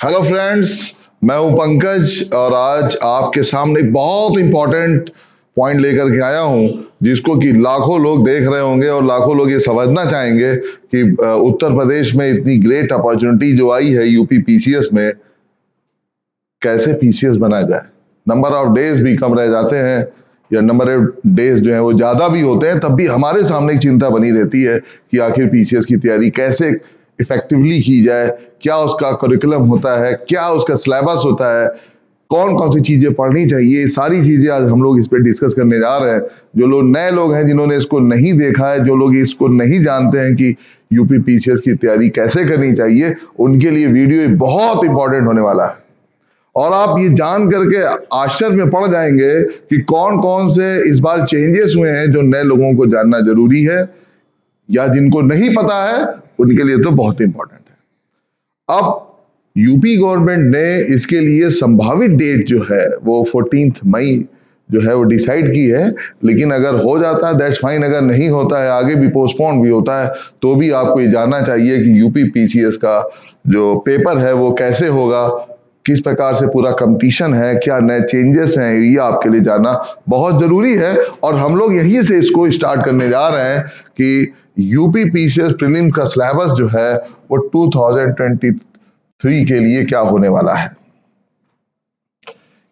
Hello friends, मैं हूं पंकज और आज आपके सामने एक बहुत इंपॉर्टेंट पॉइंट लेकर के आया हूं जिसको कि लाखों लोग देख रहे होंगे और लाखों लोग ये समझना चाहेंगे कि उत्तर प्रदेश में इतनी ग्रेट अपॉर्चुनिटी जो आई है यूपी पीसीएस में, कैसे पीसीएस बनाया जाए। नंबर ऑफ डेज भी कम रह जाते हैं या नंबर ऑफ डेज जो है वो ज्यादा भी होते हैं, तब भी हमारे सामने एक चिंता बनी रहती है कि आखिर पीसीएस की तैयारी कैसे इफेक्टिवली की जाए, क्या उसका करिकुलम होता है, क्या उसका सिलेबस होता है, कौन कौन सी चीजें पढ़नी चाहिए। सारी चीजें आज हम लोग इस पर डिस्कस करने जा रहे हैं। जो लोग नए लोग हैं, जिन्होंने इसको नहीं देखा है, जो लोग इसको नहीं जानते हैं कि यूपी पीसीएस की तैयारी कैसे करनी चाहिए, उनके लिए वीडियो बहुत इंपॉर्टेंट होने वाला है। और आप ये जान करके आश्चर्य में पड़ जाएंगे कि कौन कौन से इस बार चेंजेस हुए हैं जो नए लोगों को जानना जरूरी है, या जिनको नहीं पता है उनके लिए तो बहुत इंपॉर्टेंट है। अब यूपी गवर्नमेंट ने इसके लिए संभावित डेट जो है वो 14 मई जो है वो डिसाइड की है, लेकिन अगर हो जाता है दैट्स फाइन, अगर नहीं होता है, आगे भी पोस्टपोन भी होता है, तो भी आपको ये जानना चाहिए कि यूपी पीसीएस का जो पेपर है वो कैसे होगा, किस प्रकार से पूरा कंपटीशन है, क्या नए चेंजेस हैं, ये आपके लिए जानना बहुत जरूरी है। और हम लोग यहीं से इसको स्टार्ट करने जा रहे हैं कि यूपी पीसीएस प्रीलिम का सिलेबस जो है वो 2023 के लिए क्या होने वाला है,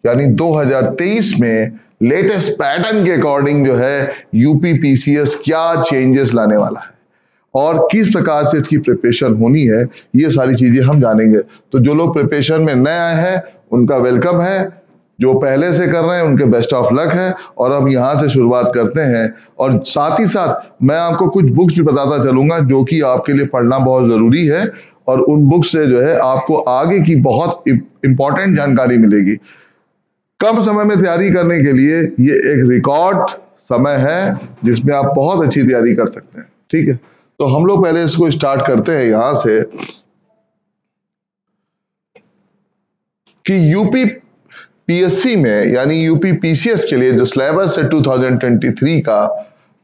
यानी 2023 में लेटेस्ट पैटर्न के अकॉर्डिंग जो है यूपी पीसीएस क्या चेंजेस लाने वाला है और किस प्रकार से इसकी प्रिपरेशन होनी है, ये सारी चीजें हम जानेंगे। तो जो लोग प्रिपरेशन में नए आए हैं उनका वेलकम है, जो पहले से कर रहे हैं उनके बेस्ट ऑफ लक है। और अब यहाँ से शुरुआत करते हैं, और साथ ही साथ मैं आपको कुछ बुक्स भी बताता चलूंगा जो कि आपके लिए पढ़ना बहुत जरूरी है, और उन बुक्स से जो है आपको आगे की बहुत इंपॉर्टेंट जानकारी मिलेगी। कम समय में तैयारी करने के लिए ये एक रिकॉर्ड समय है जिसमें आप बहुत अच्छी तैयारी कर सकते हैं। ठीक है, तो हम लोग पहले इसको स्टार्ट करते हैं यहां से कि यूपी पीएससी में यानी यूपी पीसीएस के लिए जो सिलेबस है 2023 का।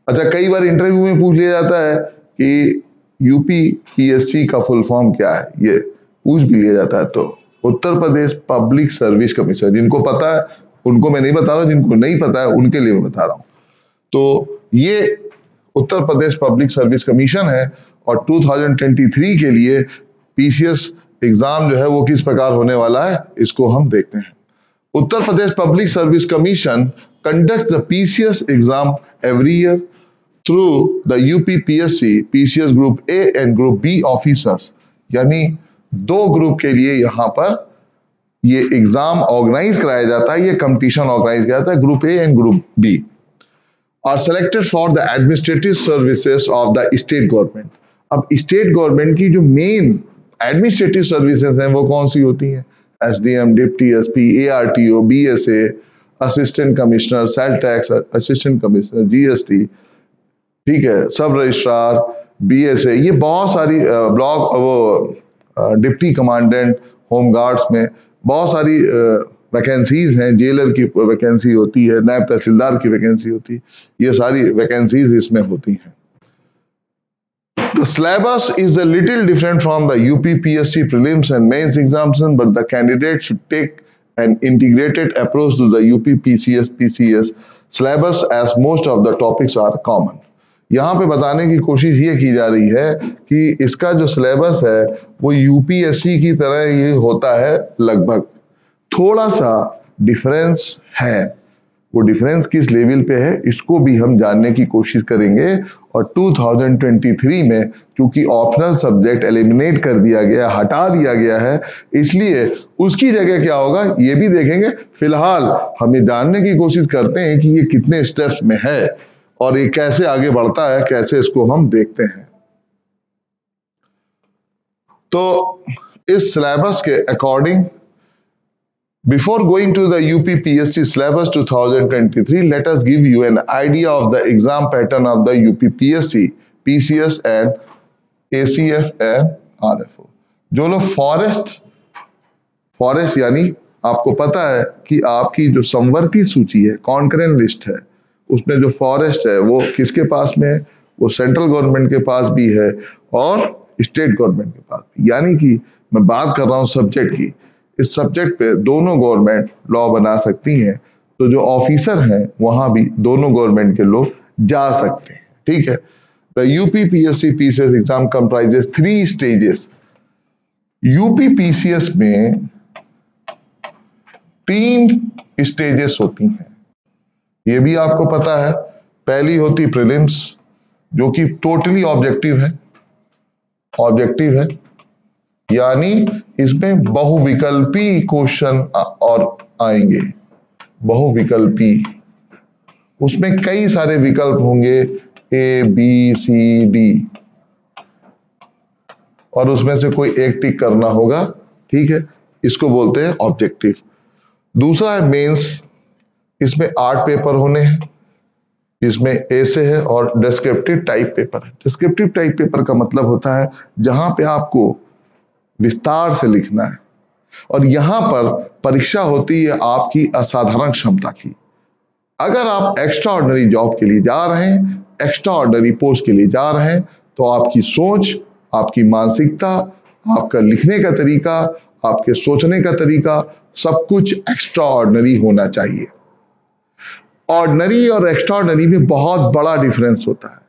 अच्छा, कई बार इंटरव्यू में पूछ लिया जाता है कि यूपी पीएससी का फुल फॉर्म क्या है, ये पूछ भी लिया जाता है। तो उत्तर प्रदेश पब्लिक सर्विस कमीशन, जिनको पता है उनको मैं नहीं बता रहा हूं, जिनको नहीं पता है उनके लिए मैं बता रहा हूं। तो ये उत्तर प्रदेश पब्लिक सर्विस कमीशन है, और 2023 के लिए पीसीएस एग्जाम जो है वो किस प्रकार होने वाला है इसको हम देखते हैं। Uttar Pradesh public service commission conducts the PCS exam every year through the UPPSC PCS group A and group B officers, यानी दो ग्रुप के लिए यहाँ पर ये एग्जाम ऑर्गेनाइज कराया जाता है, ये कंपटीशन ऑर्गेनाइज किया जाता है। Group A and group B are selected for the administrative services of the state government। अब स्टेट गवर्नमेंट की जो मेन एडमिनिस्ट्रेटिव सर्विसेज हैं वो कौन सी होती हैं? SDM, deputy SP, ARTO, BSA, assistant commissioner, sale tax assistant commissioner, GST, ठीक है, सब रजिस्ट्रार, बीएसए, ये बहुत सारी ब्लॉक, वो डिप्टी कमांडेंट होम गार्ड्स में बहुत सारी वैकेंसीज हैं। जेलर की वैकेंसी होती है, नायब तहसीलदार की वैकेंसी होती है, ये सारी वैकेंसीज इसमें होती हैं। The syllabus is a little different from the UPPSC prelims and mains examination, but the candidate should take an integrated approach to the UPPCS syllabus as most of the topics are common। यहाँ पे बताने की कोशिश ये की जा रही है कि इसका जो सिलेबस है वो यूपीएससी की तरह ये होता है लगभग, थोड़ा सा डिफरेंस है। वो डिफरेंस किस लेवल पे है इसको भी हम जानने की कोशिश करेंगे। और 2023 में क्योंकि ऑप्शनल सब्जेक्ट एलिमिनेट कर दिया गया, हटा दिया गया है, इसलिए उसकी जगह क्या होगा ये भी देखेंगे। फिलहाल हम ये जानने की कोशिश करते हैं कि ये कितने स्टेप्स में है और ये कैसे आगे बढ़ता है, कैसे इसको हम देखते हैं। तो इस सिलेबस के according, before going to the UPPSC syllabus 2023, let us give you an idea of the exam pattern of the UPPSC, PCS and ACF and RFO। जो लोग फॉरेस्ट यानी आपको पता है कि आपकी जो संवर्ती सूची है, कॉन्करेंट लिस्ट है, उसमें जो फॉरेस्ट है वो किसके पास में है? वो सेंट्रल गवर्नमेंट के पास भी है और स्टेट गवर्नमेंट के पास भी। यानी कि मैं बात कर रहा हूं सब्जेक्ट की। इस सब्जेक्ट पे दोनों गवर्नमेंट लॉ बना सकती हैं, तो जो ऑफिसर हैं वहां भी दोनों गवर्नमेंट के लोग जा सकते हैं। ठीक है। The UPPSC PCS exam comprises 3 stages. UPPCS में 3 स्टेजेस होती हैं, ये भी आपको पता है। पहली होती प्रीलिम्स, जो कि टोटली ऑब्जेक्टिव है, यानी इसमें बहुविकल्पी क्वेश्चन और आएंगे। बहुविकल्पी, उसमें कई सारे विकल्प होंगे, ए बी सी डी, और उसमें से कोई एक टिक करना होगा। ठीक है, इसको बोलते हैं ऑब्जेक्टिव। दूसरा है मेंस, इसमें 8 पेपर होने हैं, इसमें ऐसे है और डिस्क्रिप्टिव टाइप पेपर है। डिस्क्रिप्टिव टाइप पेपर का मतलब होता है जहां पे आपको विस्तार से लिखना है, और यहां पर परीक्षा होती है आपकी असाधारण क्षमता की। अगर आप एक्स्ट्रा ऑर्डिनरी जॉब के लिए जा रहे हैं, एक्स्ट्रा ऑर्डिनरी पोस्ट के लिए जा रहे हैं, तो आपकी सोच, आपकी मानसिकता, आपका लिखने का तरीका, आपके सोचने का तरीका, सब कुछ एक्स्ट्रा ऑर्डिनरी होना चाहिए। ऑर्डिनरी और एक्स्ट्रा ऑर्डिनरी में बहुत बड़ा डिफरेंस होता है।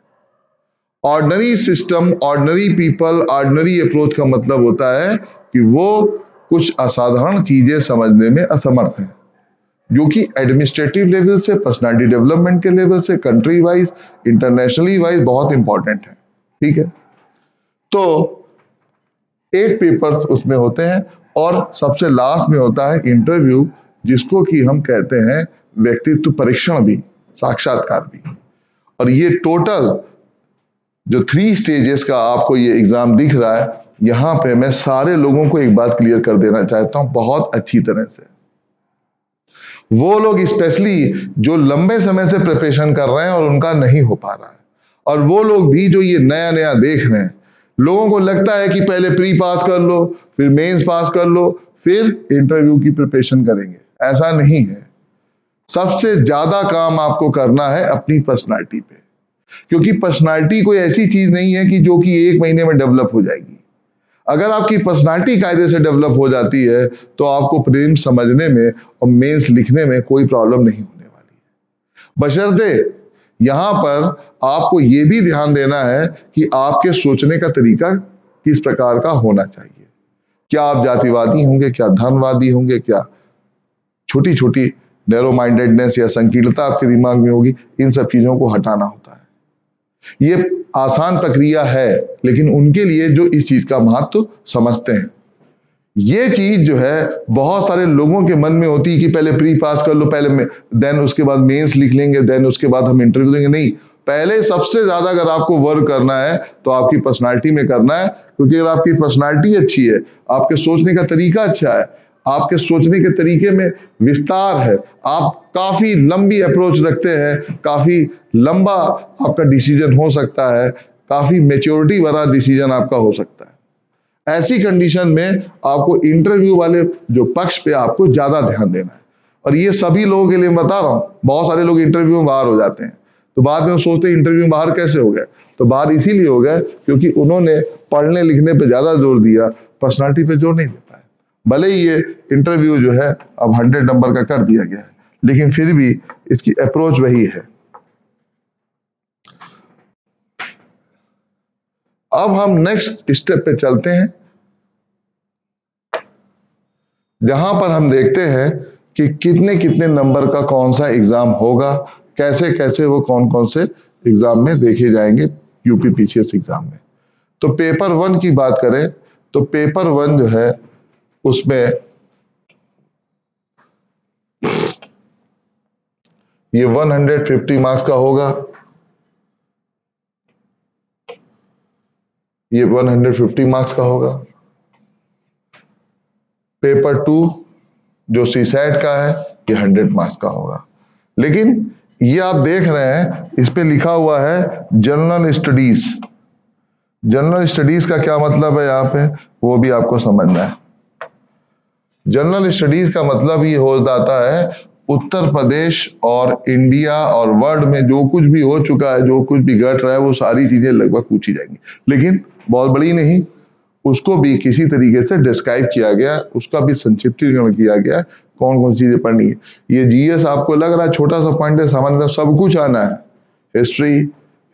Ordinary system, ordinary people, ordinary approach का मतलब होता है कि वो कुछ असाधारण चीजें समझने में असमर्थ हैं, जो कि एडमिनिस्ट्रेटिव लेवल से, पर्सनालिटी डेवलपमेंट के लेवल से, कंट्री वाइज, इंटरनेशनली वाइज बहुत इंपॉर्टेंट है। ठीक है, तो 8 पेपर्स उसमें होते हैं, और सबसे लास्ट में होता है इंटरव्यू, जिसको कि हम कहते हैं व्यक्तित्व परीक्षण भी, साक्षात्कार भी। और ये टोटल जो 3 स्टेजेस का आपको ये एग्जाम दिख रहा है, यहां पे मैं सारे लोगों को एक बात क्लियर कर देना चाहता हूं बहुत अच्छी तरह से। वो लोग स्पेशली जो लंबे समय से प्रिपरेशन कर रहे हैं और उनका नहीं हो पा रहा है, और वो लोग भी जो ये नया नया देख रहे हैं, लोगों को लगता है कि पहले प्री पास कर लो, फिर मेंस पास कर लो, फिर इंटरव्यू की प्रिपरेशन करेंगे। ऐसा नहीं है। सबसे ज्यादा काम आपको करना है अपनी पर्सनालिटी पे, क्योंकि पर्सनालिटी कोई ऐसी चीज नहीं है कि जो कि 1 महीने में डेवलप हो जाएगी। अगर आपकी पर्सनालिटी कायदे से डेवलप हो जाती है, तो आपको प्रीलिम्स समझने में और मेंस लिखने में कोई प्रॉब्लम नहीं होने वाली है। बशर्ते यहां पर आपको यह भी ध्यान देना है कि आपके सोचने का तरीका किस प्रकार का होना चाहिए। क्या आप जातिवादी होंगे, क्या धर्मवादी होंगे, क्या छोटी छोटी नैरो माइंडेडनेस या संकीर्णता आपके दिमाग में होगी, इन सब चीजों को हटाना होता है। ये आसान प्रक्रिया है, लेकिन उनके लिए जो इस चीज का महत्व समझते हैं। ये चीज जो है बहुत सारे लोगों के मन में होती है कि पहले प्री पास कर लो, पहले देन उसके बाद मेंस लिख लेंगे, देन उसके बाद हम इंटरव्यू देंगे। नहीं, पहले सबसे ज्यादा अगर आपको वर्क करना है तो आपकी पर्सनालिटी में करना है, क्योंकि अगर आपकी पर्सनालिटी अच्छी है, आपके सोचने का तरीका अच्छा है, आपके सोचने के तरीके में विस्तार है, आप काफी लंबी अप्रोच रखते हैं, काफी लंबा आपका डिसीजन हो सकता है, काफी मेच्योरिटी वाला डिसीजन आपका हो सकता है, ऐसी कंडीशन में आपको इंटरव्यू वाले जो पक्ष पे आपको ज्यादा ध्यान देना है। और ये सभी लोगों के लिए बता रहा हूं। बहुत सारे लोग इंटरव्यू में बाहर हो जाते हैं, तो बाद में वो सोचते हैं इंटरव्यू में बाहर कैसे हो गए। तो बाहर इसीलिए हो गए क्योंकि उन्होंने पढ़ने लिखने पे ज्यादा जोर दिया, पर्सनालिटी पे जोर नहीं दे पाए। भले ही ये इंटरव्यू जो है अब 100 नंबर का कर दिया गया है, लेकिन फिर भी इसकी अप्रोच वही है। अब हम नेक्स्ट स्टेप पे चलते हैं, जहां पर हम देखते हैं कि कितने कितने नंबर का कौन सा एग्जाम होगा, कैसे कैसे वो कौन कौन से एग्जाम में देखे जाएंगे यूपी पीसीएस एग्जाम में। तो पेपर 1 की बात करें तो पेपर 1 जो है उसमें ये 150 मार्क्स का होगा। ये 150 मार्क्स का होगा। पेपर 2 जो सीसैट का है ये 100 मार्क्स का होगा। लेकिन ये आप देख रहे हैं इस पे लिखा हुआ है जनरल स्टडीज। जनरल स्टडीज का क्या मतलब है यहाँ पे, वो भी आपको समझना है। जनरल स्टडीज का मतलब ये हो जाता है उत्तर प्रदेश और इंडिया और वर्ल्ड में जो कुछ भी हो चुका है, जो कुछ भी घट रहा है, वो सारी चीजें लगभग पूछी जाएंगी, लेकिन बहुत बड़ी नहीं, उसको भी किसी तरीके से डिस्क्राइब किया गया, उसका भी संक्षिप्तीकरण किया गया, कौन कौन सी चीजें पढ़नी है। ये जीएस आपको लग रहा है छोटा सा पॉइंट है, सामान्यतः सब कुछ आना है। हिस्ट्री,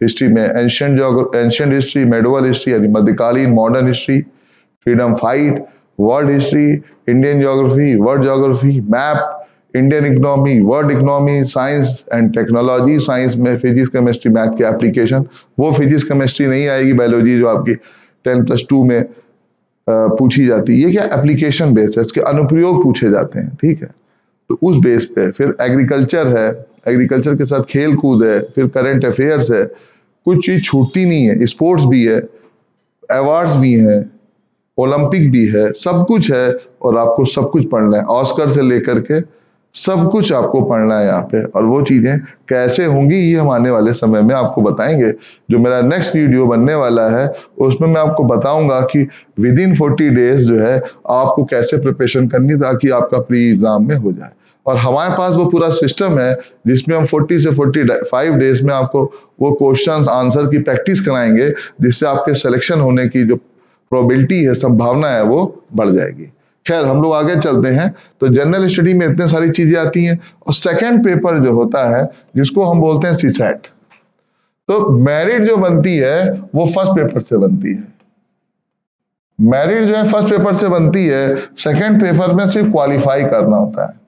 हिस्ट्री में एंशियंट हिस्ट्री, मेडोवल हिस्ट्री यानी मध्यकालीन modern history, freedom fight, world history, Indian geography, world geography, map, Indian economy, world economy, science and technology, science में फिजिक्स केमिस्ट्री मैथ के एप्लीकेशन, वो फिजिक्स केमिस्ट्री नहीं आएगी, बायोलॉजी जो आपकी 10+2 में पूछी जाती है। ये क्या एप्लीकेशन बेस है, इसके अनुप्रयोग पूछे जाते हैं, ठीक है। तो उस बेस पे फिर एग्रीकल्चर है, एग्रीकल्चर के साथ खेल कूद है, फिर करंट अफेयर्स है, कुछ चीज छूटती नहीं है, स्पोर्ट्स भी है, अवार्ड्स भी हैं, ओलंपिक भी है, सब कुछ है। और आपको सब कुछ पढ़ना है, ऑस्कर से लेकर के सब कुछ आपको पढ़ना है यहाँ पे। और वो चीजें कैसे होंगी ये हम आने वाले समय में आपको बताएंगे। जो मेरा नेक्स्ट वीडियो बनने वाला है उसमें मैं आपको बताऊंगा कि विद इन 40 डेज जो है आपको कैसे प्रिपरेशन करनी ताकि आपका प्री एग्जाम में हो जाए। और हमारे पास वो पूरा सिस्टम है जिसमें हम 40 से 45 डेज में आपको वो क्वेश्चंस आंसर की प्रैक्टिस कराएंगे, जिससे आपके सिलेक्शन होने की जो प्रोबेबिलिटी है, संभावना है, वो बढ़ जाएगी। खैर हम लोग आगे चलते हैं। तो जनरल स्टडी में इतने सारी चीजें आती हैं। और सेकंड पेपर जो होता है जिसको हम बोलते हैं सीसैट, तो मेरिट जो बनती है वो फर्स्ट पेपर से बनती है। मेरिट जो है फर्स्ट पेपर से बनती है, सेकंड पेपर में सिर्फ क्वालिफाई करना होता है।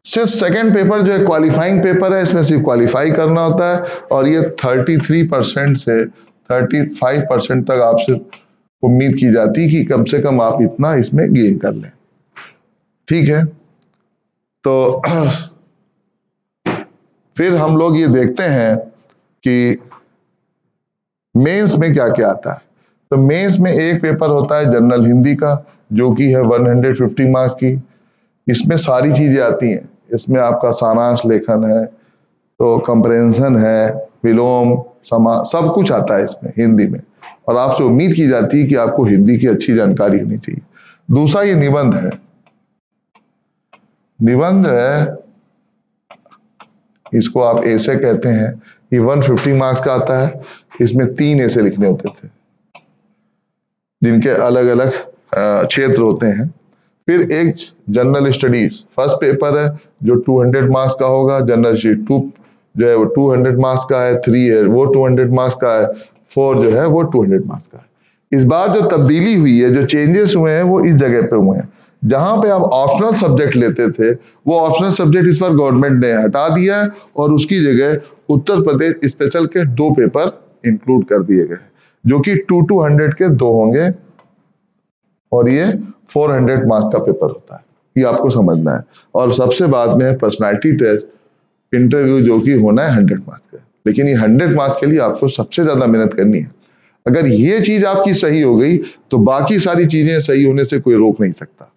सिर्फ सेकंड पेपर जो है क्वालिफाइंग पेपर है, इसमें सिर्फ क्वालिफाई करना होता है। और ये 33% से 35% तक आपसे उम्मीद की जाती है कि कम से कम आप इतना इसमें गेन कर लें, ठीक है। तो फिर हम लोग ये देखते हैं कि मेंस में क्या क्या आता है। तो मेंस में एक पेपर होता है जनरल हिंदी का, जो कि है 150 मार्क्स की। इसमें सारी चीजें आती हैं, इसमें आपका सारांश लेखन है, तो कंप्रेंशन है, विलोम, सब कुछ आता है इसमें हिंदी में। और आपसे उम्मीद की जाती है कि आपको हिंदी की अच्छी जानकारी होनी चाहिए। दूसरा ये निबंध है। निबंध है, इसको आप ऐसे कहते हैं, ये 150 मार्क्स का आता है। इसमें 3 ऐसे लिखने होते थे जिनके अलग अलग क्षेत्र होते हैं। फिर एक जनरल स्टडीज फर्स्ट पेपर है जो 200 मार्क्स का होगा। जनरल शीट 2 जो है वो 200 मार्क्स का है। 3 है वो 200 मार्क्स का है। 4 जो है वो 200 मार्क्स का है। इस बार जो तब्दीली हुई है, जो चेंजेस हुए हैं, वो इस जगह पे हुए हैं। जहां पे आप ऑप्शनल सब्जेक्ट लेते थे, वो ऑप्शनल सब्जेक्ट इस बार गवर्नमेंट ने हटा दिया है और उसकी जगह उत्तर प्रदेश स्पेशल के 2 पेपर इंक्लूड कर दिए गए, जो कि 200 के 2 होंगे और ये 400 मार्क्स का पेपर होता है। ये आपको समझना है। और सबसे बाद में है पर्सनालिटी टेस्ट, इंटरव्यू, जो कि होना है 100 मार्क्स का। लेकिन ये 100 मार्क्स के लिए आपको सबसे ज्यादा मेहनत करनी है। अगर ये चीज आपकी सही हो गई तो बाकी सारी चीजें सही होने से कोई रोक नहीं सकता।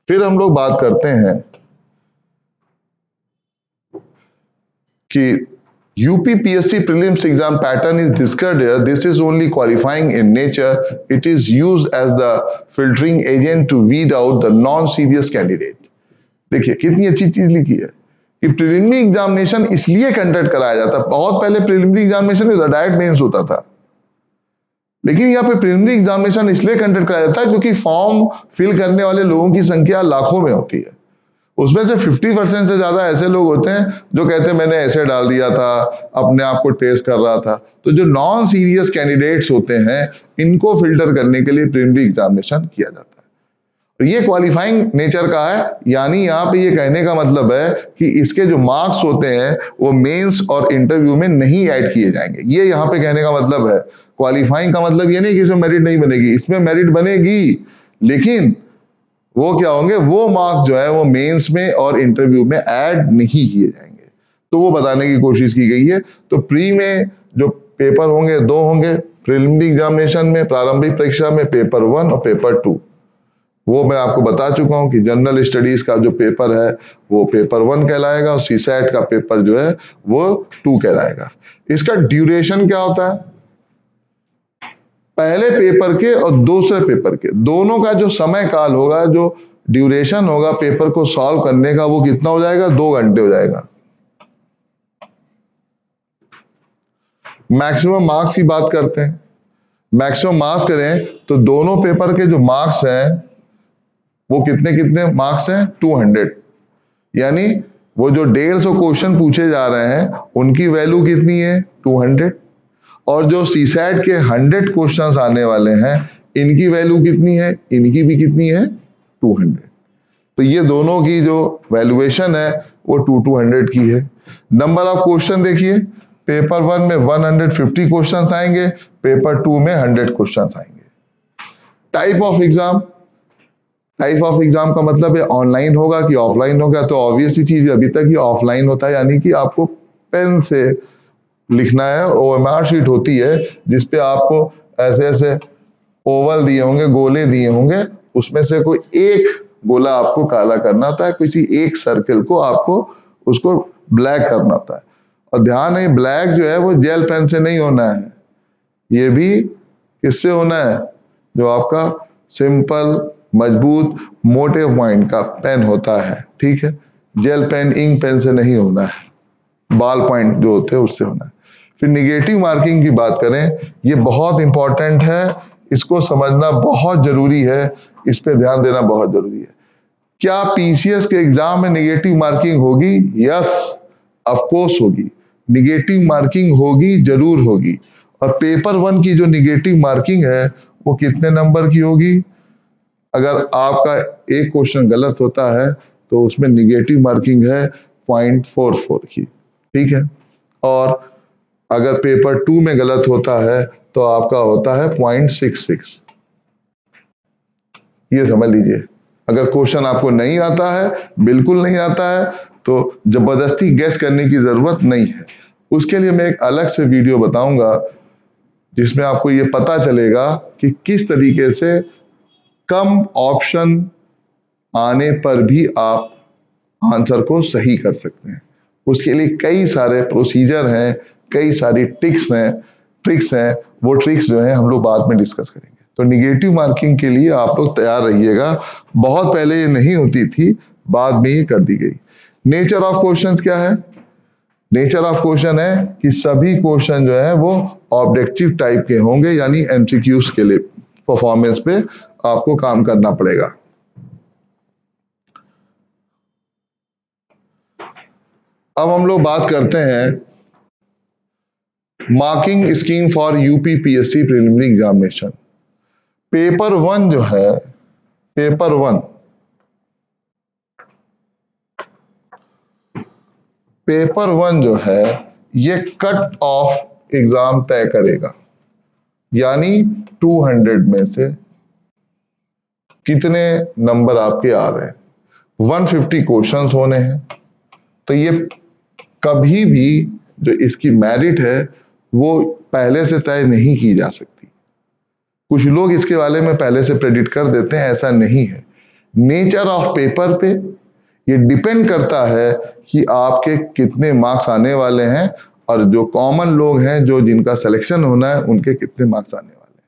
फिर हम लोग बात करते हैं कि UPPSC prelims exam pattern is discussed here. This is only qualifying in nature. It is used as the filtering agent to weed out the non-serious candidate. देखिए कितनी अच्छी चीज लिखी है कि प्रिलिमिनरी एग्जामिनेशन इसलिए कंडक्ट कराया जाता है। बहुत पहले प्रिलिमिनरी एग्जामिनेशन डायरेक्ट मेंस होता था, लेकिन यहाँ पे प्रिलिमिनरी एग्जामिनेशन इसलिए कंडक्ट कराया जाता है क्योंकि फॉर्म फिल करने वाले लोगों की संख्या लाखों में होती है। उसमें से 50% से ज्यादा ऐसे लोग होते हैं जो कहते हैं मैंने ऐसे डाल दिया था, अपने आप को टेस्ट कर रहा था। तो जो नॉन सीरियस कैंडिडेट्स होते हैं, इनको फिल्टर करने के लिए प्रिलिमिनरी एग्जामिनेशन किया जाता है। तो ये क्वालिफाइंग नेचर का है, यानी यहाँ पे ये कहने का मतलब है कि इसके जो मार्क्स होते हैं वो मेंस और इंटरव्यू में नहीं ऐड किए जाएंगे। ये यहाँ पे कहने का मतलब है। क्वालिफाइंग का मतलब ये नहीं कि इसमें मेरिट नहीं बनेगी, इसमें मेरिट बनेगी, लेकिन वो क्या होंगे, वो मार्क्स जो है वो मेंस में और इंटरव्यू में ऐड नहीं किए जाएंगे। तो वो बताने की कोशिश की गई है। तो प्री में जो पेपर होंगे 2 होंगे। प्रिलिमिनरी एग्जामिनेशन में, प्रारंभिक परीक्षा में पेपर 1 और पेपर 2। वो मैं आपको बता चुका हूं कि जनरल स्टडीज का जो पेपर है वो पेपर 1 कहलाएगा और सीसैट का पेपर जो है वो 2 कहलाएगा। इसका ड्यूरेशन क्या होता है, पहले पेपर के और दूसरे पेपर के दोनों का जो समय काल होगा, जो ड्यूरेशन होगा पेपर को सॉल्व करने का, वो कितना हो जाएगा, 2 घंटे हो जाएगा। मैक्सिमम मार्क्स की बात करते हैं। मैक्सिमम मार्क्स करें तो दोनों पेपर के जो मार्क्स हैं वो कितने कितने मार्क्स हैं, 200। यानी वो जो 150 क्वेश्चन पूछे जा रहे हैं उनकी वैल्यू कितनी है, 200। और जो सीसैट के 100 क्वेश्चंस आने वाले हैं इनकी वैल्यू कितनी है, इनकी भी कितनी है, 200। तो ये दोनों की जो वैल्यूएशन है वो 200 की है। नंबर ऑफ क्वेश्चन देखिए, पेपर 1 में 150 क्वेश्चंस आएंगे, पेपर 2 में 100 क्वेश्चंस आएंगे। Type of exam, type of exam का मतलब है ऑनलाइन होगा कि ऑफलाइन होगा। तो ऑब्वियसली चीज अभी तक ये ऑफलाइन होता है, यानी कि आपको पेन से लिखना है। ओएमआर शीट होती है जिसपे आपको ऐसे ऐसे ओवल दिए होंगे, गोले दिए होंगे, उसमें से कोई एक गोला आपको काला करना होता है, किसी एक सर्कल को आपको उसको ब्लैक करना होता है। और ध्यान है ब्लैक जो है वो जेल पेन से नहीं होना है, ये भी किससे होना है, जो आपका सिंपल मजबूत मोटे पॉइंट का पेन होता है, ठीक है। जेल पेन इंक पेन से नहीं होना है, बाल पॉइंट जो होते हैं उससे होना है। फिर निगेटिव मार्किंग की बात करें, ये बहुत इंपॉर्टेंट है, इसको समझना बहुत जरूरी है, इस पे ध्यान देना बहुत जरूरी है। क्या पीसीएस के एग्जाम में निगेटिव मार्किंग होगी? यस, ऑफ कोर्स होगी। निगेटिव मार्किंग होगी, जरूर होगी। और पेपर 1 की जो निगेटिव मार्किंग है वो कितने नंबर की होगी? अगर आपका एक क्वेश्चन गलत होता है तो उसमें निगेटिव मार्किंग है 0.44 की, ठीक है। और अगर पेपर 2 में गलत होता है तो आपका होता है 0.66। ये समझ लीजिए। अगर क्वेश्चन आपको नहीं आता है, बिल्कुल नहीं आता है, तो जबरदस्ती गैस करने की जरूरत नहीं है। उसके लिए मैं एक अलग से वीडियो बताऊंगा जिसमें आपको ये पता चलेगा कि किस तरीके से कम ऑप्शन आने पर भी आप आंसर को सही कर सकते हैं। उसके लिए कई सारे प्रोसीजर हैं, कई सारी ट्रिक्स हैं। वो ट्रिक्स जो है हम लोग बाद में डिस्कस करेंगे। तो निगेटिव मार्किंग के लिए आप लोग तैयार रहिएगा। बहुत पहले ये नहीं होती थी, बाद में ये कर दी गई। नेचर ऑफ क्वेश्चंस क्या है? नेचर ऑफ क्वेश्चन है कि सभी क्वेश्चन जो है वो ऑब्जेक्टिव टाइप के होंगे, यानी एमसीक्यूज के लिए परफॉर्मेंस पे आपको काम करना पड़ेगा। अब हम लोग बात करते हैं marking scheme for UPPSC preliminary examination. Paper 1 जो है, पेपर 1 जो है ये कट ऑफ एग्जाम तय करेगा, यानी 200 में से कितने नंबर आपके आ रहे हैं। 150 क्वेश्चंस होने हैं, तो ये कभी भी जो इसकी मेरिट है वो पहले से तय नहीं की जा सकती। कुछ लोग इसके बारे में पहले से प्रेडिक्ट कर देते हैं, ऐसा नहीं है। नेचर ऑफ पेपर पे ये डिपेंड करता है कि आपके कितने मार्क्स आने वाले हैं, और जो कॉमन लोग हैं जो जिनका सिलेक्शन होना है उनके कितने मार्क्स आने वाले हैं।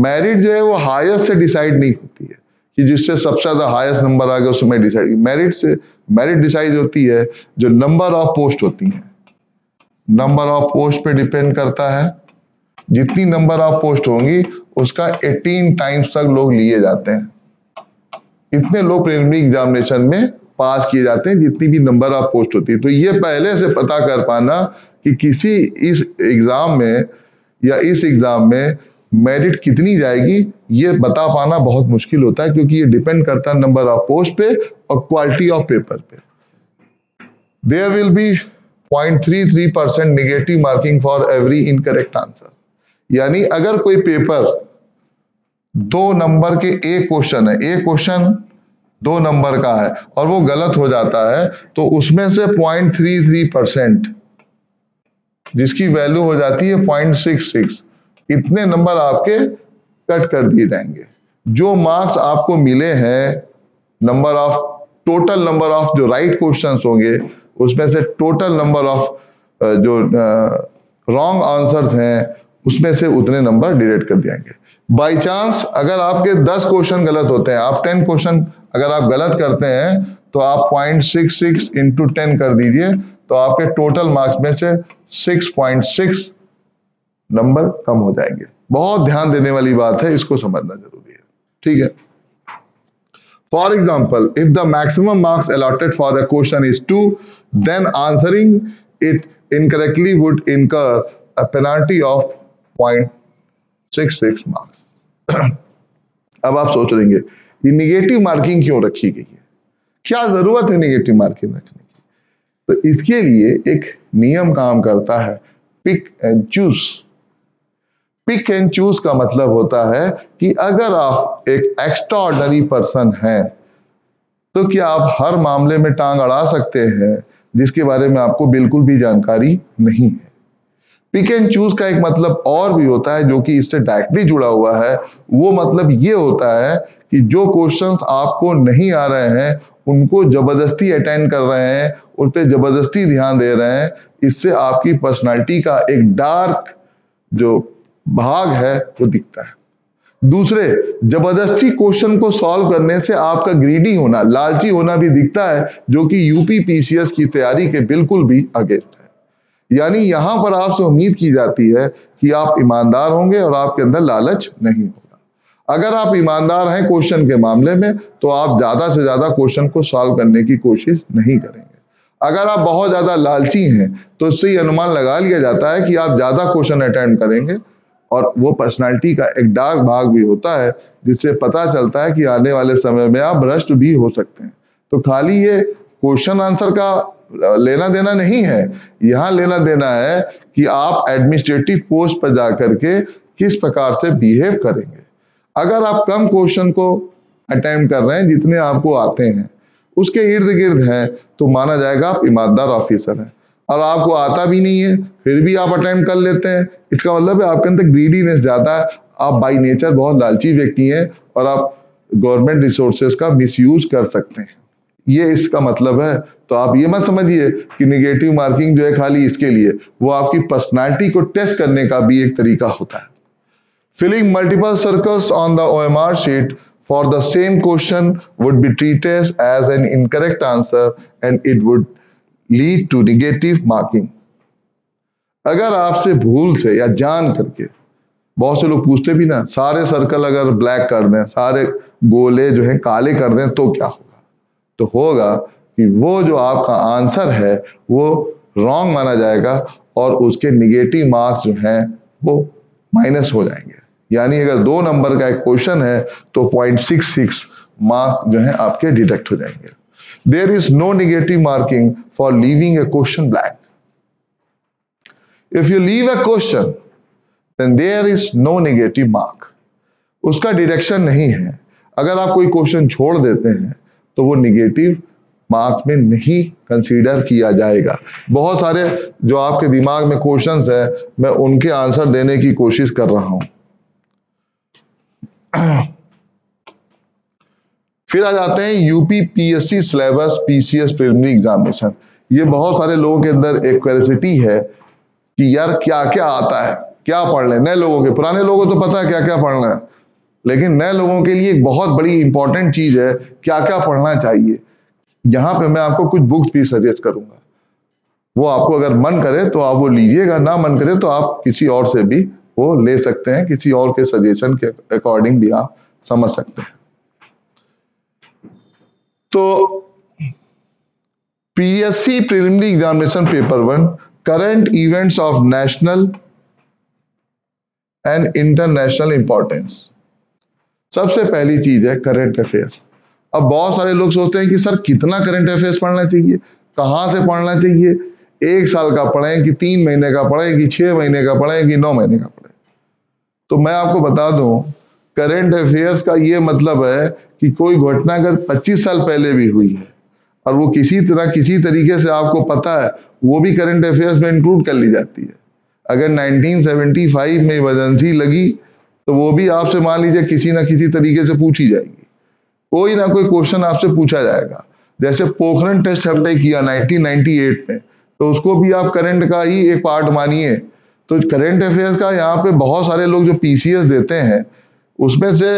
मेरिट जो है वो हाईएस्ट से डिसाइड नहीं होती है कि जिससे सबसे ज्यादा हाईएस्ट नंबर आ गया उसमें डिसाइड। मेरिट डिसाइड होती है जो नंबर ऑफ पोस्ट होती हैं, नंबर ऑफ पोस्ट पे डिपेंड करता है। जितनी नंबर ऑफ पोस्ट होंगी उसका 18 टाइम्स तक लोग लिए जाते हैं। इतने लोग प्रिलिमिनरी एग्जामिनेशन में पास किए जाते हैं जितनी भी नंबर ऑफ पोस्ट होती है। तो ये पहले से पता कर पाना कि किसी इस एग्जाम में या इस एग्जाम में मेरिट कितनी जाएगी, ये बता पाना बहुत मुश्किल होता है, क्योंकि ये डिपेंड करता है नंबर ऑफ पोस्ट पे और क्वालिटी ऑफ पेपर पे। There will be 0.33% negative marking for every incorrect answer. यानी अगर कोई पेपर 2 नंबर के एक क्वेश्चन है, एक क्वेश्चन 2 नंबर का है और वो गलत हो जाता है, तो उसमें से 0.33% जिसकी वैल्यू हो जाती है 0.66, इतने नंबर आपके कट कर दिए जाएंगे। जो मार्क्स आपको मिले हैं number of, total number of जो राइट क्वेश्चंस होंगे उसमें से टोटल नंबर ऑफ जो रॉन्ग आंसर्स हैं उसमें से उतने नंबर डिडक्ट कर दिएंगे। बाई चांस अगर आपके 10 क्वेश्चन गलत होते हैं, आप 10 क्वेश्चन अगर आप गलत करते हैं तो आप 0.66 इंटू 10 कर दीजिए, तो आपके टोटल मार्क्स में से 6.6 नंबर कम हो जाएंगे। बहुत ध्यान देने वाली बात है, इसको समझना जरूरी है, ठीक है। For example, if the maximum marks allotted for a question is 2, then answering it incorrectly would incur a penalty of 0.66 marks. अब आप सोच लेंगे ये निगेटिव मार्किंग क्यों रखी गई है, क्या जरूरत है निगेटिव मार्किंग रखने की? तो इसके लिए एक नियम काम करता है, pick and choose. Pick and choose का मतलब होता है कि अगर आप एक एक्स्ट्रा ऑर्डिनरी पर्सन हैं तो क्या आप हर मामले में टांग अड़ा सकते हैं जिसके बारे में आपको बिल्कुल भी जानकारी नहीं है। पिक एंड चूज का एक मतलब और भी होता है जो कि इससे डायरेक्टली जुड़ा हुआ है। वो मतलब ये होता है कि जो क्वेश्चंस आपको नहीं आ रहे हैं उनको जबरदस्ती अटेंड कर रहे हैं, उन पे जबरदस्ती ध्यान दे रहे हैं, इससे आपकी पर्सनालिटी का एक डार्क जो भाग है वो दिखता है। दूसरे, जबरदस्ती क्वेश्चन को सॉल्व करने से आपका ग्रीडी होना, लालची होना भी दिखता है, जो कि यूपी पीसीएस की तैयारी के बिल्कुल भी अगेंस्ट है। यानी यहां पर आपसे उम्मीद की जाती है कि आप ईमानदार होंगे और आपके अंदर लालच नहीं होगा। अगर आप ईमानदार हैं क्वेश्चन के मामले में तो आप ज्यादा से ज्यादा क्वेश्चन को सॉल्व करने की कोशिश नहीं करेंगे। अगर आप बहुत ज्यादा लालची हैं तो इससे अनुमान लगा लिया जाता है कि आप ज्यादा क्वेश्चन अटेंड करेंगे, और वो पर्सनालिटी का एक डार्क भाग भी होता है जिससे पता चलता है कि आने वाले समय में आप भ्रष्ट भी हो सकते हैं। तो खाली ये क्वेश्चन आंसर का लेना देना नहीं है, यहाँ लेना देना है कि आप एडमिनिस्ट्रेटिव पोस्ट पर जाकर के किस प्रकार से बिहेव करेंगे। अगर आप कम क्वेश्चन को अटेम्प्ट कर रहे हैं जितने आपको आते हैं, उसके इर्द गिर्द हैं, तो माना जाएगा आप ईमानदार ऑफिसर हैं। और आपको आता भी नहीं है फिर भी आप अटेम्प्ट कर लेते हैं, इसका मतलब है आपके अंदर ग्रीडीनेस ज्यादा है, आप बाय नेचर बहुत लालची व्यक्ति हैं और आप गवर्नमेंट रिसोर्सेज का मिसयूज कर सकते हैं, ये इसका मतलब है। तो आप ये मत समझिए कि निगेटिव मार्किंग जो है खाली इसके लिए, वो आपकी पर्सनालिटी को टेस्ट करने का भी एक तरीका होता है। Filling multiple circles on the OMR sheet for the same question would be treated as an incorrect answer and it would lead to negative marking. अगर आपसे भूल से या जान करके, बहुत से लोग पूछते भी ना, सारे सर्कल अगर ब्लैक कर दें, सारे गोले जो हैं काले कर दें तो क्या होगा? तो होगा कि वो जो आपका आंसर है वो रॉन्ग माना जाएगा और उसके निगेटिव मार्क्स जो हैं वो माइनस हो जाएंगे। यानी अगर 2 नंबर का एक क्वेश्चन है तो 0.66 मार्क जो है आपके डिडक्ट हो जाएंगे। There is no negative marking for leaving a question blank. If you leave a question then there is no negative mark, उसका डिडक्शन नहीं है। अगर आप कोई क्वेश्चन छोड़ देते हैं तो वो निगेटिव मार्क में नहीं कंसीडर किया जाएगा। बहुत सारे जो आपके दिमाग में क्वेश्चंस है, मैं उनके आंसर देने की कोशिश कर रहा हूं। फिर आ जाते हैं UP PSC syllabus PCS preliminary examination. ये बहुत सारे लोगों के अंदर एक क्यूरियोसिटी है कि यार क्या क्या आता है, क्या पढ़ लें। नए लोगों के, पुराने लोगों को तो पता है क्या क्या पढ़ना है, लेकिन नए लोगों के लिए एक बहुत बड़ी इंपॉर्टेंट चीज है क्या क्या पढ़ना चाहिए। यहां पे मैं आपको कुछ बुक्स भी सजेस्ट करूंगा, वो आपको अगर मन करे तो आप वो लीजिएगा, ना मन करे तो आप किसी और से भी वो ले सकते हैं, किसी और के सजेशन के अकॉर्डिंग भी आप समझ सकते हैं। तो PSC preliminary examination paper 1, current events of national and international importance. सबसे पहली चीज है करंट अफेयर्स। अब बहुत सारे लोग सोचते हैं कि सर कितना करंट अफेयर्स पढ़ना चाहिए, कहां से पढ़ना चाहिए, 1 साल का पढ़ें कि 3 महीने का पढ़ें कि 6 महीने का पढ़ें कि 9 महीने का पढ़ें। तो मैं आपको बता दूं, करंट अफेयर्स का ये मतलब है कि कोई घटना अगर 25 साल पहले भी हुई है और वो किसी तरह किसी तरीके से आपको पता है, वो भी करंट अफेयर्स में इंक्लूड कर ली जाती है। अगर 1975 में इमरजेंसी लगी तो वो भी आपसे मान लीजिए किसी ना किसी तरीके से पूछी जाएगी, कोई ना कोई क्वेश्चन आपसे पूछा जाएगा। जैसे पोखरण टेस्ट हमने किया 1998 में, तो उसको भी आप करंट का ही एक पार्ट मानिए। तो करंट अफेयर्स का यहाँ पे बहुत सारे लोग जो पीसीएस देते हैं उसमें से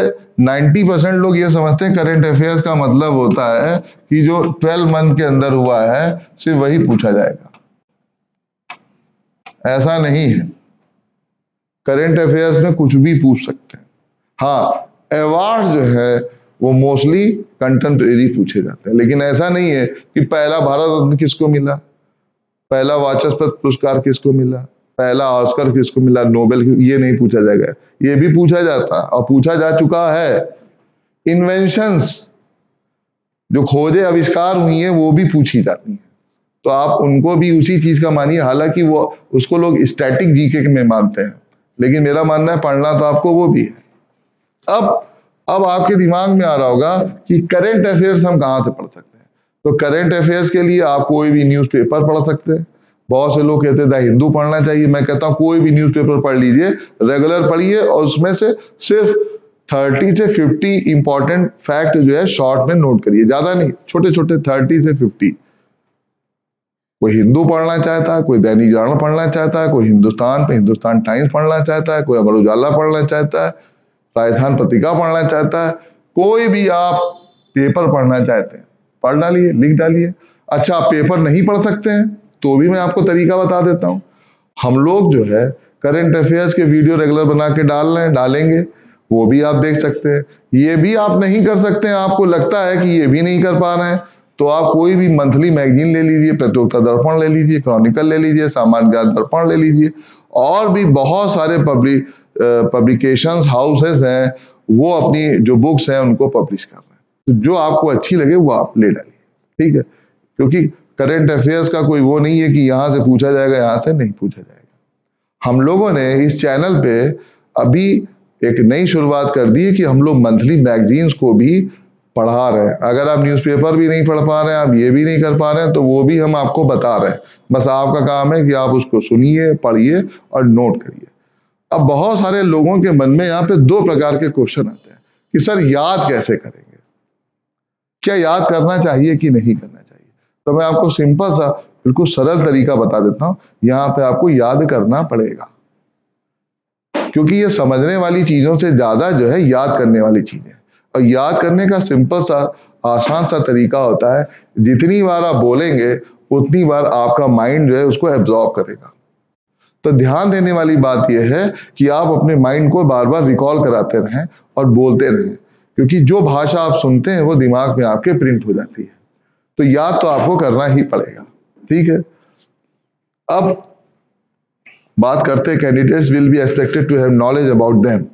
90% लोग ये समझते हैं करंट अफेयर्स का मतलब होता है कि जो 12 मंथ के अंदर हुआ है सिर्फ वही पूछा जाएगा। ऐसा नहीं है। करंट अफेयर्स में कुछ भी पूछ सकते हैं। हाँ, अवार्ड जो है वो मोस्टली कंटेम्परेरी पूछे जाते हैं, लेकिन ऐसा नहीं है कि पहला भारत रत्न किसको मिला, पहला वाचस्पति पुरस्कार किसको मिला, पहला ऑस्कर किसको मिला, नोबेल, ये नहीं पूछा जाएगा। ये भी पूछा जाता और पूछा जा चुका है। इन्वेंशंस, जो खोजें आविष्कार हुई हैं वो भी पूछी जाती हैं, तो आप उनको भी उसी चीज का मानिए। हालांकि वो उसको लोग स्टैटिक जीके में मानते हैं, लेकिन मेरा मानना है पढ़ना तो आपको वो भी है। अब आपके दिमाग में आ रहा होगा कि करंट अफेयर्स हम कहां से पढ़ सकते हैं। तो करंट अफेयर्स के लिए आप कोई भी न्यूज़पेपर पढ़ सकते हैं। बहुत से लोग कहते हैं द हिंदू पढ़ना चाहिए, मैं कहता हूं कोई भी न्यूज़पेपर पढ़ लीजिए, रेगुलर पढ़िए, और उसमें से सिर्फ 30 से 50 इंपॉर्टेंट फैक्ट जो है शॉर्ट में नोट करिए, ज्यादा नहीं, छोटे छोटे 30 से 50। कोई हिंदू पढ़ना चाहता है, कोई दैनिक जागरण पढ़ना चाहता है, कोई हिंदुस्तान टाइम्स पढ़ना चाहता है, कोई अमर उजाला पढ़ना चाहता है, राजस्थान पत्रिका पढ़ना चाहता है, कोई भी आप पेपर पढ़ना चाहते हैं पढ़ डालिए, लिख डालिए। अच्छा, आप पेपर नहीं पढ़ सकते हैं तो भी मैं आपको तरीका बता देता हूं। हम लोग जो है करंट अफेयर्स के वीडियो रेगुलर बना के डालेंगे, वो भी आप देख सकते हैं। ये भी आप नहीं कर सकते हैं, आपको लगता है कि ये भी नहीं कर पा रहे हैं, तो आप कोई भी मंथली मैगजीन ले लीजिए, प्रतियोगिता दर्पण ले लीजिए, क्रॉनिकल ले लीजिए, सामान्य ज्ञान दर्पण ले लीजिए, और भी बहुत सारे पब्लिकेशंस हाउसेस हैं, वो अपनी जो बुक्स हैं उनको पब्लिश कर रहे हैं। तो जो आपको अच्छी लगे वो आप ले डालिए, ठीक है, क्योंकि करंट अफेयर्स का कोई वो नहीं है कि यहां से पूछा जाएगा, यहां से नहीं पूछा जाएगा। हम लोगों ने इस चैनल पे अभी एक नई शुरुआत कर दी है कि हम लोग मंथली मैगजीन्स को भी पढ़ा रहे हैं। अगर आप न्यूज़पेपर भी नहीं पढ़ पा रहे हैं, आप ये भी नहीं कर पा रहे हैं, तो वो भी हम आपको बता रहे हैं। बस आपका काम है कि आप उसको सुनिए, पढ़िए और नोट करिए। अब बहुत सारे लोगों के मन में यहाँ पे दो प्रकार के क्वेश्चन आते हैं कि सर याद कैसे करेंगे, क्या याद करना चाहिए कि नहीं करना चाहिए। तो मैं आपको सिंपल सा बिल्कुल सरल तरीका बता देता हूं। यहाँ पे आपको याद करना पड़ेगा, क्योंकि ये समझने वाली चीजों से ज्यादा जो है याद करने वाली चीजें। और याद करने का सिंपल सा आसान सा तरीका होता है, जितनी बार आप बोलेंगे उतनी बार आपका माइंड जो है उसको एब्जॉर्ब करेगा। तो ध्यान देने वाली बात यह है कि आप अपने माइंड को बार बार रिकॉल कराते रहें और बोलते रहें, क्योंकि जो भाषा आप सुनते हैं वो दिमाग में आपके प्रिंट हो जाती है। तो याद तो आपको करना ही पड़ेगा, ठीक है। अब बात करते हैं candidates will be expected to have knowledge about them,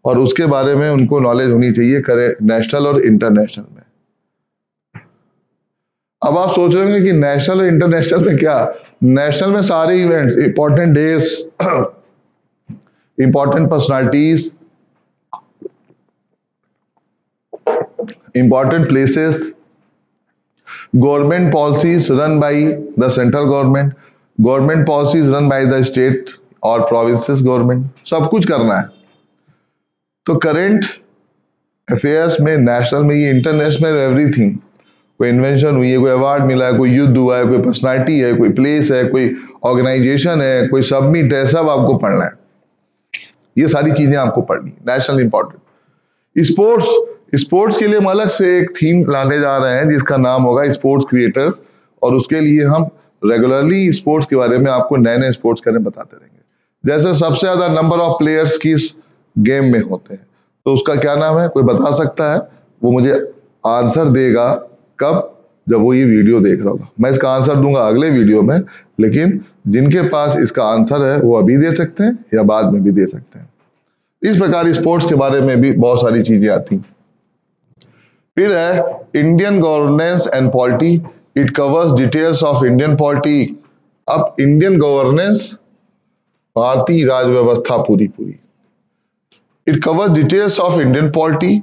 और उसके बारे में उनको नॉलेज होनी चाहिए करे नेशनल और इंटरनेशनल में। अब आप सोच रहे होंगे कि नेशनल और इंटरनेशनल में क्या, नेशनल में सारे events, important days, important personalities, important places, government policies run by the central government, government policies run by the state और प्रोविंसेस गवर्नमेंट, सब कुछ करना है। तो करंट अफेयर्स में, नेशनल में, ये इंटरनेशनल, एवरीथिंग, कोई इन्वेंशन हुई है, कोई अवार्ड मिला है, कोई युद्ध हुआ है, कोई पर्सनालिटी है, कोई प्लेस है, कोई ऑर्गेनाइजेशन है, कोई सबमिट है, सब आपको पढ़ना है। ये सारी चीजें आपको पढ़नी है, नेशनल इंपॉर्टेंट। स्पोर्ट्स के लिए हम अलग से एक थीम लाने जा रहे हैं जिसका नाम होगा स्पोर्ट्स क्रिएटर्स, और उसके लिए हम रेगुलरली स्पोर्ट्स के बारे में आपको नए नए स्पोर्ट्स के बारे में बताते रहेंगे। जैसे सबसे ज्यादा नंबर ऑफ प्लेयर्स किस गेम में होते हैं, तो उसका क्या नाम है, कोई बता सकता है? वो मुझे आंसर देगा कब, जब वो ये वीडियो देख रहा होगा। मैं इसका आंसर दूंगा अगले वीडियो में, लेकिन जिनके पास इसका आंसर है वो अभी दे सकते हैं या बाद में भी दे सकते हैं। इस प्रकार स्पोर्ट्स के बारे में भी बहुत सारी चीजें आती हैं। फिर है Indian governance and polity, it covers details of Indian polity. अब इंडियन गवर्नेंस, भारतीय राज व्यवस्था पूरी, it covers details of Indian polity,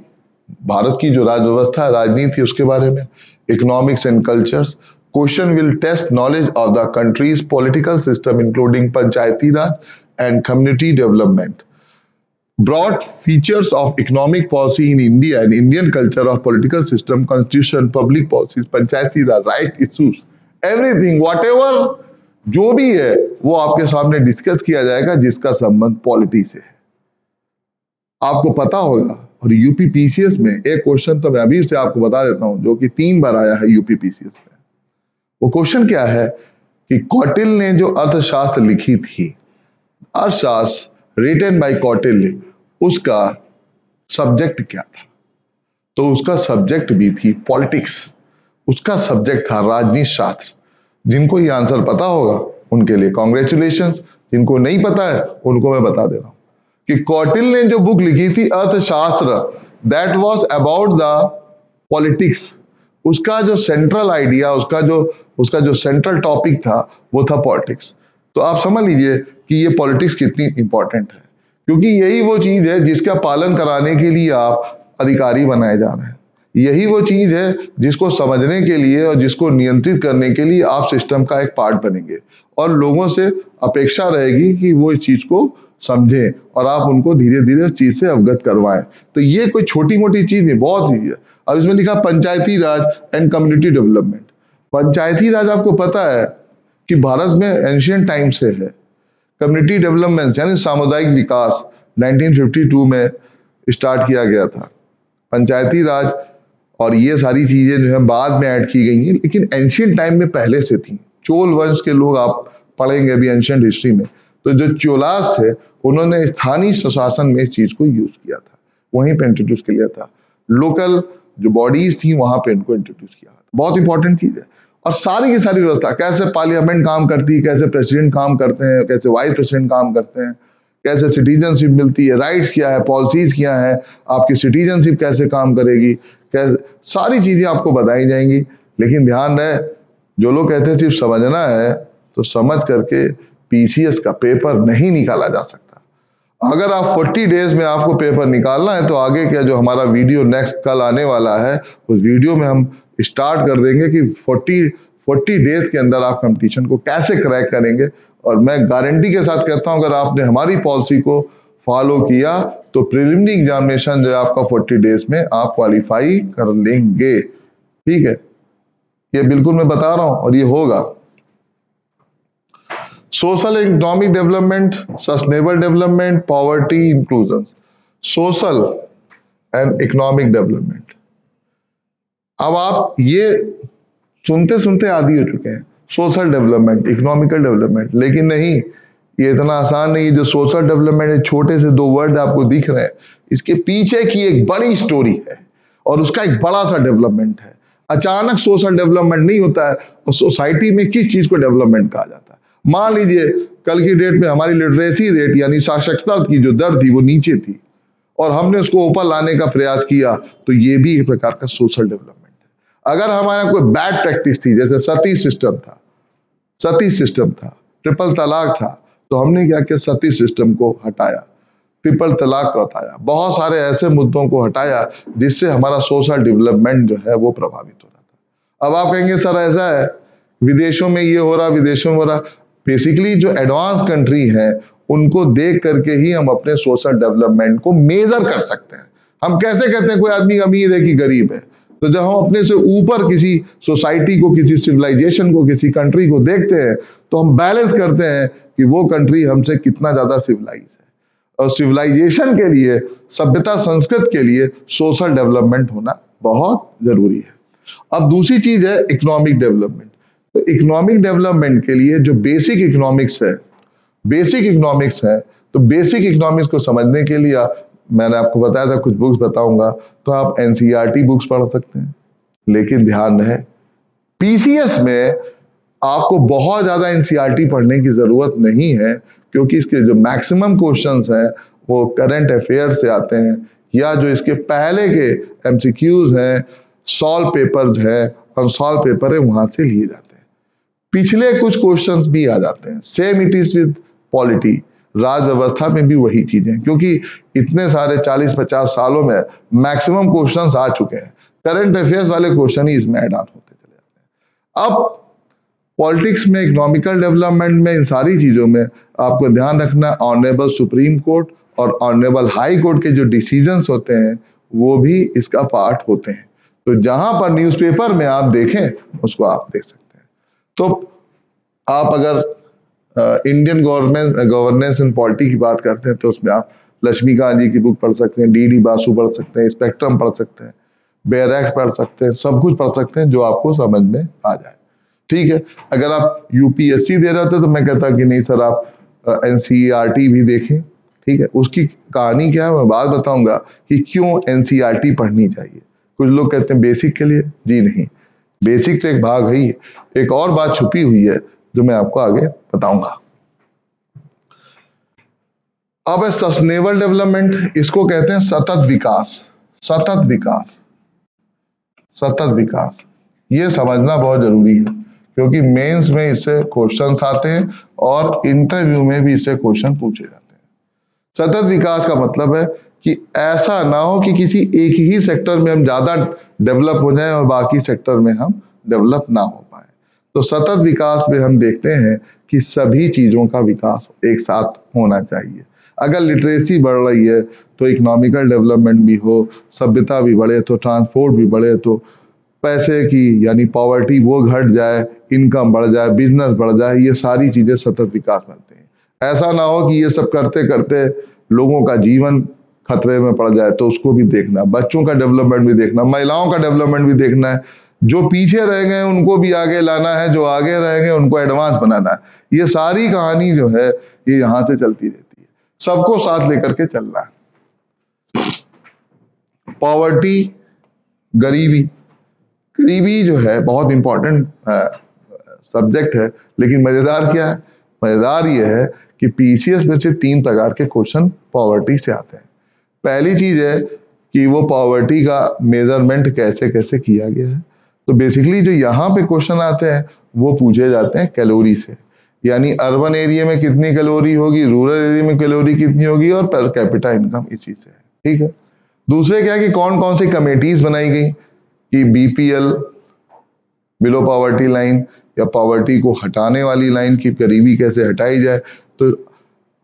भारत की जो राज व्यवस्था है, राजनीति, उसके बारे में, economics and cultures. Question will test knowledge of the country's political system including Panchayati Raj and community development, broad features of economic policy in India and Indian culture of political system, constitution, public policies, panchayati raj, right issues, everything, whatever जो भी है वो आपके सामने discuss किया जाएगा जिसका संबंध पॉलिटी से है। आपको पता होगा, और यूपी पीसीएस में एक क्वेश्चन तो मैं अभी से आपको बता देता हूं जो कि 3 बार आया है यूपी पीसीएस में। वो क्वेश्चन क्या है कि कौटिल्य ने जो अर्थशास्त्र लिखी थी, अर्थशास्त्र रिटन बाय कौटिल्य, उसका सब्जेक्ट क्या था? तो उसका सब्जेक्ट भी थी पॉलिटिक्स, उसका सब्जेक्ट था राजनीति शास्त्र। जिनको ये आंसर पता होगा उनके लिए कॉन्ग्रेचुलेशंस, जिनको नहीं पता है उनको मैं बता दे रहा हूं कि कौटिल्य ने जो बुक लिखी थी अर्थशास्त्र, that was about the politics. उसका जो सेंट्रल आइडिया, उसका जो सेंट्रल टॉपिक था वो था पॉलिटिक्स। तो आप समझ लीजिए कि ये पॉलिटिक्स कितनी इंपॉर्टेंट है, क्योंकि यही वो चीज है जिसका पालन कराने के लिए आप अधिकारी बनाए जा रहे हैं। यही वो चीज है जिसको समझने के लिए और जिसको नियंत्रित करने के लिए आप सिस्टम का एक पार्ट बनेंगे, और लोगों से अपेक्षा रहेगी कि वो इस चीज को समझें और आप उनको धीरे धीरे उस चीज से अवगत करवाएं। तो ये कोई छोटी मोटी चीज नहीं, बहुत चीज है। अब इसमें लिखा पंचायती राज एंड कम्युनिटी डेवलपमेंट। पंचायती राज आपको पता है कि भारत में एंशियंट टाइम से है। कम्युनिटी डेवलपमेंट यानी सामुदायिक विकास 1952 में स्टार्ट किया गया था। पंचायती राज और ये सारी चीजें जो है बाद में ऐड की गई हैं, लेकिन एंशियंट टाइम में पहले से थी। चोल वंश के लोग आप पढ़ेंगे अभी एंशियंट हिस्ट्री में, तो जो चोलास थे उन्होंने स्थानीय स्वशासन में इस चीज को यूज किया था, वहीं पे इंट्रोड्यूस किया था। लोकल जो बॉडीज थी वहां पे इनको इंट्रोड्यूस किया था। बहुत इंपॉर्टेंट चीज है। और सारी की सारी व्यवस्था, कैसे पार्लियामेंट काम करती है, कैसे प्रेसिडेंट काम करते हैं, कैसे वाइस प्रेसिडेंट काम करते हैं, कैसे सिटीजनशिप मिलती है, राइट्स क्या है, पॉलिसीज क्या है, आपकी सिटीजनशिप कैसे काम करेगी, कैसे, सारी चीजें आपको बताई जाएंगी। लेकिन ध्यान रहे, जो लोग कहते हैं सिर्फ समझना है, तो समझ करके पीसीएस का पेपर नहीं निकाला जा सकता। अगर आप 40 डेज में आपको पेपर निकालना है, तो आगे क्या जो हमारा वीडियो नेक्स्ट कल आने वाला है, उस वीडियो में हम स्टार्ट कर देंगे कि 40 डेज के अंदर आप कंपटीशन को कैसे क्रैक करेंगे। और मैं गारंटी के साथ कहता हूं, अगर आपने हमारी पॉलिसी को फॉलो किया तो प्रिलिमिनरी एग्जामिनेशन जो है आपका 40 डेज में आप क्वालिफाई कर लेंगे। ठीक है, ये बिल्कुल मैं बता रहा हूं और ये होगा। Social and economic development, sustainable development, poverty inclusion. Social and economic development, अब आप ये सुनते सुनते आदी हो चुके हैं, सोशल डेवलपमेंट, इकोनॉमिकल डेवलपमेंट, लेकिन नहीं, ये इतना आसान नहीं। जो सोशल डेवलपमेंट है, छोटे से 2 वर्ड आपको दिख रहे हैं, इसके पीछे की एक बड़ी स्टोरी है और उसका एक बड़ा सा डेवलपमेंट है। अचानक सोशल डेवलपमेंट नहीं होता है, और सोसाइटी में किस चीज को डेवलपमेंट कहा जाता है। मान लीजिए कल की डेट में हमारी लिटरेसी रेट यानी साक्षरता की जो दर थी वो नीचे थी, और हमने उसको ऊपर लाने का प्रयास किया, तो ये भी एक प्रकार का सोशल डेवलपमेंट है। अगर हमारा कोई बैड प्रैक्टिस थी, जैसे सती सिस्टम था, ट्रिपल तलाक था, तो हमने क्या किया, सती सिस्टम को हटाया, ट्रिपल तलाक को हटाया, बहुत सारे ऐसे मुद्दों को हटाया जिससे हमारा सोशल डेवलपमेंट जो है वो प्रभावित हो रहा था। अब आप कहेंगे सर ऐसा है, विदेशों में ये हो रहा, विदेशों में हो रहा। बेसिकली जो एडवांस कंट्री है उनको देख करके ही हम अपने सोशल डेवलपमेंट को मेजर कर सकते हैं। हम कैसे कहते हैं कोई आदमी अमीर है कि गरीब है? तो जब हम अपने से ऊपर किसी सोसाइटी को, किसी सिविलाइजेशन को, किसी कंट्री को देखते हैं, तो हम बैलेंस करते हैं कि वो कंट्री हमसे कितना ज्यादा सिविलाइज है। और सिविलाइजेशन के लिए, सभ्यता संस्कृत के लिए सोशल डेवलपमेंट होना बहुत जरूरी है। अब दूसरी चीज है इकोनॉमिक डेवलपमेंट। तो इकोनॉमिक डेवलपमेंट के लिए जो बेसिक इकोनॉमिक्स है, तो बेसिक इकोनॉमिक्स को समझने के लिए मैंने आपको बताया था कुछ बुक्स बताऊंगा, तो आप एनसीईआरटी बुक्स पढ़ सकते हैं। लेकिन ध्यान रहे, पीसीएस में आपको बहुत ज्यादा एनसीईआरटी पढ़ने की जरूरत नहीं है, क्योंकि इसके जो मैक्सिमम क्वेश्चंस हैं वो करंट अफेयर से आते हैं, या जो इसके पहले के एमसीक्यूज हैं, सॉल्व पेपर्स हैं, अनसॉल्व पेपर है, वहां से लिए जाते हैं। पिछले कुछ क्वेश्चंस भी आ जाते हैं। Same it is with polity, राज व्यवस्था में भी वही चीजें, क्योंकि इतने सारे 40-50 सालों में मैक्सिमम क्वेश्चंस आ चुके हैं। करंट अफेयर्स वाले क्वेश्चन ही इसमें ऐड ऑन होते चले जाते हैं। अब पॉलिटिक्स में, इकोनॉमिकल डेवलपमेंट में, इन सारी चीजों में आपको ध्यान रखना, ऑनरेबल सुप्रीम कोर्ट और ऑनरेबल हाई कोर्ट के जो डिसीजंस होते हैं वो भी इसका पार्ट होते हैं। तो जहां पर न्यूज़पेपर में आप देखें उसको आप देख सकते हैं। तो आप अगर इंडियन गवर्नेंस एंड पॉलिटी की बात करते हैं, तो उसमें आप लक्ष्मीकांत जी की बुक पढ़ सकते हैं, डी बासु पढ़ सकते हैं, स्पेक्ट्रम पढ़ सकते हैं, बैरैक्स पढ़ सकते हैं, सब कुछ पढ़ सकते हैं जो आपको समझ में आ जाए। ठीक है, अगर आप यूपीएससी दे रहे थे तो मैं कहता कि नहीं सर, आप एनसीईआरटी भी देखें। ठीक है, उसकी कहानी क्या है मैं बात बताऊंगा कि क्यों एनसीईआरटी पढ़नी चाहिए। कुछ लोग कहते हैं बेसिक के लिए, जी नहीं, बेसिक तो एक भाग है ही, एक और बात छुपी हुई है जो मैं आपको आगे बताऊंगा। अब है सस्टेनेबल डेवलपमेंट, इसको कहते हैं सतत विकास। सतत विकास, सतत विकास, ये समझना बहुत जरूरी है क्योंकि मेंस में इससे क्वेश्चंस आते हैं और इंटरव्यू में भी इससे क्वेश्चन पूछे जाते हैं। सतत विकास का मतलब है कि ऐसा ना हो कि किसी एक ही सेक्टर में हम ज्यादा डेवलप हो जाएं और बाकी सेक्टर में हम डेवलप ना हो पाए। तो सतत विकास में हम देखते हैं कि सभी चीजों का विकास एक साथ होना चाहिए। अगर लिटरेसी बढ़ रही है तो इकोनॉमिकल डेवलपमेंट भी हो, सभ्यता भी बढ़े तो ट्रांसपोर्ट भी बढ़े, तो पैसे की यानी पॉवर्टी वो घट जाए, इनकम बढ़ जाए, बिजनेस बढ़ जाए, ये सारी चीजें सतत विकास बनते हैं। ऐसा ना हो कि ये सब करते करते लोगों का जीवन खतरे में पड़ जाए, तो उसको भी देखना, बच्चों का डेवलपमेंट भी देखना, महिलाओं का डेवलपमेंट भी देखना है, जो पीछे रह गए उनको भी आगे लाना है, जो आगे रह गए उनको एडवांस बनाना है। ये सारी कहानी जो है ये यहां से चलती रहती है, सबको साथ लेकर के चलना है। पॉवर्टी, गरीबी, गरीबी जो है बहुत इंपॉर्टेंट सब्जेक्ट है, लेकिन मजेदार क्या है, मजेदार ये है कि पीसीएस में से 3 प्रकार के क्वेश्चन पॉवर्टी से आते हैं। पहली चीज है कि वो पॉवर्टी का मेजरमेंट कैसे कैसे किया गया है। तो बेसिकली जो यहाँ पे क्वेश्चन आते हैं वो पूछे जाते हैं कैलोरी से, यानी अर्बन एरिया में कितनी कैलोरी होगी, रूरल एरिया में कैलोरी कितनी होगी, और पर कैपिटा इनकम इसी से है, ठीक है। दूसरे क्या कि कौन कौन सी कमेटीज बनाई गई कि बीपीएल, बिलो पॉवर्टी लाइन, या पॉवर्टी को हटाने वाली लाइन की गरीबी कैसे हटाई जाए। तो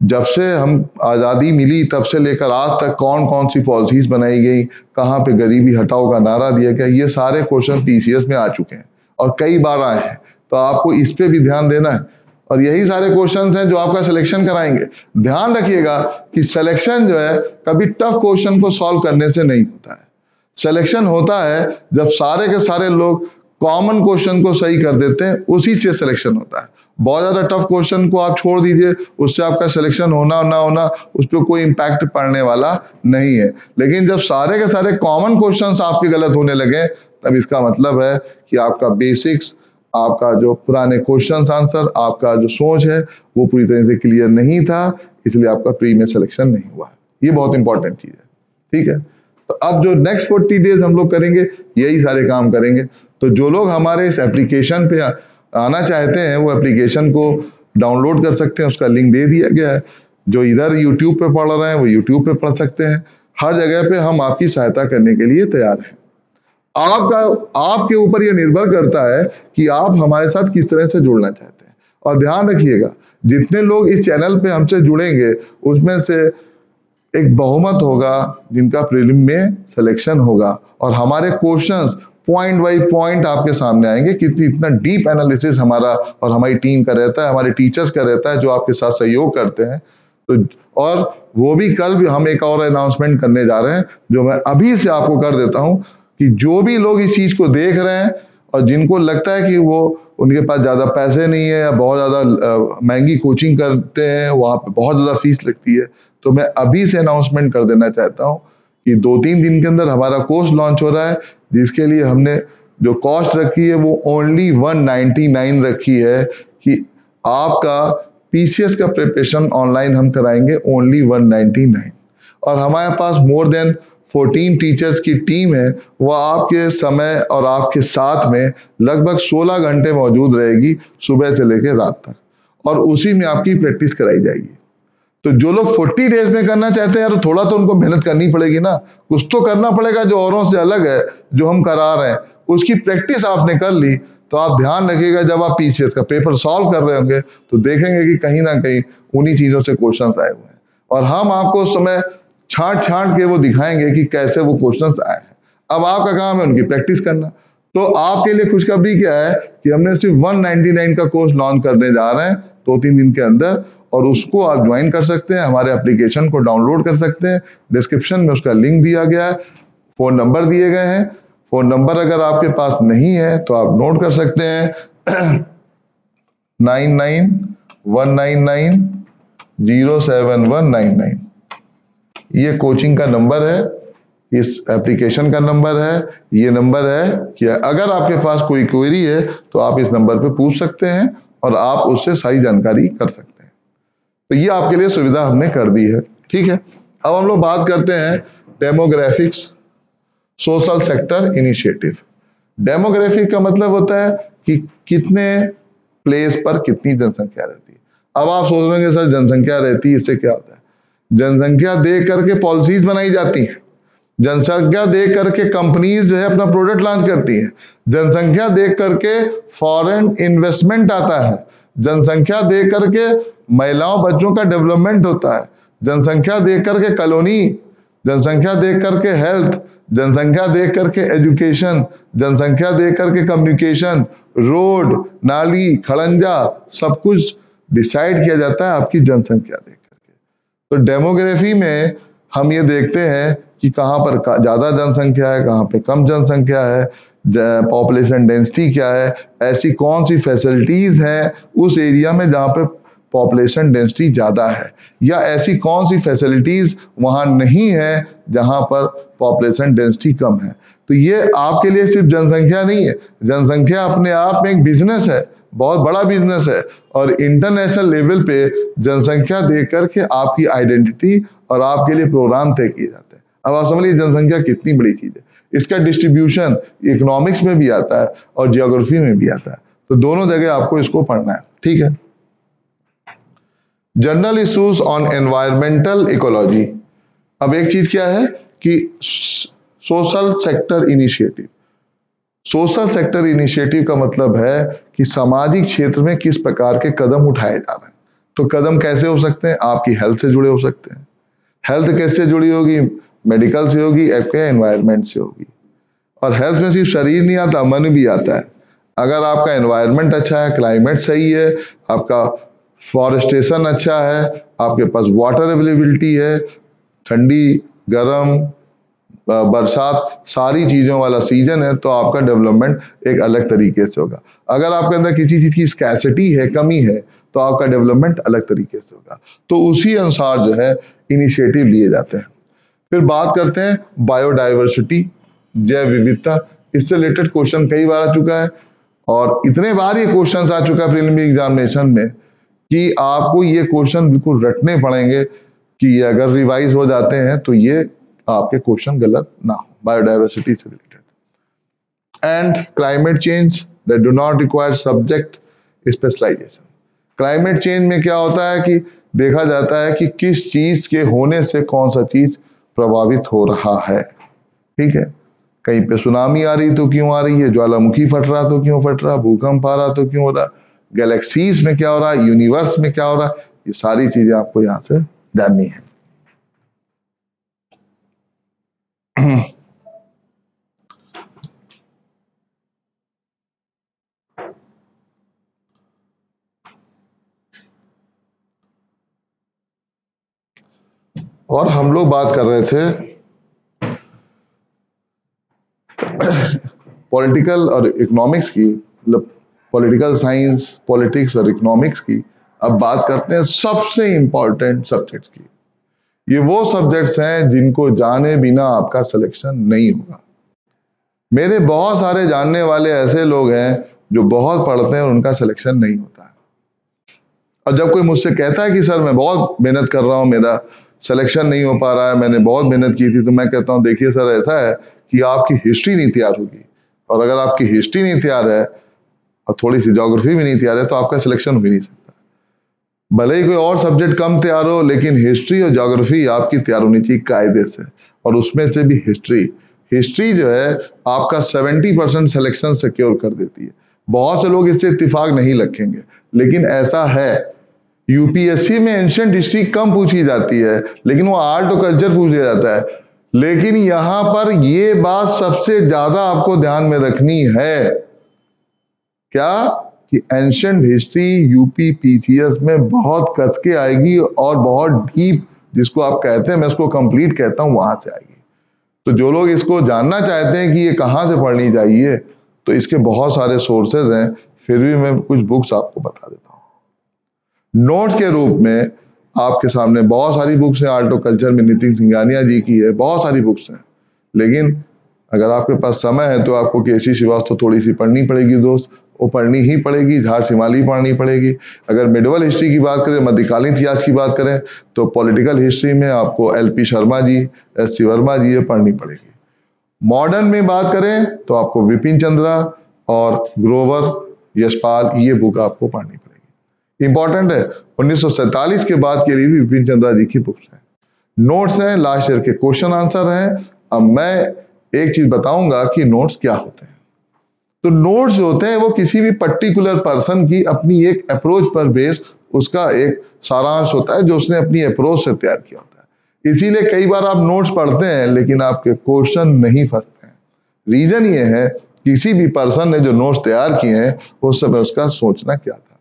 जब से हम आज़ादी मिली तब से लेकर आज तक कौन कौन सी पॉलिसीज बनाई गई, कहाँ पे गरीबी हटाओ का नारा दिया गया, ये सारे क्वेश्चन पीसीएस में आ चुके हैं और कई बार आए हैं। तो आपको इस पे भी ध्यान देना है और यही सारे क्वेश्चंस हैं जो आपका सिलेक्शन कराएंगे। ध्यान रखिएगा कि सिलेक्शन जो है कभी टफ क्वेश्चन को सॉल्व करने से नहीं होता है। सिलेक्शन होता है जब सारे के सारे लोग कॉमन क्वेश्चन को सही कर देते हैं, उसी से सिलेक्शन होता है। बहुत ज्यादा टफ क्वेश्चन को आप छोड़ दीजिए, उससे आपका सिलेक्शन होना ना होना उस पर कोई इम्पैक्ट पड़ने वाला नहीं है। लेकिन जब सारे के सारे कॉमन क्वेश्चंस आपके गलत होने लगे तब इसका मतलब है कि आपका बेसिक्स, आपका जो पुराने क्वेश्चंस आंसर, आपका जो सोच है वो पूरी तरह से क्लियर नहीं था, इसलिए आपका प्री में सिलेक्शन नहीं हुआ। ये बहुत इंपॉर्टेंट चीज है, ठीक है। तो अब जो नेक्स्ट 40 डेज हम लोग करेंगे यही सारे काम करेंगे। तो जो लोग हमारे इस एप्लीकेशन पे आना चाहते हैं वो एप्लीकेशन को डाउनलोड कर सकते हैं, उसका लिंक दे दिया गया है। जो इधर यूट्यूब पे पढ़ रहे हैं वो यूट्यूब पे पढ़ सकते हैं। हर जगह पे हम आपकी सहायता करने के लिए तैयार हैं। आपके ऊपर यह निर्भर करता है कि आप हमारे साथ किस तरह से जुड़ना चाहते हैं। और ध्यान रखिएगा, जितने लोग इस चैनल पे हमसे जुड़ेंगे उसमें से एक बहुमत होगा जिनका प्रीलिम में सिलेक्शन होगा, और हमारे क्वेश्चंस पॉइंट बाई पॉइंट आपके सामने आएंगे। कितनी इतना डीप एनालिसिस हमारा और हमारी टीम का रहता है, हमारे टीचर्स का रहता है जो आपके साथ सहयोग करते हैं। तो और वो भी कल भी हम एक और अनाउंसमेंट करने जा रहे हैं जो मैं अभी से आपको कर देता हूं कि जो भी लोग इस चीज को देख रहे हैं और जिनको लगता है कि वो उनके पास ज्यादा पैसे नहीं है या बहुत ज्यादा महंगी कोचिंग करते हैं, वहां पे बहुत ज्यादा फीस लगती है, तो मैं अभी से अनाउंसमेंट कर देना चाहता हूं कि 2-3 दिन के अंदर हमारा कोर्स लॉन्च हो रहा है, जिसके लिए हमने जो कॉस्ट रखी है वो ओनली 199 रखी है कि आपका पीसीएस का प्रिपरेशन ऑनलाइन हम कराएंगे ओनली 199। और हमारे पास मोर देन 14 टीचर्स की टीम है, वो आपके समय और आपके साथ में लगभग 16 घंटे मौजूद रहेगी सुबह से लेकर रात तक, और उसी में आपकी प्रैक्टिस कराई जाएगी। तो जो लोग 40 डेज में करना चाहते हैं यार, थोड़ा तो उनको मेहनत करनी पड़ेगी ना, कुछ तो करना पड़ेगा जो औरों से अलग है, जो हम करा रहे हैं उसकी प्रैक्टिस आपने कर ली। तो आप ध्यान रखिएगा जब आप पीसीएस का पेपर सॉल्व कर रहे होंगे तो देखेंगे कि कहीं ना कहीं उन्हीं चीजों से क्वेश्चन आए हुए हैं, और हम आपको उस समय छांट छांट के वो दिखाएंगे कि कैसे वो क्वेश्चन आए हैं। अब आपका काम है उनकी प्रैक्टिस करना। तो आपके लिए खुशखबरी क्या है कि हमने सिर्फ 199 का कोर्स लॉन्च करने जा रहे हैं 2-3 दिन के अंदर, और उसको आप ज्वाइन कर सकते हैं, हमारे एप्लीकेशन को डाउनलोड कर सकते हैं। डिस्क्रिप्शन में उसका लिंक दिया गया है, फोन नंबर दिए गए हैं। फोन नंबर अगर आपके पास नहीं है तो आप नोट कर सकते हैं 9919907199। ये कोचिंग का नंबर है, इस एप्लीकेशन का नंबर है, ये नंबर है कि अगर आपके पास कोई क्वेरी है तो आप इस नंबर पे पूछ सकते हैं और आप उससे सारी जानकारी कर सकते हैं। तो ये आपके लिए सुविधा हमने कर दी है। ठीक है, अब हम लोग बात करते हैं demographics social sector initiative. Demographic का मतलब होता है कि कितने प्लेस पर कितनी जनसंख्या रहती है। अब आप सोच रहे हैं सर जनसंख्या रहती है इससे क्या होता है? जनसंख्या देख करके पॉलिसीज बनाई जाती हैं, जनसंख्या देख करके कंपनीज जो है अपना प्रोडक्ट लॉन्च करती हैं, जनसंख्या देख करके फॉरेन इन्वेस्टमेंट आता है, जनसंख्या देख करके महिलाओं बच्चों का डेवलपमेंट होता है, जनसंख्या देख करके कॉलोनी, जनसंख्या देख करके हेल्थ, जनसंख्या देख करके एजुकेशन, जनसंख्या देख करके कम्युनिकेशन, रोड, नाली, खड़ंजा, सब कुछ डिसाइड किया जाता है आपकी जनसंख्या देख करके। तो डेमोग्राफी में हम ये देखते हैं कि कहाँ पर ज्यादा जनसंख्या है, कहाँ पे कम जनसंख्या है, पॉपुलेशन डेंसिटी क्या है, ऐसी कौन सी फैसिलिटीज हैं उस एरिया में जहाँ पे पॉपुलेशन डेंसिटी ज्यादा है, या ऐसी कौन सी फैसिलिटीज वहां नहीं है जहां पर पॉपुलेशन डेंसिटी कम है। तो ये आपके लिए सिर्फ जनसंख्या नहीं है, जनसंख्या अपने आप में एक बिजनेस है, बहुत बड़ा बिजनेस है, और इंटरनेशनल लेवल पे जनसंख्या देख करके आपकी आइडेंटिटी और आपके लिए प्रोग्राम तय किए जाते हैं। अब आप समझ लीजिए जनसंख्या कितनी बड़ी चीज है। इसका डिस्ट्रीब्यूशन इकोनॉमिक्स में भी आता है और जियोग्राफी में भी आता है, तो दोनों जगह आपको इसको पढ़ना है। ठीक है, general issues on environmental ecology. अब एक चीज क्या है कि social sector initiative. Social sector initiative का मतलब है कि सामाजिक क्षेत्र में किस प्रकार के कदम उठाए जा रहे हैं। तो कदम कैसे हो सकते हैं? आपकी हेल्थ से जुड़े हो सकते हैं। हेल्थ कैसे जुड़ी होगी? मेडिकल से होगी, आपके एनवायरमेंट से होगी। और हेल्थ में सिर्फ शरीर नहीं आता, मन भी आता है। अगर आपका एनवायरमेंट अच्छा है, क्लाइमेट सही है, आपका फॉरेस्टेशन अच्छा है, आपके पास वाटर अवेलेबिलिटी है, ठंडी, गर्म, बरसात, सारी चीजों वाला सीजन है, तो आपका डेवलपमेंट एक अलग तरीके से होगा। अगर आपके अंदर किसी चीज की स्कैसिटी है, कमी है, तो आपका डेवलपमेंट अलग तरीके से होगा। तो उसी अनुसार जो है इनिशिएटिव लिए जाते हैं। फिर बात करते हैं बायोडाइवर्सिटी, जैव विविधता। इससे रिलेटेड क्वेश्चन कई बार आ चुका है, और इतने बार ये क्वेश्चन आ चुका है प्रीलिमिनरी एग्जामिनेशन में कि आपको ये क्वेश्चन बिल्कुल रटने पड़ेंगे कि अगर रिवाइज हो जाते हैं तो ये आपके क्वेश्चन गलत ना हो। बायोडाइवर्सिटी से related and climate change that do not require subject specialisation. Climate change में क्या होता है कि देखा जाता है कि किस चीज के होने से कौन सा चीज प्रभावित हो रहा है। ठीक है, कहीं पे सुनामी आ रही तो क्यों आ रही है, ज्वालामुखी फट रहा तो क्यों फट रहा, भूकंप आ रहा तो क्यों हो रहा, गैलेक्सीज में क्या हो रहा है, यूनिवर्स में क्या हो रहा है, ये सारी चीजें आपको यहां से जाननी है। और हम लोग बात कर रहे थे पॉलिटिकल और इकोनॉमिक्स की, मतलब पॉलिटिकल साइंस, पॉलिटिक्स और इकोनॉमिक्स की। अब बात करते हैं सबसे इंपॉर्टेंट सब्जेक्ट्स की। ये वो सब्जेक्ट्स हैं जिनको जाने बिना आपका सिलेक्शन नहीं होगा। मेरे बहुत सारे जानने वाले ऐसे लोग हैं जो बहुत पढ़ते हैं और उनका सिलेक्शन नहीं होता है। और जब कोई मुझसे कहता है कि सर मैं बहुत मेहनत कर रहा हूं, मेरा सिलेक्शन नहीं हो पा रहा है, मैंने बहुत मेहनत की थी, तो मैं कहता हूं देखिए सर ऐसा है कि आपकी हिस्ट्री नहीं तैयार होगी, और अगर आपकी हिस्ट्री नहीं तैयार है और थोड़ी सी ज्योग्राफी भी नहीं तैयार है तो आपका सिलेक्शन हो ही नहीं सकता। भले ही कोई और सब्जेक्ट कम तैयार हो, लेकिन हिस्ट्री और ज्योग्राफी आपकी तैयार होनी चाहिए कायदे से, और उसमें से भी हिस्ट्री। हिस्ट्री जो है आपका 70% सिलेक्शन सिक्योर कर देती है। बहुत से लोग इससे इत्तेफाक नहीं रखेंगे, लेकिन ऐसा है। यूपीएससी में एंशिएंट हिस्ट्री कम पूछी जाती है, लेकिन वो आर्ट और कल्चर पूछ लिया जाता है। लेकिन यहां पर ये बात सबसे ज्यादा आपको ध्यान में रखनी है, क्या कि एंशिएंट हिस्ट्री यूपी पीसीएस में बहुत कस के आएगी और बहुत डीप, जिसको आप कहते हैं, मैं उसको कंप्लीट कहता हूं, वहां से आएगी। तो जो लोग इसको जानना चाहते हैं कि ये कहां से पढ़नी चाहिए, तो इसके बहुत सारे सोर्सेज हैं, फिर भी मैं कुछ बुक्स आपको बता देता हूं। नोट के रूप में आपके सामने बहुत सारी बुक्स हैं, आर्ट ऑफ कल्चर में नितिन सिंघानिया जी की है, बहुत सारी बुक्स हैं। लेकिन अगर आपके पास समय है तो आपको केसी श्रीवास्तव थोड़ी सी पढ़नी पड़ेगी दोस्त, वो पढ़नी ही पड़ेगी। झार शिमाली पढ़नी पड़ेगी। अगर मिडवल हिस्ट्री की बात करें, मध्यकालीन इतिहास की बात करें, तो पॉलिटिकल हिस्ट्री में आपको LP शर्मा जी, SC वर्मा जी ये पढ़नी पड़ेगी। मॉडर्न में बात करें तो आपको विपिन चंद्रा और ग्रोवर यशपाल ये बुक आपको पढ़नी पड़ेगी। इंपॉर्टेंट है, 1947 के बाद के लिए भी विपिन चंद्रा जी की बुक्स हैं, नोट्स हैं, लास्ट ईयर के क्वेश्चन आंसर हैं। अब मैं एक चीज बताऊंगा कि नोट्स क्या होते हैं। तो नोट्स जो होते हैं वो किसी भी पर्टिकुलर पर्सन की अपनी एक अप्रोच पर बेस उसका एक सारांश होता है जो उसने अपनी अप्रोच से तैयार किया होता है। इसीलिए कई बार आप नोट्स पढ़ते हैं लेकिन आपके क्वेश्चन नहीं फंसते हैं। रीजन ये है किसी भी पर्सन ने जो नोट्स तैयार किए हैं उस समय उसका सोचना क्या था।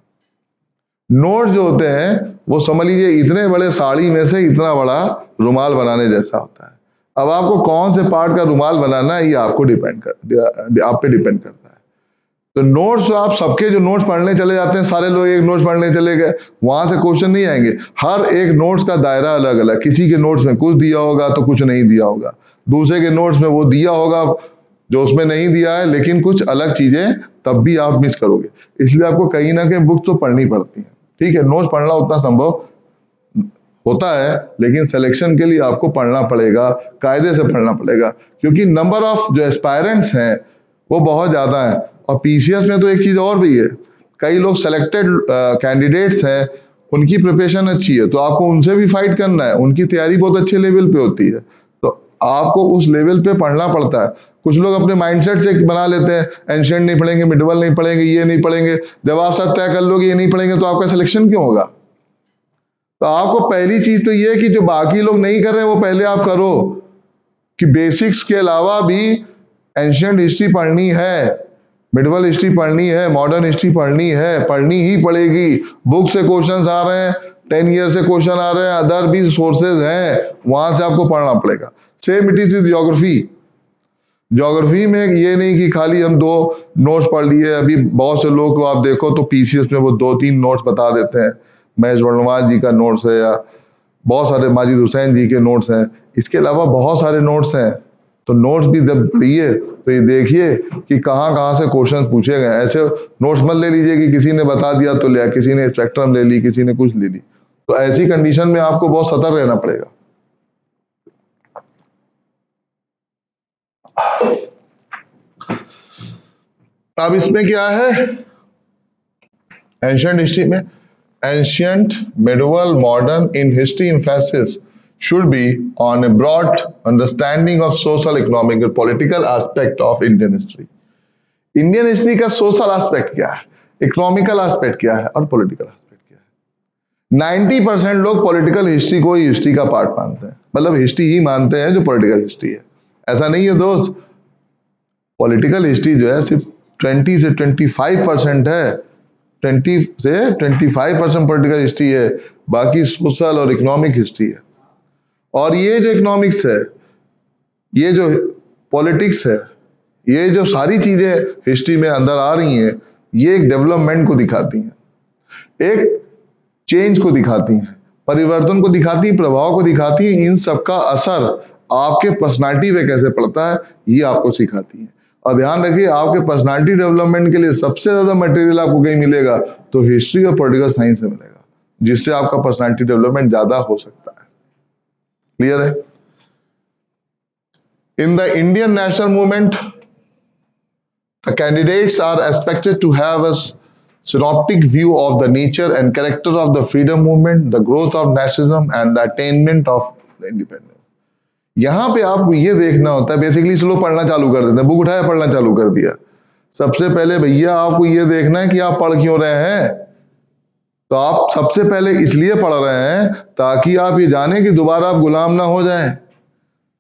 नोट्स जो होते हैं वो समझ लीजिए इतने बड़े साड़ी में से इतना बड़ा रुमाल बनाने जैसा होता है। अब आपको कौन से पार्ट का रुमाल बनाना है ये आपको आप पे डिपेंड करता है। तो नोट्स आप सबके जो नोट्स पढ़ने चले जाते हैं, सारे लोग एक नोट्स पढ़ने चले गए, वहां से क्वेश्चन नहीं आएंगे। हर एक नोट्स का दायरा अलग अलग, किसी के नोट्स में कुछ दिया होगा तो कुछ नहीं दिया होगा, दूसरे के नोट्स में वो दिया होगा जो उसमें नहीं दिया है, लेकिन कुछ अलग चीजें तब भी आप मिस करोगे। इसलिए आपको कहीं ना कहीं बुक तो पढ़नी पड़ती है। ठीक है, नोट्स पढ़ना उतना संभव होता है लेकिन सिलेक्शन के लिए आपको पढ़ना पड़ेगा, कायदे से पढ़ना पड़ेगा, क्योंकि नंबर ऑफ जो एस्पायरेंट्स हैं वो बहुत ज्यादा है। और PCS में तो एक चीज और भी है, कई लोग सेलेक्टेड कैंडिडेट्स हैं, उनकी प्रिपरेशन अच्छी है तो आपको उनसे भी फाइट करना है, उनकी तैयारी बहुत अच्छे लेवल पे होती है तो आपको उस लेवल पे पढ़ना पड़ता है। कुछ लोग अपने माइंडसेट से बना लेते हैं एंशिएंट नहीं पढ़ेंगे, मिडवल नहीं पढ़ेंगे, ये नहीं पढ़ेंगे। जब आप सब तय कर लोगे ये नहीं पढ़ेंगे तो आपका सिलेक्शन क्यों होगा। तो आपको पहली चीज तो ये है कि जो बाकी लोग नहीं कर रहे हैं वो पहले आप करो, कि बेसिक्स के अलावा भी एंशिएंट हिस्ट्री पढ़नी है, मिडवल हिस्ट्री पढ़नी है, मॉडर्न हिस्ट्री पढ़नी है, पढ़नी ही पड़ेगी। बुक से क्वेश्चंस आ रहे हैं, 10 ईयर से क्वेश्चन आ रहे हैं, अदर भी सोर्सेज हैं, वहां से आपको पढ़ना पड़ेगा। Same it is geography. Geography में ये नहीं कि खाली हम 2 नोट्स पढ़ लिए। अभी बहुत से लोग को आप देखो तो PCS में वो 2-3 नोट्स बता देते हैं, महेश वर्णवाल जी का नोट्स है या बहुत सारे माजिद हुसैन जी के नोट्स हैं, इसके अलावा बहुत सारे नोट्स हैं। तो नोट्स भी जब पढ़िए तो ये देखिए कि कहाँ कहाँ से क्वेश्चन पूछे गए। ऐसे नोट्स मत ले लीजिए कि किसी ने बता दिया तो लिया, किसी ने स्पेक्ट्रम ले ली, किसी ने कुछ ले ली। तो ऐसी कंडीशन में आपको बहुत सतर्क रहना पड़ेगा। अब इसमें क्या है, एंशिएंट हिस्ट्री में ancient, medieval, modern in history emphasis should be on a broad understanding of social, economic and political aspect of Indian history. Indian history का सोशल एस्पेक्ट क्या है, इकोनॉमिकल एस्पेक्ट क्या है और पॉलिटिकल एस्पेक्ट क्या है। 90% लोग पॉलिटिकल हिस्ट्री को ही हिस्ट्री का पार्ट मानते हैं, मतलब हिस्ट्री ही मानते हैं जो पॉलिटिकल हिस्ट्री है। ऐसा नहीं है दोस्त, पॉलिटिकल हिस्ट्री जो है सिर्फ 20 से 25% है, 20 से 25% पॉलिटिकल हिस्ट्री है, बाकी सोशल और इकोनॉमिक हिस्ट्री है। और ये जो इकोनॉमिक्स है, ये जो पॉलिटिक्स है, ये जो सारी चीजें हिस्ट्री में अंदर आ रही हैं, ये एक डेवलपमेंट को दिखाती हैं, एक चेंज को दिखाती हैं, परिवर्तन को दिखाती हैं, प्रभाव को दिखाती हैं। इन सबका असर आपके पर्सनालिटी पे कैसे पड़ता है ये आपको सिखाती है। और ध्यान रखिए, आपके पर्सनालिटी डेवलपमेंट के लिए सबसे ज्यादा मटेरियल आपको कहीं मिलेगा तो हिस्ट्री और पॉलिटिकल साइंस से मिलेगा, जिससे आपका पर्सनालिटी डेवलपमेंट ज्यादा हो सकता है। क्लियर है। In the Indian national movement the candidates are expected to have a synoptic view of the nature and character of the freedom movement, the growth of nationalism and the attainment of the independence. यहां पे आपको ये देखना होता है, basically slow पढ़ना चालू कर देते हैं, बुक उठाया पढ़ना चालू कर दिया। सबसे पहले भैया आपको ये देखना है कि आप पढ़ क्यों रहे हैं। तो आप सबसे पहले इसलिए पढ़ रहे हैं ताकि आप ये जाने कि दोबारा आप गुलाम ना हो जाएं,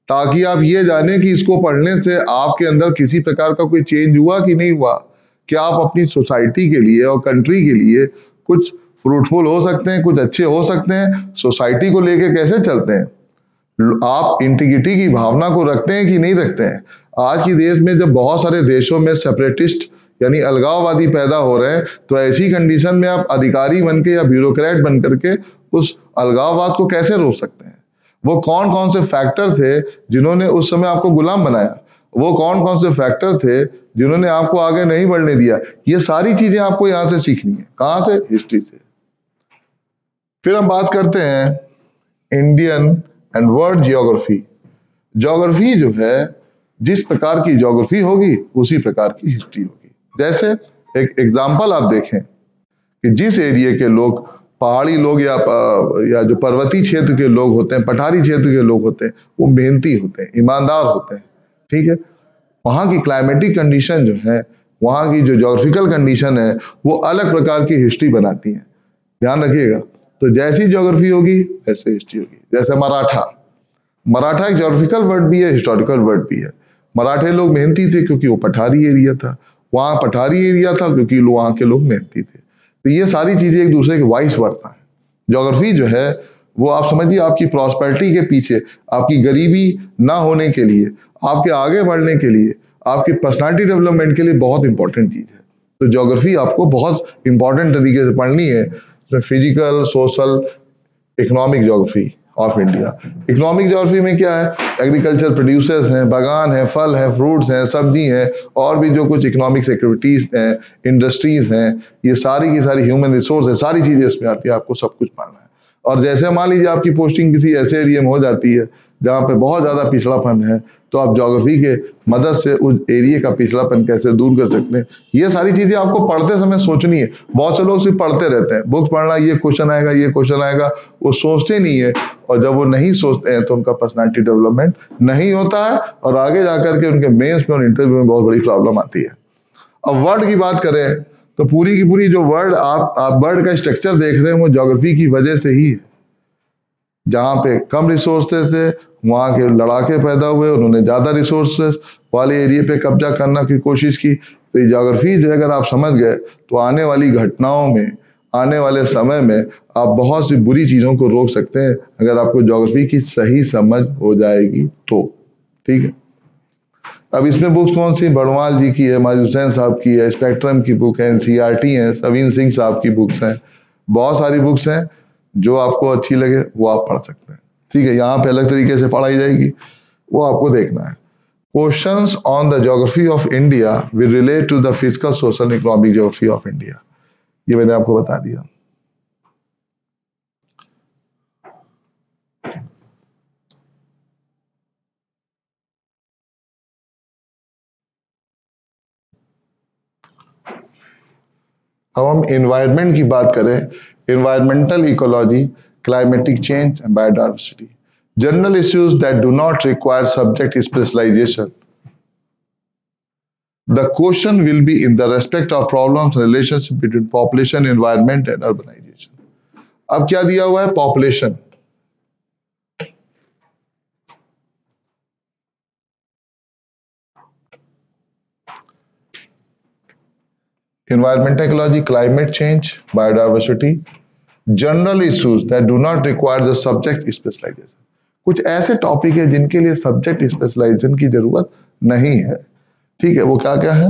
ताकि आप ये जाने कि इसको पढ़ने से आपके अंदर किसी प्रकार का कोई चेंज हुआ कि नहीं हुआ, कि आप अपनी सोसाइटी के लिए और कंट्री के लिए कुछ फ्रूटफुल हो सकते हैं, कुछ अच्छे हो सकते हैं। सोसाइटी को लेके कैसे चलते हैं, आप इंटीग्रिटी की भावना को रखते हैं कि नहीं रखते हैं। आज की देश में जब बहुत सारे देशों में सेपरेटिस्ट यानी अलगाववादी पैदा हो रहे हैं, तो ऐसी कंडीशन में आप अधिकारी बन के या ब्यूरोक्रेट बन करके उस अलगाववाद को कैसे रोक सकते हैं? वो कौन कौन से फैक्टर थे जिन्होंने उस समय आपको गुलाम बनाया? वो कौन कौन से फैक्टर थे जिन्होंने आपको आगे नहीं बढ़ने दिया? ये सारी चीजें आपको यहां से सीखनी है। कहां से? हिस्ट्री से। फिर हम बात करते हैं Indian and world geography. Geography जो है, जिस प्रकार की ज्योग्राफी होगी उसी प्रकार की हिस्ट्री होगी। जैसे एक एग्जांपल आप देखें कि जिस एरिया के लोग, पहाड़ी लोग या जो पर्वतीय क्षेत्र के लोग होते हैं, पठारी क्षेत्र के लोग होते हैं, वो मेहनती होते हैं, ईमानदार होते हैं, ठीक है। वहाँ की क्लाइमेटिक कंडीशन जो है, वहाँ की जो ज्योग्राफिकल कंडीशन है, वो अलग प्रकार की हिस्ट्री बनाती है। ध्यान रखिएगा। तो जैसी ज्योग्राफी होगी वैसे हिस्ट्री होगी। जैसे मराठा, मराठा एक ज्योग्राफिकल वर्ड भी है, हिस्टोरिकल वर्ड भी है। मराठे लोग मेहनती थे क्योंकि वो पठारी एरिया था, वहाँ पठारी एरिया था क्योंकि वहाँ के लोग मेहनती थे। तो ये सारी चीजें एक दूसरे के वाइस वर्सा है। ज्योग्राफी जो है वो आप समझिए आपकी प्रॉस्पेरिटी के पीछे, आपकी गरीबी ना होने के लिए, आपके आगे बढ़ने के लिए, आपकी पर्सनालिटी डेवलपमेंट के लिए बहुत इंपॉर्टेंट चीज है। तो ज्योग्राफी आपको बहुत इंपॉर्टेंट तरीके से पढ़नी है। Physical, social, economic geography of India. Economic geography में क्या है? एग्रीकल्चर प्रोड्यूसर्स हैं, बागान है, फल है, फ्रूट्स हैं, सब्जी हैं, और भी जो कुछ इकोनॉमिक एक्टिविटीज हैं, इंडस्ट्रीज हैं, ये सारी की सारी ह्यूमन रिसोर्स है, सारी चीजें इसमें आती है। आपको सब कुछ पढ़ना है। और जैसे मान लीजिए आपकी पोस्टिंग किसी ऐसे एरिया में हो जाती है जहाँ पे बहुत ज्यादा पिछड़ापन है, तो आप ज्योग्राफी के मदद से उस एरिया का पिछड़ापन कैसे दूर कर सकते हैं, ये सारी चीजें आपको पढ़ते समय सोचनी है। बहुत से लोग सिर्फ पढ़ते रहते हैं, बुक्स पढ़ना, ये क्वेश्चन आएगा, ये क्वेश्चन आएगा, वो सोचते नहीं है। और जब वो नहीं सोचते हैं तो उनका पर्सनालिटी डेवलपमेंट नहीं होता है, और आगे जाकर के उनके मेंस में और इंटरव्यू में बहुत बड़ी प्रॉब्लम आती है। अब वर्ड की बात करें तो पूरी की पूरी जो वर्ड आप वर्ड का स्ट्रक्चर देख रहे हैं वो ज्योग्राफी की वजह से ही है। जहाँ पे कम रिसोर्सेस थे, वहाँ के लड़ाके पैदा हुए, उन्होंने ज्यादा रिसोर्सेस वाले एरिया पे कब्जा करने की कोशिश की। तो ये ज्योग्राफी जो अगर आप समझ गए तो आने वाली घटनाओं में, आने वाले समय में आप बहुत सी बुरी चीजों को रोक सकते हैं, अगर आपको ज्योग्राफी की सही समझ हो जाएगी तो। ठीक है। अब इसमें बुक्स कौन सी? बड़वाल जी की है, माजिद हुसैन साहब की है, स्पेक्ट्रम की बुक है, एनसीईआरटी है, सवीन सिंह साहब की बुक्स हैं। बहुत सारी बुक्स हैं, जो आपको अच्छी लगे वो आप पढ़ सकते हैं। ठीक है। यहाँ पे अलग तरीके से पढ़ाई जाएगी, वो आपको देखना है। Questions on the geography of India will relate to the physical, social, economic geography of India. ये मैंने आपको बता दिया। अब हम एनवायरनमेंट की बात करें, environmental ecology, climatic change and biodiversity, general issues that do not require subject specialisation. The question will be in the respect of problems relationship between population, environment and urbanization. अब क्या दिया हुआ है? Population. Environmental ecology, climate change, biodiversity, general issues that do not require the subject specialisation. कुछ ऐसे topic है जिनके लिए सब्जेक्ट स्पेशलाइजेशन की जरूरत नहीं है। ठीक है। वो क्या क्या है?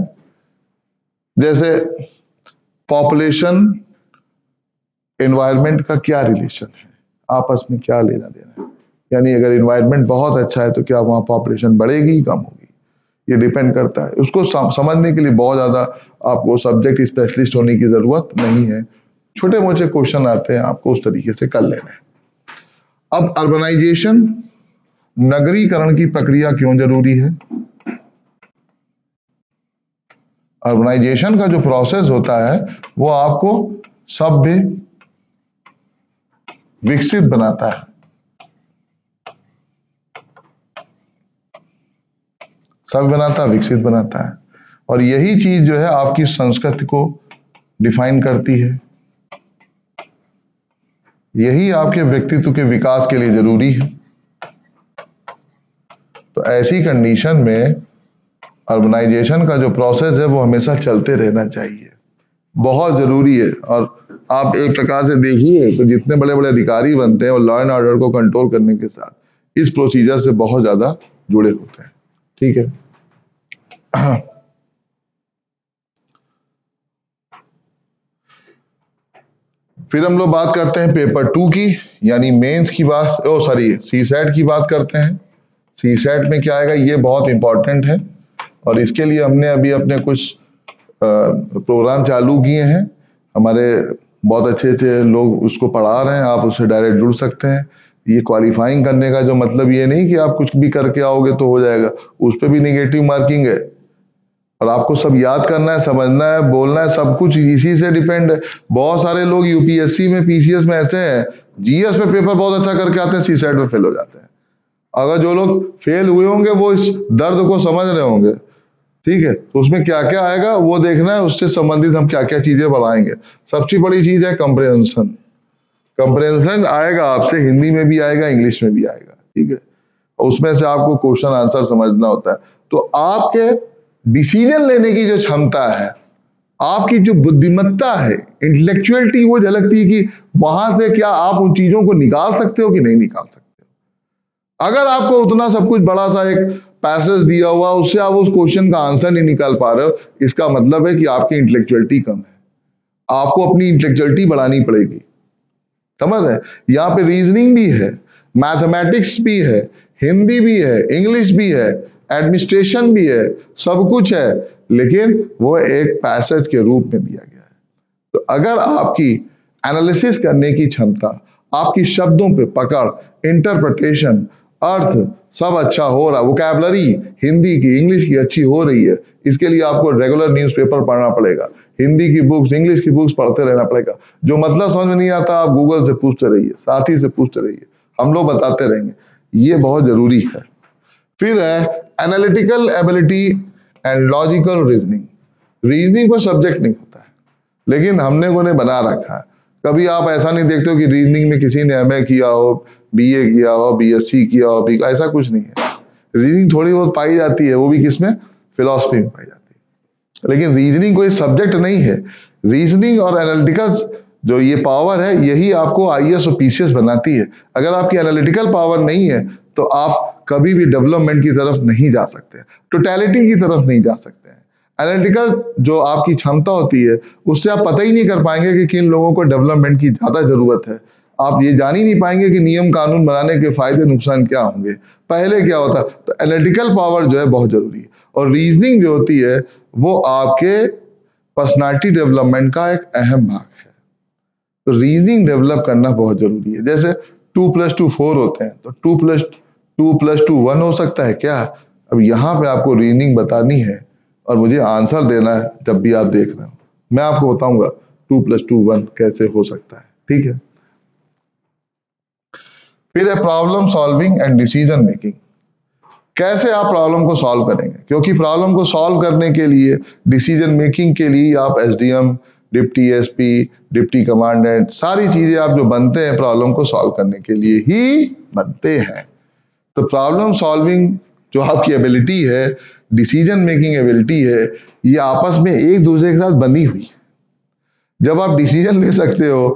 जैसे पॉपुलेशन, एनवायरनमेंट का क्या रिलेशन है, आपस में क्या लेना देना है। यानी अगर एनवायरनमेंट बहुत अच्छा है तो क्या वहां पॉपुलेशन बढ़ेगी, कम होगी? ये डिपेंड करता है। उसको समझने के लिए बहुत ज्यादा आपको सब्जेक्ट स्पेशलिस्ट होने की जरूरत नहीं है। छोटे मोटे क्वेश्चन आते हैं, आपको उस तरीके से कर लेना है। अब अर्बनाइजेशन, नगरीकरण की प्रक्रिया क्यों जरूरी है? अर्बनाइजेशन का जो प्रोसेस होता है वो आपको सभ्य, विकसित बनाता है। सभ्य बनाता है, विकसित बनाता है। और यही चीज जो है आपकी संस्कृति को डिफाइन करती है। यही आपके व्यक्तित्व के विकास के लिए जरूरी है। तो ऐसी कंडीशन में अर्बनाइजेशन का जो प्रोसेस है वो हमेशा चलते रहना चाहिए, बहुत जरूरी है। और आप एक प्रकार से देखिए तो जितने बड़े बड़े अधिकारी बनते हैं वो लॉ एंड ऑर्डर को कंट्रोल करने के साथ इस प्रोसीजर से बहुत ज्यादा जुड़े होते हैं। ठीक है। फिर हम लोग बात करते हैं पेपर 2 की, यानी मेंस की बात, सी सेट की बात करते हैं। सी सेट में क्या आएगा, ये बहुत इंपॉर्टेंट है और इसके लिए हमने अभी अपने कुछ प्रोग्राम चालू किए हैं। हमारे बहुत अच्छे अच्छे लोग उसको पढ़ा रहे हैं, आप उससे डायरेक्ट जुड़ सकते हैं। ये क्वालिफाइंग करने का जो मतलब ये नहीं कि आप कुछ भी करके आओगे तो हो जाएगा, उस पर भी नेगेटिव मार्किंग है और आपको सब याद करना है, समझना है, बोलना है, सब कुछ इसी से डिपेंड है। बहुत सारे लोग यूपीएससी में, पीसीएस में ऐसे हैं, जीएस में पेपर बहुत अच्छा करके आते हैं, सी सेट में फेल हो जाते हैं। अगर जो लोग फेल हुए होंगे वो इस दर्द को समझ रहे होंगे, ठीक है, तो उसमें क्या क्या आएगा वो देखना है, उससे संबंधित हम क्या क्या चीजें बढ़ाएंगे। सबसे बड़ी चीज है कंप्रेहेंशन। कंप्रेहेंशन आएगा आपसे, हिंदी में भी आएगा, इंग्लिश में भी आएगा, ठीक है, और उसमें से आपको क्वेश्चन आंसर समझना होता है। तो आपके डिसीजन लेने की जो क्षमता है, आपकी जो बुद्धिमत्ता है, इंटेलेक्चुअलिटी, वो झलकती है कि वहां से क्या आप उन चीजों को निकाल सकते हो कि नहीं निकाल सकते। अगर आपको उतना सब कुछ बड़ा सा एक पैसेज दिया हुआ, उससे आप उस क्वेश्चन का आंसर नहीं निकाल पा रहे हो, इसका मतलब है कि आपकी इंटेलेक्चुअलिटी कम है। आपको अपनी इंटेलेक्चुअलिटी बढ़ानी पड़ेगी, समझ रहे हैं। यहाँ पे रीजनिंग भी है, मैथमेटिक्स भी है, हिंदी भी है, इंग्लिश भी है, एडमिनिस्ट्रेशन भी है, सब कुछ है, लेकिन वो एक पैसेज के रूप में दिया गया है। तो अगर आपकी एनालिसिस करने की क्षमता, आपकी शब्दों पे पकड़, इंटरप्रिटेशन, अर्थ सब अच्छा हो रहा, वोकैबुलरी हिंदी की, इंग्लिश की अच्छी हो रही है, इसके लिए आपको रेगुलर न्यूज़पेपर पढ़ना पड़ेगा, हिंदी की बुक्स, इंग्लिश की बुक्स पढ़ते रहना पड़ेगा। जो मतलब समझ में नहीं आता आप गूगल से पूछते रहिए, साथी से पूछते रहिए, हम लोग बताते रहेंगे, ये बहुत जरूरी है। फिर है analytical ability and logical reasoning. Reasoning कोई सब्जेक्ट नहीं होता है, लेकिन हमने उन्हें बना रखा है। कभी आप ऐसा नहीं देखते हो कि रीजनिंग में किसी ने एमए किया हो, बीए किया हो, बीएससी किया हो, ऐसा कुछ नहीं है। रीजनिंग थोड़ी बहुत पाई जाती है, वो भी किसमें, फिलॉसफी में पाई जाती है, लेकिन रीजनिंग कोई सब्जेक्ट नहीं है। रीजनिंग और एनालिटिकल जो ये पावर है, यही आपको आईएएस और पीसीएस बनाती है। अगर आपकी एनालिटिकल पावर नहीं है तो आप कभी भी डेवलपमेंट की तरफ नहीं जा सकते, टोटलिटी की तरफ नहीं जा सकते हैं। एनालिटिकल जो आपकी क्षमता होती है, उससे आप पता ही नहीं कर पाएंगे कि किन लोगों को डेवलपमेंट की ज्यादा जरूरत है। आप ये जान ही नहीं पाएंगे कि नियम कानून बनाने के फायदे नुकसान क्या होंगे, पहले क्या होता। तो एनालिटिकल पावर जो है बहुत जरूरी है। और रीजनिंग जो होती है वो आपके पर्सनालिटी डेवलपमेंट का एक अहम भाग है। तो रीजनिंग डेवलप करना बहुत जरूरी है। जैसे 2+2 4 होते हैं, तो 2+2 1 हो सकता है क्या। अब यहाँ पे आपको रीजनिंग बतानी है और मुझे आंसर देना है। जब भी आप देख रहे हो मैं आपको बताऊंगा 2+2 1 कैसे हो सकता है, ठीक है। फिर है problem solving and decision making. कैसे आप प्रॉब्लम को सॉल्व करेंगे, क्योंकि प्रॉब्लम को सॉल्व करने के लिए, डिसीजन मेकिंग के लिए आप SDM, deputy SP, deputy commandant, सारी चीजें आप जो बनते हैं प्रॉब्लम को सॉल्व करने के लिए ही बनते हैं। तो प्रॉब्लम सॉल्विंग जो आपकी एबिलिटी है, डिसीजन मेकिंग एबिलिटी है, ये आपस में एक दूसरे के साथ बनी हुई है। जब आप डिसीजन ले सकते हो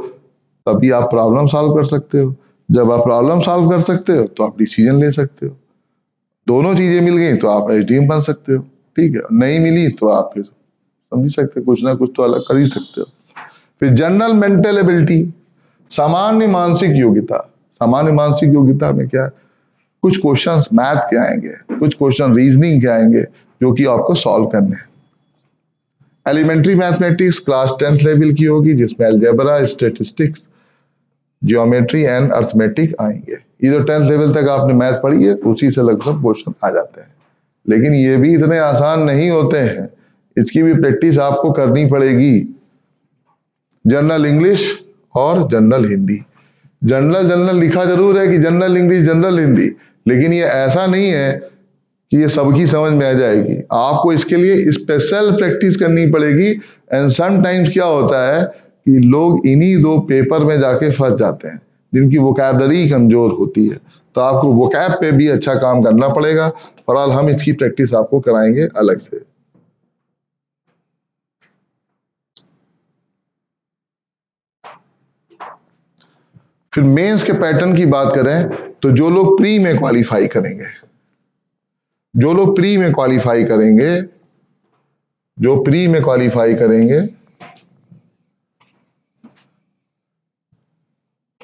तभी आप प्रॉब्लम सॉल्व कर सकते हो, जब आप प्रॉब्लम सॉल्व कर सकते हो तो आप डिसीजन ले सकते हो। दोनों चीजें मिल गई तो आप एसडीएम बन सकते हो, ठीक है। नहीं मिली तो आप फिर समझ सकते, कुछ ना कुछ तो अलग कर ही सकते हो। फिर जनरल मेंटल एबिलिटी, सामान्य मानसिक योग्यता। सामान्य मानसिक योग्यता में क्या है, कुछ क्वेश्चंस मैथ के आएंगे, कुछ क्वेश्चन रीजनिंग के आएंगे जो कि आपको सॉल्व करने हैं। Elementary mathematics class 10th level की होगी, जिसमें algebra, statistics, geometry and arithmetic आएंगे। ये जो 10th लेवल तक आपने मैथ पढ़ी है उसी से लगभग क्वेश्चन आ जाते हैं, लेकिन ये भी इतने आसान नहीं होते हैं, इसकी भी प्रैक्टिस आपको करनी पड़ेगी। जनरल इंग्लिश और जनरल हिंदी। जनरल जनरल लिखा जरूर है कि जनरल इंग्लिश जनरल हिंदी, लेकिन ये ऐसा नहीं है कि ये सबकी समझ में आ जाएगी। आपको इसके लिए स्पेशल प्रैक्टिस करनी पड़ेगी। एंड समटाइम्स क्या होता है कि लोग इन्हीं दो पेपर में जाके फंस जाते हैं, जिनकी वोकैबुलरी कमजोर होती है। तो आपको वोकैब पे भी अच्छा काम करना पड़ेगा। फिलहाल हम इसकी प्रैक्टिस आपको कराएंगे अलग से। फिर मेंस के पैटर्न की बात करें तो जो लोग प्री में क्वालिफाई करेंगे, जो लोग प्री में क्वालिफाई करेंगे, जो प्री में क्वालिफाई करेंगे,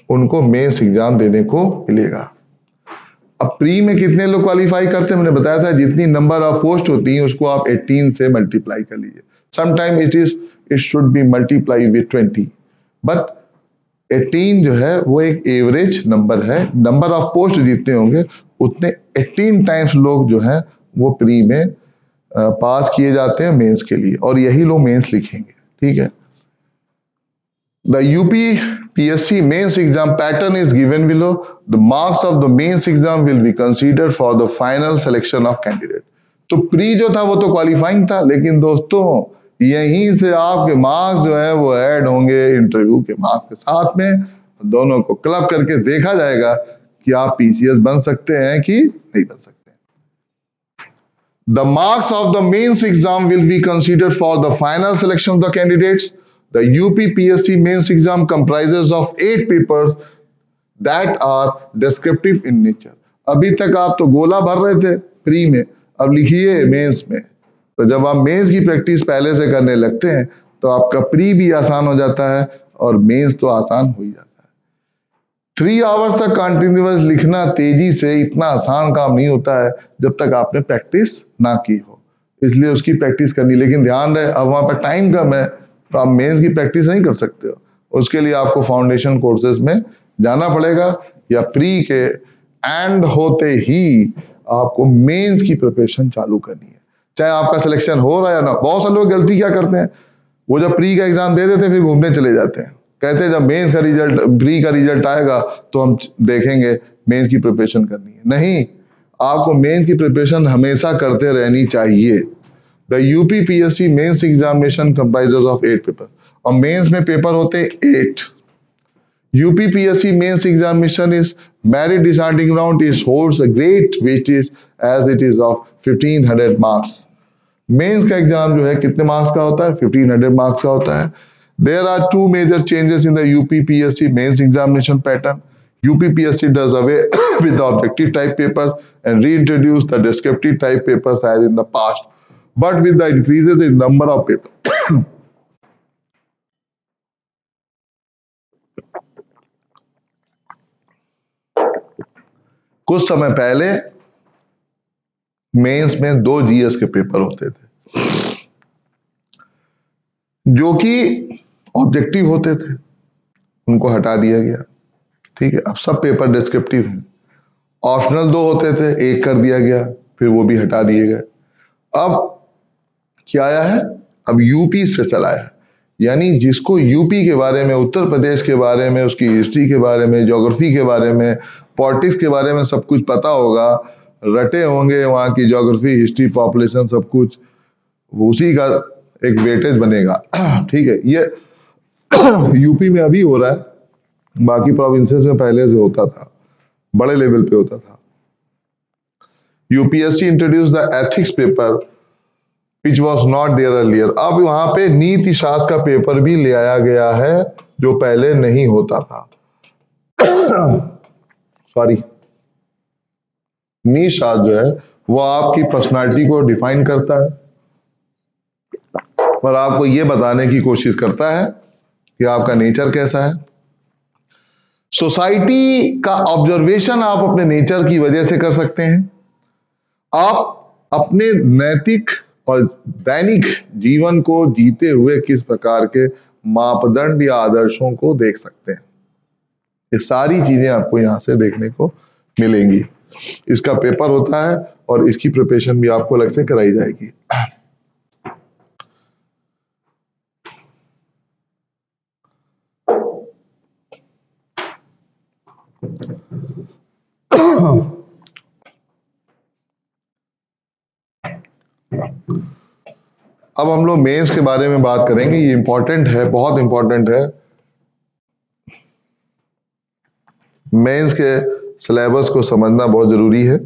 उनको मेंस एग्जाम देने को मिलेगा। अब प्री में कितने लोग क्वालिफाई करते हैं, मैंने बताया था जितनी नंबर ऑफ पोस्ट होती हैं उसको आप 18 से मल्टीप्लाई कर लीजिए। Sometime it should be multiply with 20, but 18 जो है वो एक एवरेज नंबर है। नंबर ऑफ पोस्ट जितने होंगे उतने 18 टाइम्स लोग जो है वो प्री में पास किए जाते हैं मेंस के लिए, और यही लोग मेंस लिखेंगे। ठीक है। The UPPSC mains exam pattern is given below. The marks of the mains exam will be considered for the final selection of candidate. तो प्री जो था वो तो क्वालिफाइंग था, लेकिन दोस्तों यहीं से आपके मार्क्स जो है वो ऐड होंगे इंटरव्यू के मार्क्स के साथ में। दोनों को क्लब करके देखा जाएगा कि आप पीसीएस बन सकते हैं कि नहीं बन सकते। The marks of the mains exam will be considered for the final selection of the candidates. The UPPSC mains exam comprises of 8 papers that are descriptive in nature. अभी तक आप तो गोला भर रहे थे प्री में, अब लिखिए मेंस में। तो जब आप मेंस की प्रैक्टिस पहले से करने लगते हैं तो आपका प्री भी आसान हो जाता है और मेंस तो आसान हो ही जाता है। 3 आवर्स तक कंटिन्यूअस लिखना तेजी से इतना आसान काम नहीं होता है जब तक आपने प्रैक्टिस ना की हो, इसलिए उसकी प्रैक्टिस करनी। लेकिन ध्यान रहे अब वहां पर टाइम कम है तो आप मेंस की प्रैक्टिस नहीं कर सकते हो, उसके लिए आपको फाउंडेशन कोर्सेज में जाना पड़ेगा, या प्री के एंड होते ही आपको मेंस की प्रिपरेशन चालू करनी है, चाहे आपका सिलेक्शन हो रहा है या ना। बहुत सारे लोग गलती क्या करते हैं, वो जब प्री का एग्जाम दे देते हैं फिर घूमने चले जाते हैं, कहते हैं जब मेंस का रिजल्ट प्री का रिजल्ट आएगा तो हम देखेंगे मेंस की प्रिपरेशन करनी है। नहीं, आपको मेंस की प्रिपरेशन हमेशा करते रहनी चाहिए। The UPPSC mains examination comprises of 8 paper, और मेंस में पेपर होते 8। UPPSC mains examination is merit deciding round. It holds a great weightage as it is of 1500 marks. Mains का एग्जाम जो है कितने मार्क्स का होता है, 1500 मार्क्स का होता है। There are 2 major changes in the UPPSC mains examination pattern. UPPSC does away with the objective type papers and reintroduce the descriptive type papers as in the past, but with the increases in number of papers. कुछ समय पहले mains में 2 GS के paper होते थे जो कि objective होते थे, उनको हटा दिया गया। ठीक है, अब सब पेपर डिस्क्रिप्टिव हैं। ऑप्शनल 2 होते थे, 1 कर दिया गया, फिर वो भी हटा दिए गए। अब क्या आया है, अब यूपी स्पेशल आया है, यानी जिसको यूपी के बारे में, उत्तर प्रदेश के बारे में, उसकी हिस्ट्री के बारे में, ज्योग्राफी के बारे में, पॉलिटिक्स के बारे में सब कुछ पता होगा, रटे होंगे वहां की ज्योग्राफी, हिस्ट्री, पॉपुलेशन सब कुछ, उसी का एक वेटेज बनेगा। ठीक है, ये यूपी में अभी हो रहा है, बाकी प्रोविंसेस में पहले से होता था, बड़े लेवल पे होता था। UPSC introduce the ethics paper which was not there earlier. अब वहां पे नीति शास्त्र का पेपर भी ले आया गया है जो पहले नहीं होता था। सॉरी, नीति शास्त्र जो है वो आपकी पर्सनालिटी को डिफाइन करता है और आपको ये बताने की कोशिश करता है कि आपका नेचर कैसा है। सोसाइटी का ऑब्जर्वेशन आप अपने नेचर की वजह से कर सकते हैं। आप अपने नैतिक और दैनिक जीवन को जीते हुए किस प्रकार के मापदंड या आदर्शों को देख सकते हैं, ये सारी चीजें आपको यहां से देखने को मिलेंगी। इसका पेपर होता है और इसकी प्रिपरेशन भी आपको अलग से कराई जाएगी। अब हम लोग मेंस के बारे में बात करेंगे, ये इंपॉर्टेंट है, बहुत इंपॉर्टेंट है। मेंस के सिलेबस को समझना बहुत जरूरी है।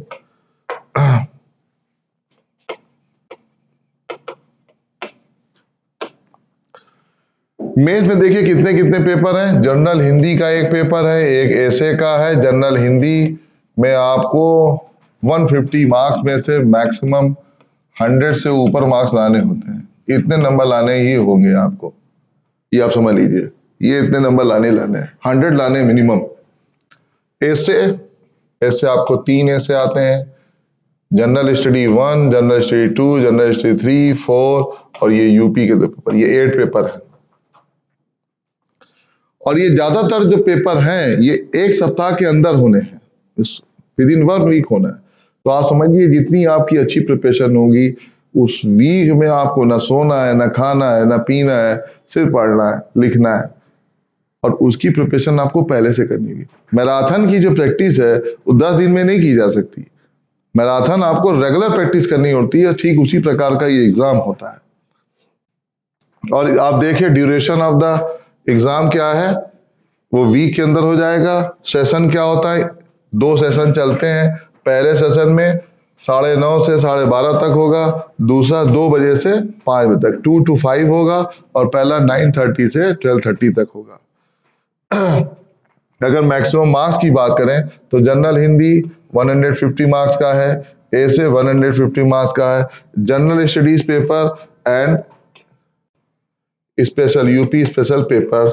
मेंस में देखिए कितने कितने पेपर हैं। जनरल हिंदी का एक पेपर है, एक एसे का है। जनरल हिंदी में आपको 150 मार्क्स में से मैक्सिमम 100 से ऊपर मार्क्स लाने होते हैं, इतने नंबर लाने ही होंगे आपको, ये आप समझ लीजिए। ये इतने नंबर लाने लाने 100 लाने मिनिमम। ऐसे ऐसे आपको 3 ऐसे आते हैं, general study 1, general study 2, general study 3, 4 और ये यूपी के पेपर, ये 8 पेपर है। और ये ज्यादातर जो पेपर हैं ये एक सप्ताह के अंदर होने हैं, विद इन 1 वीक होना है। तो आप समझिए जितनी आपकी अच्छी प्रिपरेशन होगी उस वीक में आपको ना सोना है, ना खाना है, ना पीना है, सिर्फ पढ़ना है, लिखना है और उसकी प्रिपरेशन आपको पहले से करनी है। मैराथन की जो प्रैक्टिस है वो 10 दिन में नहीं की जा सकती। मैराथन आपको रेगुलर प्रैक्टिस करनी होती है, ठीक उसी प्रकार का ये एग्जाम होता है। और आप देखिए ड्यूरेशन ऑफ द एग्जाम क्या है, वो वीक के अंदर हो जाएगा। सेशन क्या होता है, 2 सेशन चलते हैं। पहले सेशन में 9:30 से 12:30 तक होगा, दूसरा 2 बजे से 5 बजे तक 2 to 5 होगा और पहला 9:30 से 12:30 तक होगा। अगर मैक्सिमम मार्क्स की बात करें तो जनरल हिंदी 150 मार्क्स का है, ऐसे 150 मार्क्स का है, general studies paper and special UP special paper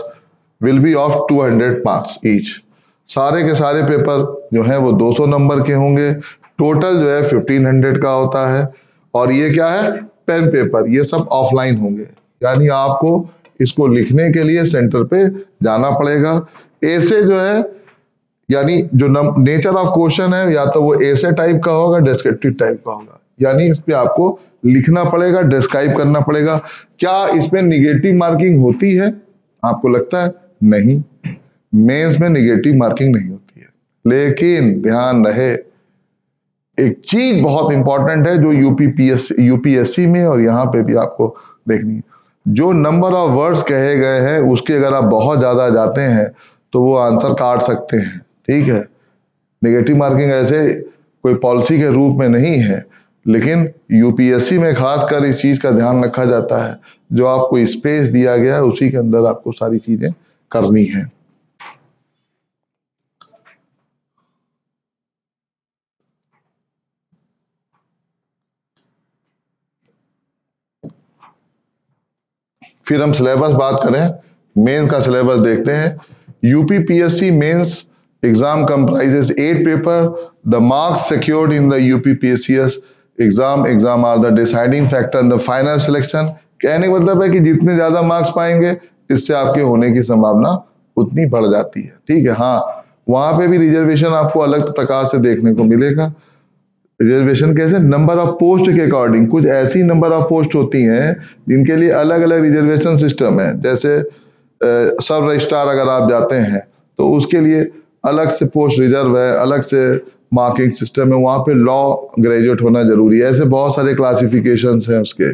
will be of 200 marks each. सारे के सारे पेपर जो हैं वो 200 नंबर के होंगे। टोटल जो है 1500 का होता है। और ये क्या है, पेन पेपर, ये सब ऑफलाइन होंगे, यानी आपको इसको लिखने के लिए सेंटर पे जाना पड़ेगा। ऐसे जो है यानी जो नेचर ऑफ क्वेश्चन है या तो वो ऐसे टाइप का होगा, डिस्क्रिप्टिव टाइप का होगा, यानी इस पे आपको लिखना पड़ेगा, डिस्क्राइब करना पड़ेगा। क्या इसमें निगेटिव मार्किंग होती है? आपको लगता है? नहीं, मेंस में निगेटिव मार्किंग नहीं होती है। लेकिन ध्यान रहे, एक चीज बहुत इंपॉर्टेंट है जो यूपीएससी में और यहाँ पे भी आपको देखनी है। जो नंबर ऑफ वर्ड्स कहे गए हैं उसके अगर आप बहुत ज्यादा जाते हैं तो वो आंसर काट सकते हैं, ठीक है। नेगेटिव मार्किंग ऐसे कोई पॉलिसी के रूप में नहीं है, लेकिन यूपीएससी में खासकर इस चीज का ध्यान रखा जाता है। जो आपको स्पेस दिया गया है उसी के अंदर आपको सारी चीजें करनी है। फिर हम सिलेबस बात करें, मेंस का सिलेबस देखते हैं। यूपीपीएससी मेंस एग्जाम comprises 8 पेपर। The marks secured in the UPPSCS exam are the deciding factor in the final selection. कहने का मतलब है कि जितने ज्यादा मार्क्स पाएंगे इससे आपके होने की संभावना उतनी बढ़ जाती है, ठीक है। हाँ, वहां पे भी रिजर्वेशन आपको अलग प्रकार से देखने को मिलेगा। रिजर्वेशन कैसे, नंबर ऑफ पोस्ट के अकॉर्डिंग। कुछ ऐसी नंबर ऑफ पोस्ट होती हैं जिनके लिए अलग अलग रिजर्वेशन सिस्टम है। जैसे सब रजिस्ट्रार अगर आप जाते हैं तो उसके लिए अलग से पोस्ट रिजर्व है, अलग से मार्किंग सिस्टम है, वहां पे लॉ ग्रेजुएट होना जरूरी है। ऐसे बहुत सारे क्लासिफिकेशन हैं उसके।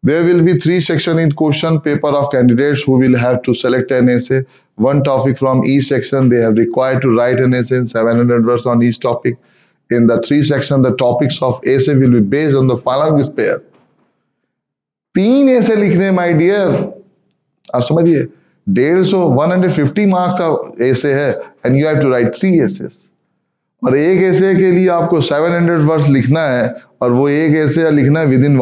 There will be 3 sections in question paper of candidates who will have to select an essay, one topic from each section. They have required to write an essay in 700 words on each topic. In the 3 sections, the topics of essay will be based on the following pair. 3 ऐसे लिखने my dear, आप समझिए 150 marks का ऐसे है and you have to write 3 essays. और एक ऐसे के लिए आपको 700 वर्ड्स लिखना है और वो एक ऐसे लिखना है विद इन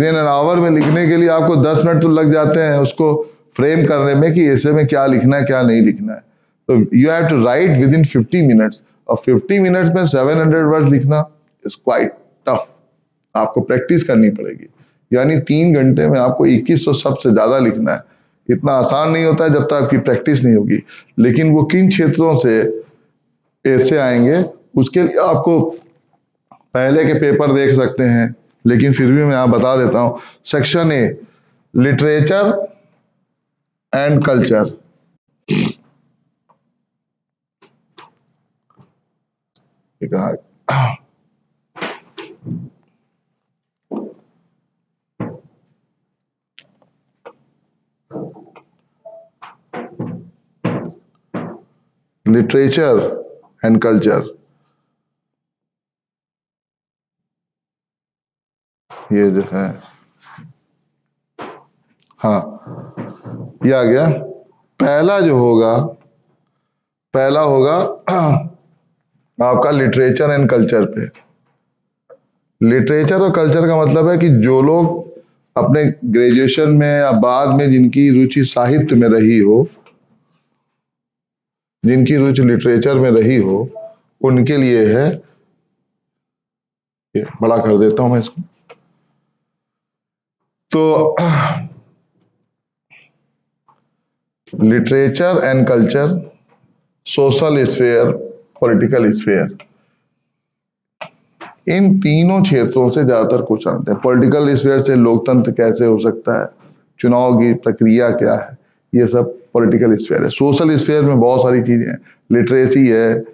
एन आवर में। लिखने के लिए आपको 10 मिनट तो लग जाते हैं उसको फ्रेम करने में कि ऐसे में क्या लिखना है क्या नहीं लिखना है। तो you have to write within 50 minutes और 50 मिनट्स में 700 वर्ड्स लिखना इज क्वाइट टफ। आपको प्रैक्टिस करनी पड़ेगी, यानी 3 घंटे में आपको 2100 शब्द से ज्यादा लिखना है। इतना आसान नहीं होता है जब तक आपकी प्रैक्टिस नहीं होगी। लेकिन वो किन क्षेत्रों से ऐसे आएंगे उसके लिए आपको पहले के पेपर देख सकते हैं, लेकिन फिर भी मैं आप बता देता हूं। Section A, literature and culture. Literature and culture, ये जो है, हाँ ये आ गया। पहला जो होगा, पहला होगा आपका लिटरेचर एंड कल्चर पे। लिटरेचर और कल्चर का मतलब है कि जो लोग अपने ग्रेजुएशन में या बाद में जिनकी रुचि साहित्य में रही हो, जिनकी रुचि लिटरेचर में रही हो, उनके लिए है, ये बड़ा कर देता हूं मैं इसको। तो literature and culture, social sphere, political sphere, इन तीनों क्षेत्रों से ज्यादातर क्वेश्चन आते हैं। पॉलिटिकल स्फेयर से लोकतंत्र कैसे हो सकता है, चुनाव की प्रक्रिया क्या है, ये सब पॉलिटिकल स्फेयर है। सोशल स्फेयर में बहुत सारी चीजें हैं, लिटरेसी है,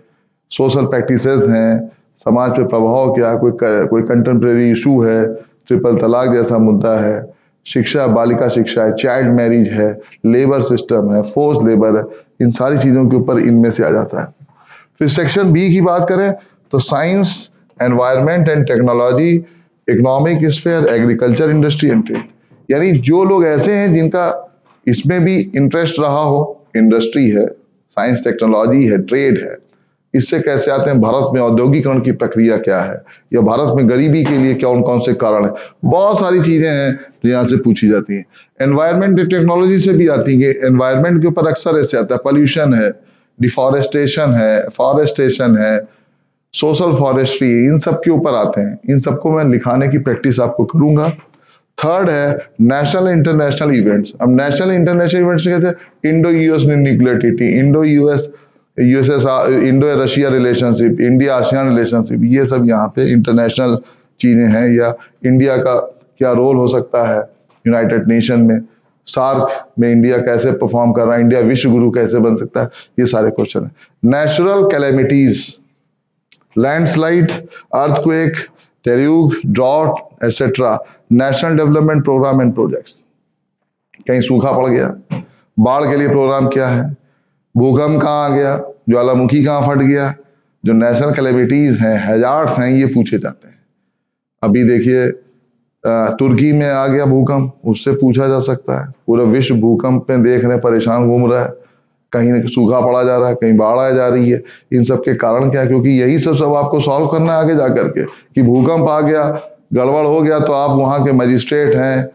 सोशल प्रैक्टिसेस हैं, समाज पे प्रभाव क्या है, कोई कंटेम्प्रेरी इशू है, ट्रिपल तलाक जैसा मुद्दा है, शिक्षा, बालिका शिक्षा है, चाइल्ड मैरिज है, लेबर सिस्टम है, फोर्स लेबर है, इन सारी चीजों के ऊपर इनमें से आ जाता है। फिर सेक्शन बी की बात करें तो science, environment and technology, economic sphere, agriculture, industry and trade. यानी जो लोग ऐसे हैं जिनका इसमें भी इंटरेस्ट रहा हो, इंडस्ट्री है, साइंस टेक्नोलॉजी है, ट्रेड है, इससे कैसे आते हैं, भारत में औद्योगिकरण की प्रक्रिया क्या है, या भारत में गरीबी के लिए कौन कौन से कारण है, बहुत सारी चीजें हैं जो यहाँ से पूछी जाती हैं। एनवायरमेंट टेक्नोलॉजी से भी आती है, एनवायरमेंट के ऊपर अक्सर ऐसे आता है, पॉल्यूशन है, डिफॉरेस्टेशन है, फॉरेस्टेशन है, सोशल फॉरेस्ट्री, इन सब के ऊपर आते हैं। इन सबको मैं लिखाने की प्रैक्टिस आपको करूंगा। थर्ड है नेशनल इंटरनेशनल इवेंट्स। अब नेशनल इंटरनेशनल इवेंट्स कैसे, Indo US nuclear treaty, Indo US Indo Russia relationship, India ASEAN relationship, ये सब यहाँ पे इंटरनेशनल चीजें हैं। या इंडिया का क्या रोल हो सकता है यूनाइटेड नेशन में, सार्क में इंडिया कैसे परफॉर्म कर रहा है, इंडिया विश्व गुरु कैसे बन सकता है, ये सारे क्वेश्चन है। Natural calamities, landslide, earthquake, deluge, drought etcetera, national development programme and projects. कहीं सूखा पड़ गया, बाढ़ के लिए प्रोग्राम क्या है, भूकंप कहाँ आ गया, ज्वालामुखी कहाँ फट गया, जो नेशनल कैलेमिटीज हैं, हैजार्ड्स हैं, ये पूछे जाते हैं। अभी देखिए तुर्की में आ गया भूकंप, उससे पूछा जा सकता है। पूरा विश्व भूकंप में देख रहे हैं, परेशान घूम रहा है, कहीं सूखा पड़ा जा रहा है, कहीं बाढ़ आ जा रही है। इन सब के कारण क्या है, क्योंकि यही सब आपको सॉल्व करना है आगे जाकर के, कि भूकंप आ गया, गड़बड़ हो गया, तो आप वहां के मजिस्ट्रेट हैं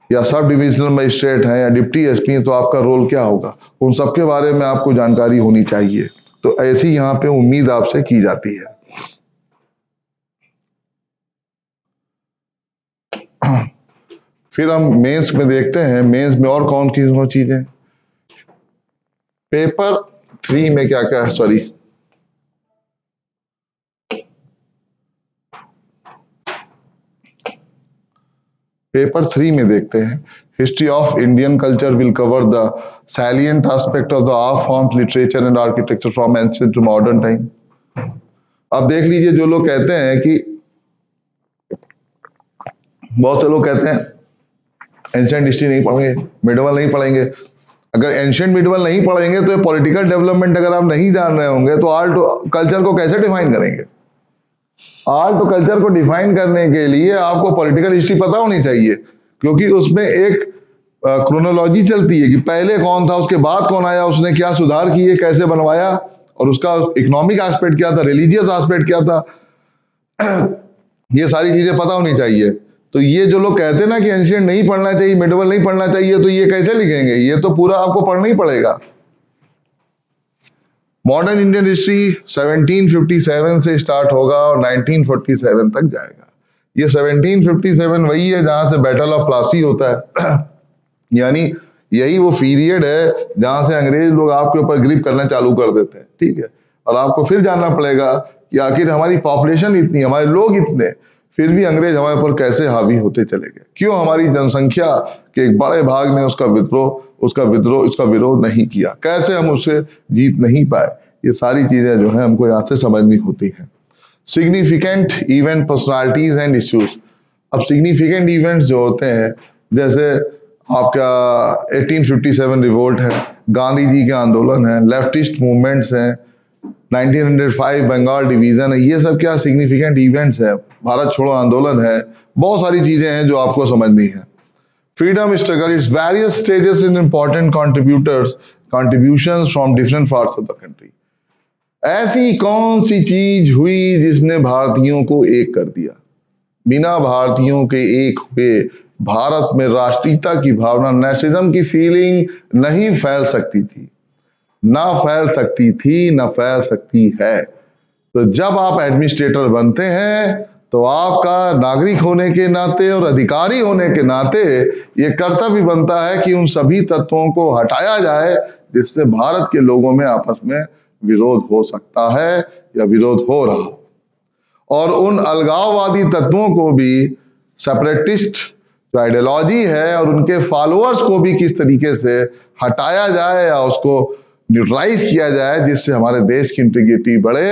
या सब डिविजनल मजिस्ट्रेट हैं या डिप्टी एसपी हैं, तो आपका रोल क्या होगा, उन सब के बारे में आपको जानकारी होनी चाहिए। तो ऐसी यहाँ पे उम्मीद आपसे की जाती है। फिर हम मेंस में देखते हैं, मेंस में और कौन सी चीजें, पेपर 3 में क्या क्या है, सॉरी पेपर 3 में देखते हैं, history of Indian culture will cover the salient aspect of the art forms, literature and architecture from ancient to modern time. अब देख लीजिए, जो लोग कहते हैं कि, बहुत से लोग कहते हैं एंशिएंट हिस्ट्री नहीं पढ़ेंगे, मिडिवल नहीं पढ़ेंगे। अगर एंशिएंट मिडिवल नहीं पढ़ेंगे तो पॉलिटिकल डेवलपमेंट अगर आप नहीं जान रहे होंगे तो आर्ट कल्चर को कैसे डिफाइन करेंगे। आर्ट और कल्चर को डिफाइन करने के लिए आपको पॉलिटिकल हिस्ट्री पता होनी चाहिए, क्योंकि उसमें एक क्रोनोलॉजी चलती है कि पहले कौन था, उसके बाद कौन आया, उसने क्या सुधार किए, कैसे बनवाया, और उसका इकोनॉमिक एस्पेक्ट क्या था, रिलीजियस एस्पेक्ट क्या था, ये सारी चीजें पता होनी चाहिए। तो ये जो लोग कहते हैं ना कि एंशिएंट नहीं पढ़ना चाहिए, मिडिवल नहीं पढ़ना चाहिए, तो ये कैसे लिखेंगे, ये तो पूरा आपको पढ़ना ही पड़ेगा। मॉडर्न इंडियन हिस्ट्री 1757 से स्टार्ट होगा और 1947 तक जाएगा। ये 1757 वही है जहां से बैटल ऑफ प्लासी होता है यानी यही वो पीरियड है जहां से अंग्रेज लोग आपके ऊपर ग्रिप करना चालू कर देते हैं, ठीक है। और आपको फिर जानना पड़ेगा कि आखिर हमारी पॉपुलेशन इतनी, हमारे लोग इतने, फिर भी अंग्रेज हमारे ऊपर कैसे हावी होते चले गए, क्यों हमारी जनसंख्या के एक बड़े भाग ने उसका विरोध नहीं किया, कैसे हम उससे जीत नहीं पाए। ये सारी चीजें जो है हमको यहाँ से समझनी होती है। Significant event, personalities and issues. अब सिग्निफिकेंट इवेंट्स जो होते हैं, जैसे आपका 1857 रिवोल्ट है, गांधी जी के आंदोलन है, लेफ्टिस्ट मूवमेंट्स हैं, 1905 बंगाल डिवीजन है, ये सब क्या सिग्निफिकेंट इवेंट्स है। भारत छोड़ो आंदोलन है, बहुत सारी चीजें हैं जो आपको समझनी है। Freedom struggle, its various stages in important contributions from different parts of the country. ऐसी कौन सी चीज हुई जिसने भारतीयों को एक कर दिया, बिना भारतीयों के एक हुए भारत में राष्ट्रीयता की भावना, नेशनलिज्म की फीलिंग नहीं फैल सकती थी, ना फैल सकती थी, ना फैल सकती है। तो जब आप एडमिनिस्ट्रेटर बनते हैं तो आपका नागरिक होने के नाते और अधिकारी होने के नाते ये कर्तव्य बनता है कि उन सभी तत्वों को हटाया जाए जिससे भारत के लोगों में आपस में विरोध हो सकता है या विरोध हो रहा हो, और उन अलगाववादी तत्वों को भी, सेपरेटिस्ट जो आइडियोलॉजी है और उनके फॉलोअर्स को भी किस तरीके से हटाया जाए या उसको न्यूट्रलाइज किया जाए जिससे हमारे देश की इंटीग्रिटी बढ़े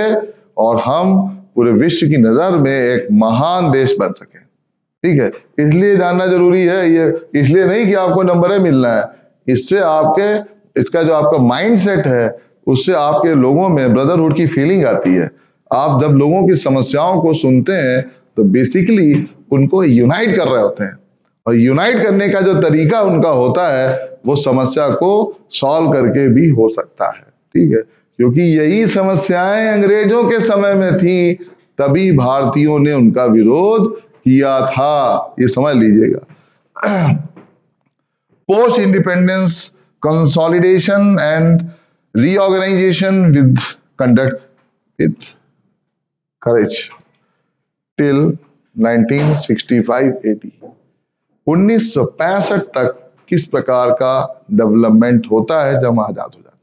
और हम पूरे विश्व की नजर में एक महान देश बन सके। ठीक है, इसलिए जानना जरूरी है। ये इसलिए नहीं कि आपको नंबर मिलना है, इससे आपके इसका जो आपका माइंड सेट है उससे आपके लोगों में ब्रदरहुड की फीलिंग आती है। आप जब लोगों की समस्याओं को सुनते हैं तो बेसिकली उनको यूनाइट कर रहे होते हैं, और यूनाइट करने का जो तरीका उनका होता है वो समस्या को सॉल्व करके भी हो सकता है। ठीक है, क्योंकि यही समस्याएं अंग्रेजों के समय में थी, तभी भारतीयों ने उनका विरोध किया था, ये समझ लीजिएगा। Post independence consolidation and reorganisation with conduct with courage till 1965-80। 1965 तक किस प्रकार का डेवलपमेंट होता है जब हम आजाद हो जाते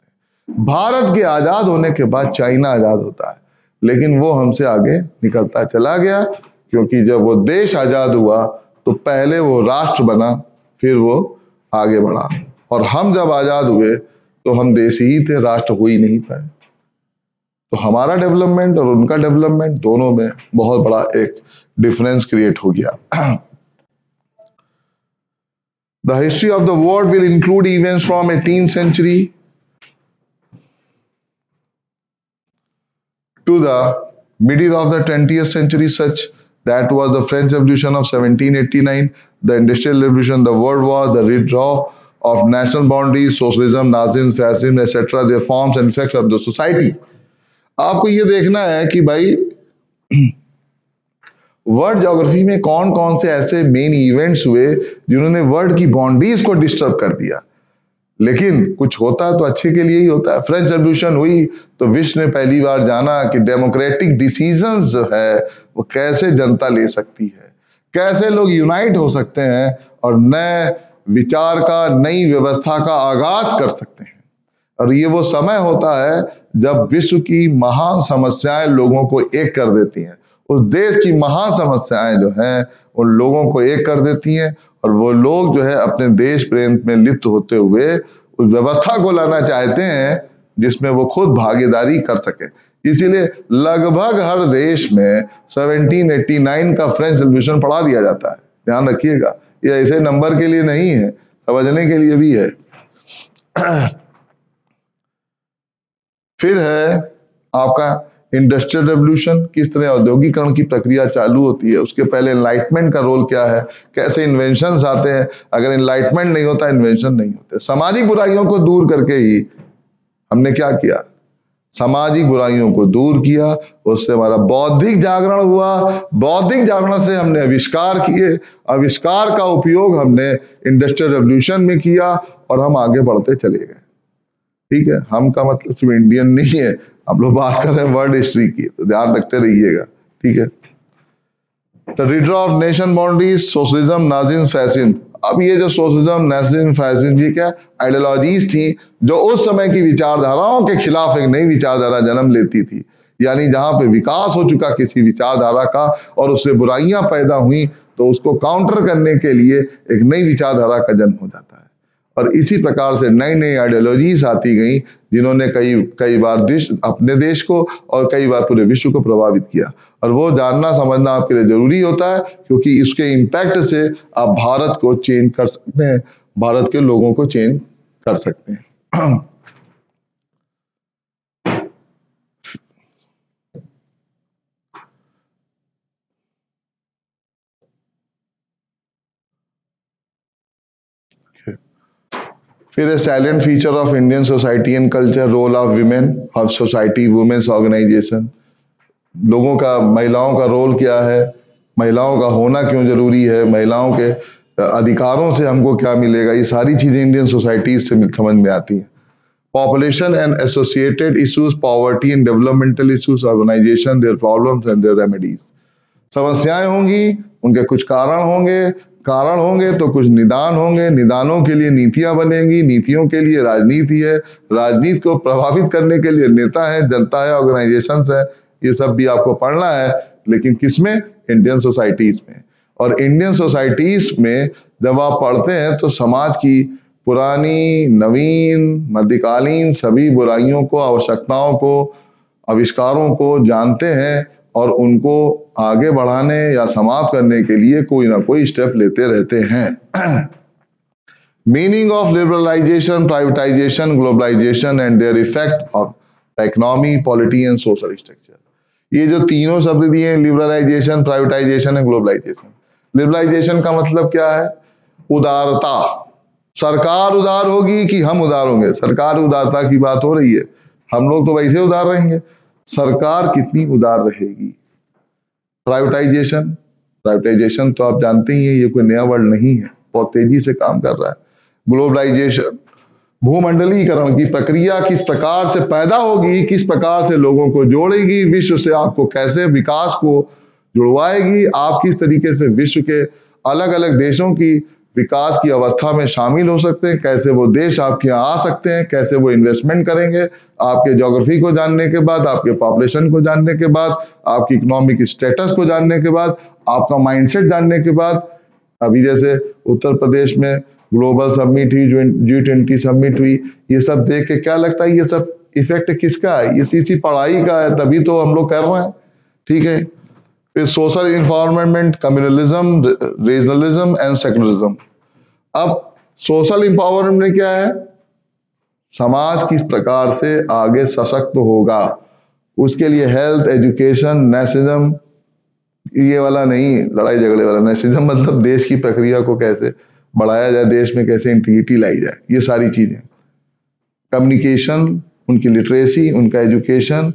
हैं। भारत के आजाद होने के बाद चाइना आजाद होता है, लेकिन वो हमसे आगे निकलता चला गया, क्योंकि जब वो देश आजाद हुआ तो पहले वो राष्ट्र बना, फिर वो आगे बढ़ा, और हम जब आजाद हुए तो हम देश ही थे, राष्ट्र हो ही नहीं पाए। तो हमारा डेवलपमेंट और उनका डेवलपमेंट दोनों में बहुत बड़ा एक डिफरेंस क्रिएट हो गया। The history of the world will include events from 18th century to the middle of the 20th century, such that was the French Revolution of 1789, the Industrial Revolution, the World War, the withdrawal of national boundaries, socialism, Nazism, fascism, etc., their forms and effects of the society. आपको ये देखना है कि भाई world geography में कौन कौन से ऐसे मेन इवेंट्स हुए जिन्होंने वर्ल्ड की बाउंड्रीज को डिस्टर्ब कर दिया, लेकिन कुछ होता तो अच्छे के लिए ही होता है। फ्रेंच रेवोल्यूशन हुई तो विश्व ने पहली बार जाना कि डेमोक्रेटिक डिसीजंस जो है वो कैसे जनता ले सकती है, कैसे लोग यूनाइट हो सकते हैं और नए विचार का, नई व्यवस्था का आगाज कर सकते हैं। और ये वो समय होता है जब विश्व की महान समस्याएं लोगों को एक कर देती हैं। उस देश की महान समस्याएं जो हैं उन लोगों को एक कर देती हैं, और वो लोग जो है अपने देश प्रेम में लिप्त होते हुए उस व्यवस्था को लाना चाहते हैं जिसमें वो खुद भागीदारी कर सके। इसीलिए लगभग हर देश में 1789 का फ्रेंच रेवोल्यूशन पढ़ा दिया जाता है। ध्यान रखिएगा, ये ऐसे नंबर के लिए नहीं है, समझने के लिए भी है। फिर है आपका इंडस्ट्रियल रेवोल्यूशन, किस तरह औद्योगिकरण की प्रक्रिया चालू होती है। उसके पहले एनलाइटमेंट का रोल क्या है, कैसे इन्वेंशंस आते हैं। अगर एनलाइटमेंट नहीं होता, इन्वेंशन नहीं होते। सामाजिक बुराइयों को दूर करके ही हमने क्या किया, सामाजिक बुराइयों को दूर किया, उससे हमारा बौद्धिक जागरण हुआ। बौद्धिक जागरण से हमने आविष्कार किए, आविष्कार का उपयोग हमने इंडस्ट्रियल रेवोल्यूशन में किया और हम आगे बढ़ते चले गए। ठीक है, हम का मतलब सिर्फ इंडियन नहीं है, हम लोग बात कर रहे हैं वर्ल्ड हिस्ट्री की, तो ध्यान रखते रहिएगा। ठीक है, the withdraw of nation boundaries, socialism, Nazism, fascism. अब ये जो सोशलिज्म, नाजिज्म, फैसिज्म, ये क्या आइडियोलॉजीज थी जो उस समय की विचारधाराओं के खिलाफ एक नई विचारधारा जन्म लेती थी। यानी जहां पे विकास हो चुका किसी विचारधारा का और उससे बुराइयां पैदा हुई तो उसको काउंटर करने के लिए एक नई विचारधारा का जन्म हो जाता है। और इसी प्रकार से नई नई आइडियोलॉजीज आती गई जिन्होंने कई बार अपने देश को और कई बार पूरे विश्व को प्रभावित किया। और वो जानना समझना आपके लिए जरूरी होता है, क्योंकि इसके इम्पैक्ट से आप भारत को चेंज कर सकते हैं, भारत के लोगों को चेंज कर सकते हैं। फिर है silent feature of Indian society and culture, role of women of society, women's organisation. लोगों का, महिलाओं का रोल क्या है, महिलाओं का होना क्यों जरूरी है, महिलाओं के अधिकारों से हमको क्या मिलेगा, ये सारी चीजें इंडियन सोसाइटीज से समझ में आती हैं। Population and associated issues, poverty and developmental issues, organisation, their problems and their remedies. समस्याएं होंगी, उनके कुछ कारण होंगे तो कुछ निदान होंगे, निदानों के लिए नीतियां बनेंगी, नीतियों के लिए राजनीति है, राजनीति को प्रभावित करने के लिए नेता है, जनता है, ऑर्गेनाइजेशंस है। ये सब भी आपको पढ़ना है, लेकिन किसमें? इंडियन सोसाइटीज में। और इंडियन सोसाइटीज में जब आप पढ़ते हैं तो समाज की पुरानी, नवीन, मध्यकालीन सभी बुराइयों को, आवश्यकताओं को, आविष्कारों को जानते हैं और उनको आगे बढ़ाने या समाप्त करने के लिए कोई ना कोई स्टेप लेते रहते हैं। Meaning of liberalisation, privatisation, globalisation and their effect of economy, polity and social structure. ये जो तीनों शब्द दिए, liberalisation, privatisation and globalisation. Liberalisation का मतलब क्या है? उदारता। सरकार उदार होगी कि हम उदार होंगे? सरकार उदारता की बात हो रही है, हम लोग तो वैसे उदार रहेंगे। सरकार कितनी उदार रहेगी? प्राइवेटाइजेशन, प्राइवेटाइजेशन तो आप जानते ही हैं, ये कोई नया वर्ड नहीं है, बहुत तेजी से काम कर रहा है। ग्लोबलाइजेशन, भूमंडलीकरण की प्रक्रिया किस प्रकार से पैदा होगी, किस प्रकार से लोगों को जोड़ेगी, विश्व से आपको कैसे विकास को जुड़वाएगी, आप किस तरीके से विश्व के अलग अलग देशों की विकास की अवस्था में शामिल हो सकते हैं, कैसे वो देश आपके यहाँ आ सकते हैं, कैसे वो इन्वेस्टमेंट करेंगे। आपके ज्योग्राफी को जानने के बाद, आपके पॉपुलेशन को जानने के बाद, आपकी इकोनॉमिक स्टेटस को जानने के बाद, आपका माइंडसेट जानने के बाद, अभी जैसे उत्तर प्रदेश में ग्लोबल समिट हुई, G20 समिट हुई, ये सब देख के क्या लगता है, ये सब इफेक्ट किसका है? ये इसी पढ़ाई का है, तभी तो हम लोग कर रहे हैं। ठीक है। फिर social environment, communalism, regionalism and secularism. अब सोशल इंपावरमेंट में क्या है? समाज किस प्रकार से आगे सशक्त होगा, उसके लिए हेल्थ, एजुकेशन, नेशनलिज्म, ये वाला नहीं, लड़ाई झगड़े वाला नेशनलिज्म, मतलब देश की प्रक्रिया को कैसे बढ़ाया जाए, देश में कैसे इंटीग्रिटी लाई जाए, ये सारी चीजें। कम्युनिकेशन, उनकी लिटरेसी, उनका एजुकेशन,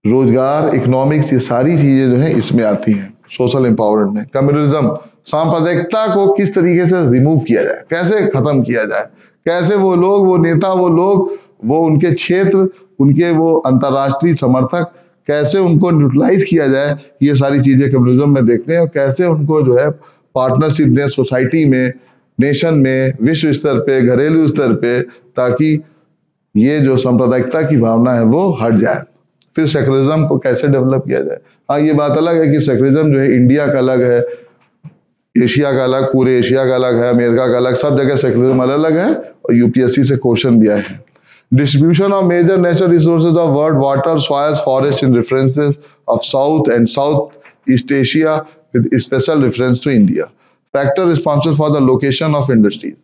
रोजगार, इकोनॉमिक्स, ये सारी चीजें जो है इसमें आती हैं सोशल एम्पावरमेंट में। कम्युनलिज्म, सांप्रदायिकता को किस तरीके से रिमूव किया जाए, कैसे खत्म किया जाए, कैसे वो लोग, वो नेता, वो लोग, वो उनके क्षेत्र, उनके वो अंतर्राष्ट्रीय समर्थक, कैसे उनको न्यूट्रलाइज किया जाए, ये सारी चीजें कम्युनलिज्म में देखते हैं। और कैसे उनको जो है पार्टनरशिप दें सोसाइटी में, नेशन में, विश्व स्तर पे, घरेलू स्तर पे, ताकि ये जो सांप्रदायिकता की भावना है वो हट जाए। फिर सेकुलरिज्म को कैसे डेवलप किया जाए। हाँ, ये बात अलग है कि सेकुलरिज्म जो है इंडिया का अलग है, एशिया का अलग, पूरे एशिया का अलग है, अमेरिका का अलग, सब जगह सेकुलरिज्म अलग अलग है। और यूपीएससी से क्वेश्चन भी आए हैं। Distribution of major natural resources of world, water, soils, forest in references of South and South East Asia with special reference to India. Factor responsible for the location of industries.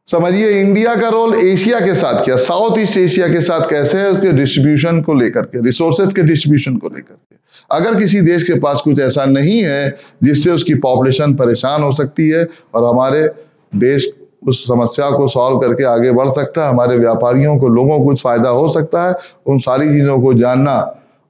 समझिए India का role Asia के साथ क्या, south East Asia के साथ कैसे है, उसके डिस्ट्रीब्यूशन को लेकर के, रिसोर्सेज के डिस्ट्रीब्यूशन को लेकर के। अगर किसी देश के पास कुछ ऐसा नहीं है जिससे उसकी पॉपुलेशन परेशान हो सकती है और हमारे देश उस समस्या को सॉल्व करके आगे बढ़ सकता है, हमारे व्यापारियों को, लोगों को कुछ फायदा हो सकता है, उन सारी चीजों को जानना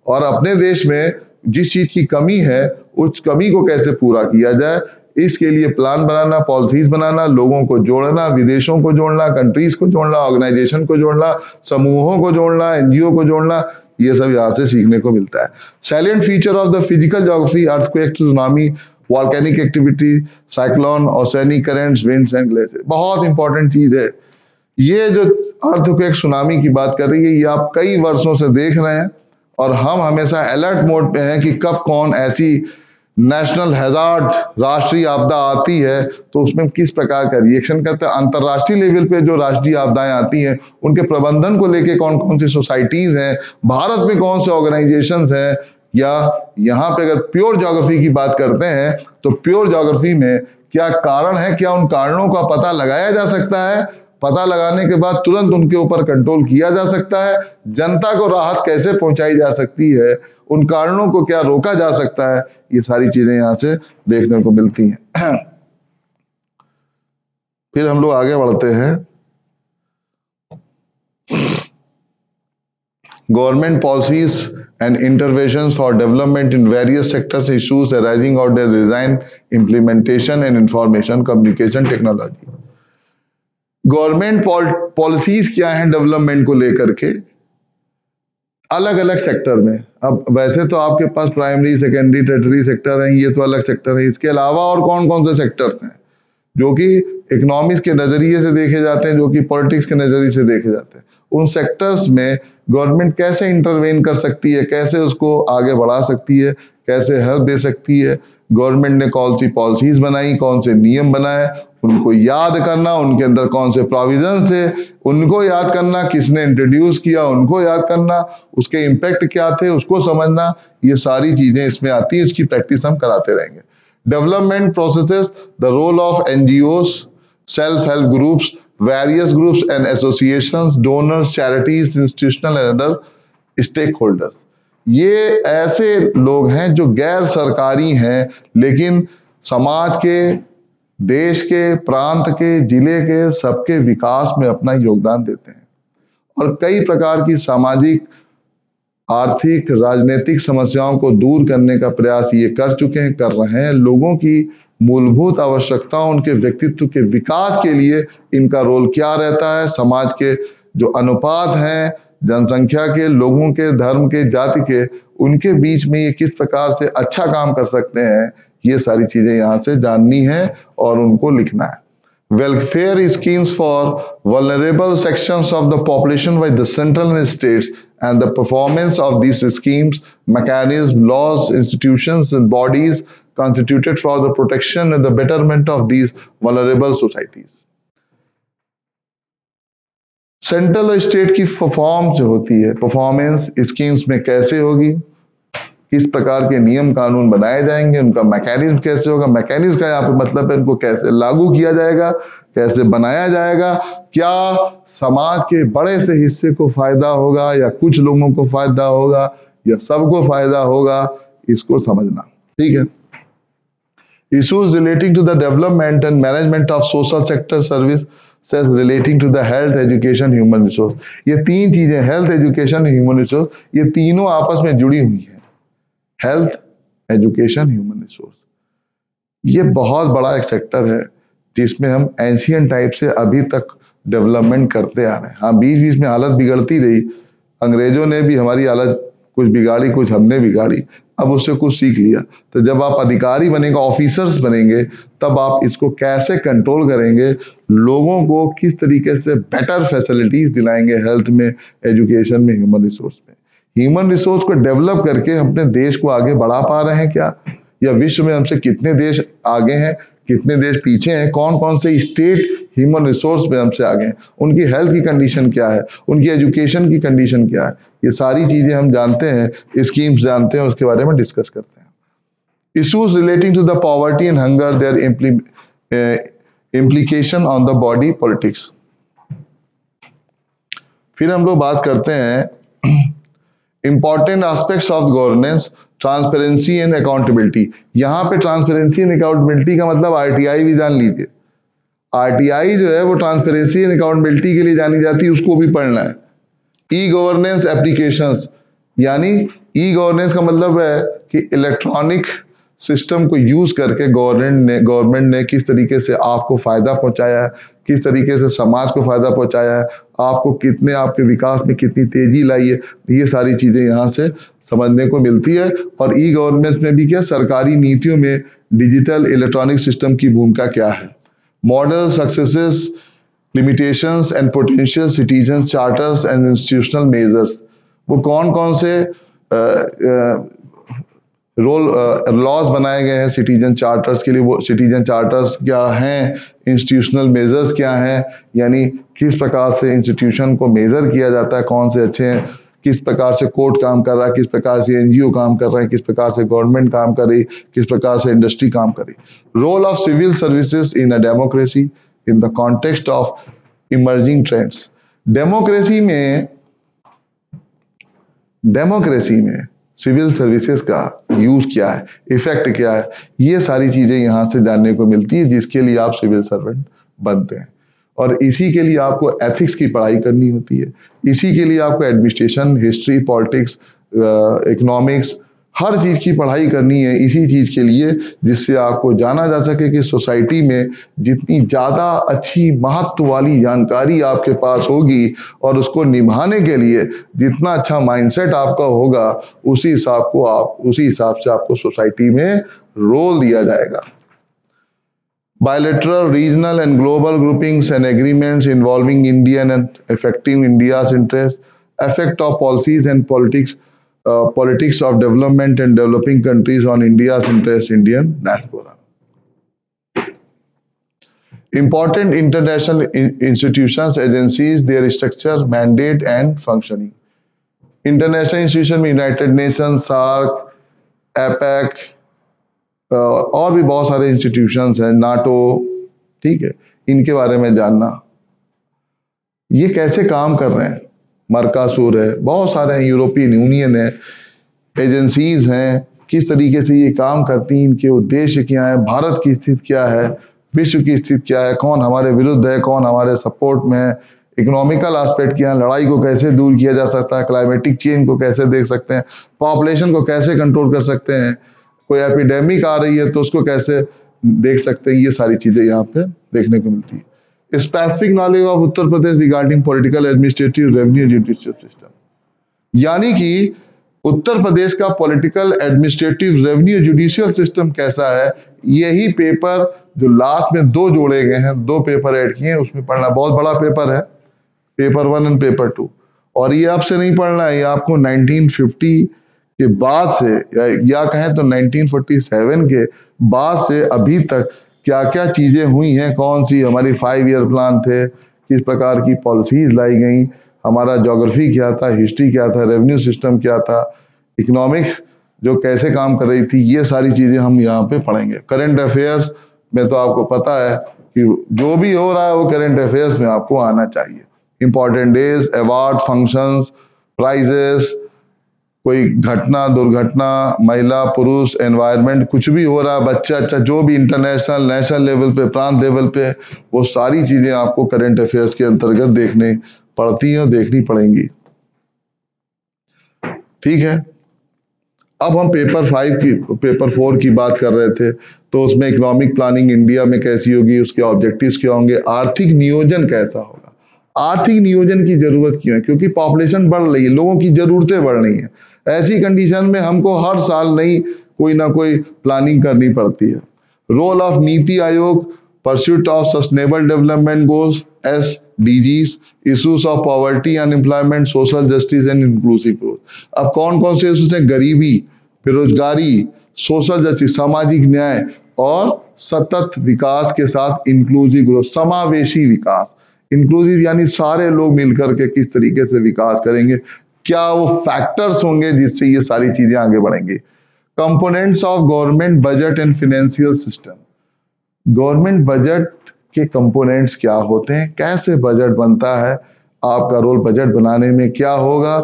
और अपने देश में जिस चीज की कमी है उस कमी को कैसे पूरा किया जाए, इसके लिए प्लान बनाना, पॉलिसीज बनाना, लोगों को जोड़ना, विदेशों को जोड़ना, कंट्रीज को जोड़ना, ऑर्गेनाइजेशन को जोड़ना, समूहों को जोड़ना, एनजीओ को जोड़ना, ये सब यहाँ से सीखने को मिलता है। Silent feature of the physical geography, earthquake, tsunami, volcanic activity, cyclone, oceanic currents, winds and glacier. बहुत इंपॉर्टेंट चीज है ये जो अर्थक्वेक, सुनामी की बात कर रही है, ये आप कई वर्षों से देख रहे हैं और हम हमेशा अलर्ट मोड पे हैं कि कब कौन ऐसी नेशनल हैजार्ड, राष्ट्रीय आपदा आती है तो उसमें किस प्रकार का रिएक्शन करते हैं। अंतरराष्ट्रीय लेवल पे जो राष्ट्रीय आपदाएं आती हैं उनके प्रबंधन को लेके कौन कौन सी सोसाइटीज हैं, भारत में कौन से ऑर्गेनाइजेशंस हैं, या यहाँ पे अगर प्योर ज्योग्राफी की बात करते हैं तो प्योर ज्योग्राफी में क्या कारण है, क्या उन कारणों का पता लगाया जा सकता है, पता लगाने के बाद तुरंत उनके ऊपर कंट्रोल किया जा सकता है, जनता को राहत कैसे पहुंचाई जा सकती है, उन कारणों को क्या रोका जा सकता है, ये सारी चीजें यहां से देखने को मिलती हैं। फिर हम लोग आगे बढ़ते हैं। government policies and interventions for development in various sectors, issues arising out of their design, implementation and information communication technology. Government policies क्या हैं डेवलपमेंट को लेकर के अलग अलग सेक्टर में। अब वैसे तो आपके पास प्राइमरी, सेकेंडरी, टर्टरी सेक्टर हैं, ये तो अलग सेक्टर है। इसके अलावा और कौन कौन से सेक्टर्स हैं जो कि इकोनॉमिक्स के नजरिए से देखे जाते हैं, जो कि पॉलिटिक्स के नजरिए से देखे जाते हैं? उन सेक्टर्स में गवर्नमेंट कैसे इंटरवेन कर सकती है, कैसे उसको आगे बढ़ा सकती है, कैसे हेल्प दे सकती है? गवर्नमेंट ने कौन सी पॉलिसीज बनाई, कौन से नियम बनाए, उनको याद करना, उनके अंदर कौन से प्रोविजन थे उनको याद करना, किसने इंट्रोड्यूस किया उनको याद करना, उसके इम्पैक्ट क्या थे उसको समझना, ये सारी चीजें इसमें आती है। इसकी प्रैक्टिस हम कराते रहेंगे। Development processes, the role of NGOs, self help groups, various groups and associations, donors, charities, institutional and other stakeholders। ये ऐसे लोग हैं जो गैर सरकारी हैं लेकिन समाज के, देश के, प्रांत के, जिले के सबके विकास में अपना योगदान देते हैं और कई प्रकार की सामाजिक, आर्थिक, राजनीतिक समस्याओं को दूर करने का प्रयास ये कर चुके हैं, कर रहे हैं। लोगों की मूलभूत आवश्यकताओं, उनके व्यक्तित्व के विकास के लिए इनका रोल क्या रहता है, समाज के जो अनुपात हैं, जनसंख्या के, लोगों के, धर्म के, जाति के, उनके बीच में ये किस प्रकार से अच्छा काम कर सकते हैं, ये सारी चीजें यहाँ से जाननी है और उनको लिखना है। Welfare schemes for vulnerable sections of the population by the central and states and the performance of these schemes, mechanisms, laws, institutions and bodies constituted for the protection and the betterment of these vulnerable societies। Central और state की perform जो होती है, performance schemes में कैसे होगी, किस प्रकार के नियम कानून बनाए जाएंगे, उनका मैकेनिज्म कैसे होगा। मैकेनिज्म का यहाँ पे मतलब है इनको कैसे लागू किया जाएगा, कैसे बनाया जाएगा, क्या समाज के बड़े से हिस्से को फायदा होगा या कुछ लोगों को फायदा होगा या सबको फायदा होगा, इसको समझना। ठीक है। Issues relating to the development and management of social sector services relating to the health, education, human resource। ये तीन चीजें, हेल्थ, एजुकेशन, ह्यूमन रिसोर्स, ये तीनों आपस में जुड़ी हुई हैं। हेल्थ, एजुकेशन, ह्यूमन रिसोर्स, ये बहुत बड़ा एक सेक्टर है जिसमें हम एंशियंट टाइप से अभी तक डेवलपमेंट करते आ रहे हैं। हाँ, बीच बीच में हालत बिगड़ती रही, अंग्रेजों ने भी हमारी हालत कुछ बिगाड़ी, कुछ हमने बिगाड़ी, अब उससे कुछ सीख लिया। तो जब आप अधिकारी बनेंगे, ऑफिसर्स बनेंगे, तब आप इसको कैसे कंट्रोल करेंगे, लोगों को किस तरीके से बेटर फैसिलिटीज दिलाएंगे हेल्थ में, एजुकेशन में, ह्यूमन रिसोर्स में। ह्यूमन रिसोर्स को डेवलप करके हम अपने देश को आगे बढ़ा पा रहे हैं क्या, या विश्व में हमसे कितने देश आगे हैं, कितने देश पीछे हैं, कौन कौन से स्टेट ह्यूमन रिसोर्स में हमसे आगे हैं, उनकी हेल्थ की कंडीशन क्या है, उनकी एजुकेशन की कंडीशन क्या है, ये सारी चीजें हम जानते हैं, स्कीम्स जानते हैं, उसके बारे में डिस्कस करते हैं। Issues relating to the poverty and hunger, their implication on the body politics. फिर हम लोग बात करते हैं important aspects of governance, transparency and accountability. यहाँ पे ट्रांसपेरेंसी एंड अकाउंटेबिलिटी का मतलब आरटीआई भी जान लीजिए। आरटीआई जो है वो ट्रांसपेरेंसी एंड अकाउंटेबिलिटी के लिए जानी जाती है, उसको भी पढ़ना है। ई गवर्नेंस एप्लीकेशंस, यानी ई गवर्नेंस का मतलब है कि इलेक्ट्रॉनिक सिस्टम को यूज करके गवर्नमेंट ने किस तरीके से आपको फायदा पहुंचाया है, किस तरीके से समाज को फायदा पहुंचाया है, आपको कितने, आपके विकास में कितनी तेजी लाई है, ये सारी चीजें यहाँ से समझने को मिलती है। और ई गवर्नेंस में भी क्या, सरकारी नीतियों में डिजिटल इलेक्ट्रॉनिक सिस्टम की भूमिका क्या है। Model successes, limitations and potential citizens charters and institutional measures, वो कौन कौन से लॉज बनाए गए हैं सिटीजन चार्टर्स के लिए, वो सिटीजन चार्टर्स क्या हैं, इंस्टीट्यूशनल मेजर्स क्या हैं, यानी किस प्रकार से इंस्टीट्यूशन को मेजर किया जाता है, कौन से अच्छे हैं, किस प्रकार से कोर्ट काम कर रहा है, किस प्रकार से एनजीओ काम कर रहे हैं, किस प्रकार से गवर्नमेंट काम कर रही, किस प्रकार से इंडस्ट्री काम कर रही। Role of civil services in a democracy in the context of emerging trends. Democracy में सिविल सर्विसेज का यूज क्या है, इफेक्ट क्या है, ये सारी चीजें यहां से जानने को मिलती है, जिसके लिए आप सिविल सर्वेंट बनते हैं। और इसी के लिए आपको एथिक्स की पढ़ाई करनी होती है, इसी के लिए आपको एडमिनिस्ट्रेशन, हिस्ट्री, पॉलिटिक्स, इकोनॉमिक्स, हर चीज की पढ़ाई करनी है इसी चीज के लिए, जिससे आपको जाना जा सके कि सोसाइटी में जितनी ज्यादा अच्छी महत्व वाली जानकारी आपके पास होगी और उसको निभाने के लिए जितना अच्छा माइंडसेट आपका होगा, उसी हिसाब से आपको सोसाइटी में रोल दिया जाएगा। Bilateral, regional and global groupings and agreements involving Indian and affecting India's interest, effect of policies and politics of development and developing countries on India's interest, Indian diaspora. Important international institutions, agencies, their structure, mandate and functioning. International institution में United Nations, SAARC, APEC, और भी बहुत सारे institutions हैं, NATO, ठीक है, इनके बारे में जानना, ये कैसे काम कर रहे हैं, मर्कासूर है, बहुत सारे हैं, यूरोपियन यूनियन है, एजेंसीज हैं, किस तरीके से ये काम करती हैं, इनके उद्देश्य क्या है, भारत की स्थिति क्या है, विश्व की स्थिति क्या है, कौन हमारे विरुद्ध है, कौन हमारे सपोर्ट में है, इकोनॉमिकल एस्पेक्ट क्या है, लड़ाई को कैसे दूर किया जा सकता है, क्लाइमेटिक चेंज को कैसे देख सकते हैं, पॉपुलेशन को कैसे कंट्रोल कर सकते हैं, कोई एपिडेमिक आ रही है तो उसको कैसे देख सकते हैं, ये सारी चीजें यहाँ पे देखने को मिलती है। Specific knowledge of Uttar Pradesh regarding political, administrative, revenue, judicial system, यानी कि उत्तर प्रदेश का political, administrative, revenue, judicial system कैसा है, यही पेपर जो लास्ट में दो जोड़े गए हैं, दो पेपर ऐड किए हैं, उसमें पढ़ना, बहुत बड़ा पेपर है, पेपर 1 एंड पेपर 2, और ये आपसे नहीं पढ़ना है, ये आपको 1950 के बाद से या कहें तो 1947 के बाद से अभी तक क्या क्या चीजें हुई हैं, कौन सी हमारी 5 ईयर प्लान थे, किस प्रकार की पॉलिसीज लाई गई, हमारा ज्योग्राफी क्या था, हिस्ट्री क्या था, रेवेन्यू सिस्टम क्या था, इकोनॉमिक्स जो कैसे काम कर रही थी, ये सारी चीजें हम यहाँ पे पढ़ेंगे। करंट अफेयर्स में तो आपको पता है कि जो भी हो रहा है वो करंट अफेयर्स में आपको आना चाहिए। Important days, award, functions, prizes, कोई घटना, दुर्घटना, महिला, पुरुष, एनवायरनमेंट, कुछ भी हो रहा है, बच्चा अच्छा, जो भी इंटरनेशनल, नेशनल लेवल पे, प्रांत लेवल पे, वो सारी चीजें आपको करंट अफेयर्स के अंतर्गत देखने पड़ती हैं और देखनी पड़ेंगी, ठीक है। अब हम पेपर 4 की बात कर रहे थे, तो उसमें इकोनॉमिक प्लानिंग इंडिया में कैसी होगी, उसके ऑब्जेक्टिव्स क्या होंगे, आर्थिक नियोजन कैसा होगा, आर्थिक नियोजन की जरूरत क्यों है, क्योंकि पॉपुलेशन बढ़ रही है, लोगों की जरूरतें बढ़ रही हैं, ऐसी कंडीशन में हमको हर साल नई कोई ना कोई प्लानिंग करनी पड़ती है। Role of NITI Aayog, pursuit of sustainable development goals, SDGs, issues of poverty, unemployment, social justice and inclusive growth. अब कौन कौन से इश्यूज हैं, गरीबी, बेरोजगारी, सोशल जस्टिस, सामाजिक न्याय, और सतत विकास के साथ इंक्लूसिव ग्रोथ, समावेशी विकास, इंक्लूसिव यानी सारे लोग मिलकर के किस तरीके से विकास करेंगे, क्या वो फैक्टर्स होंगे जिससे ये सारी चीजें आगे बढ़ेंगी। Components of government budget and financial system, government budget के कंपोनेंट्स क्या होते हैं, कैसे बजट बनता है, आपका रोल बजट बनाने में क्या होगा,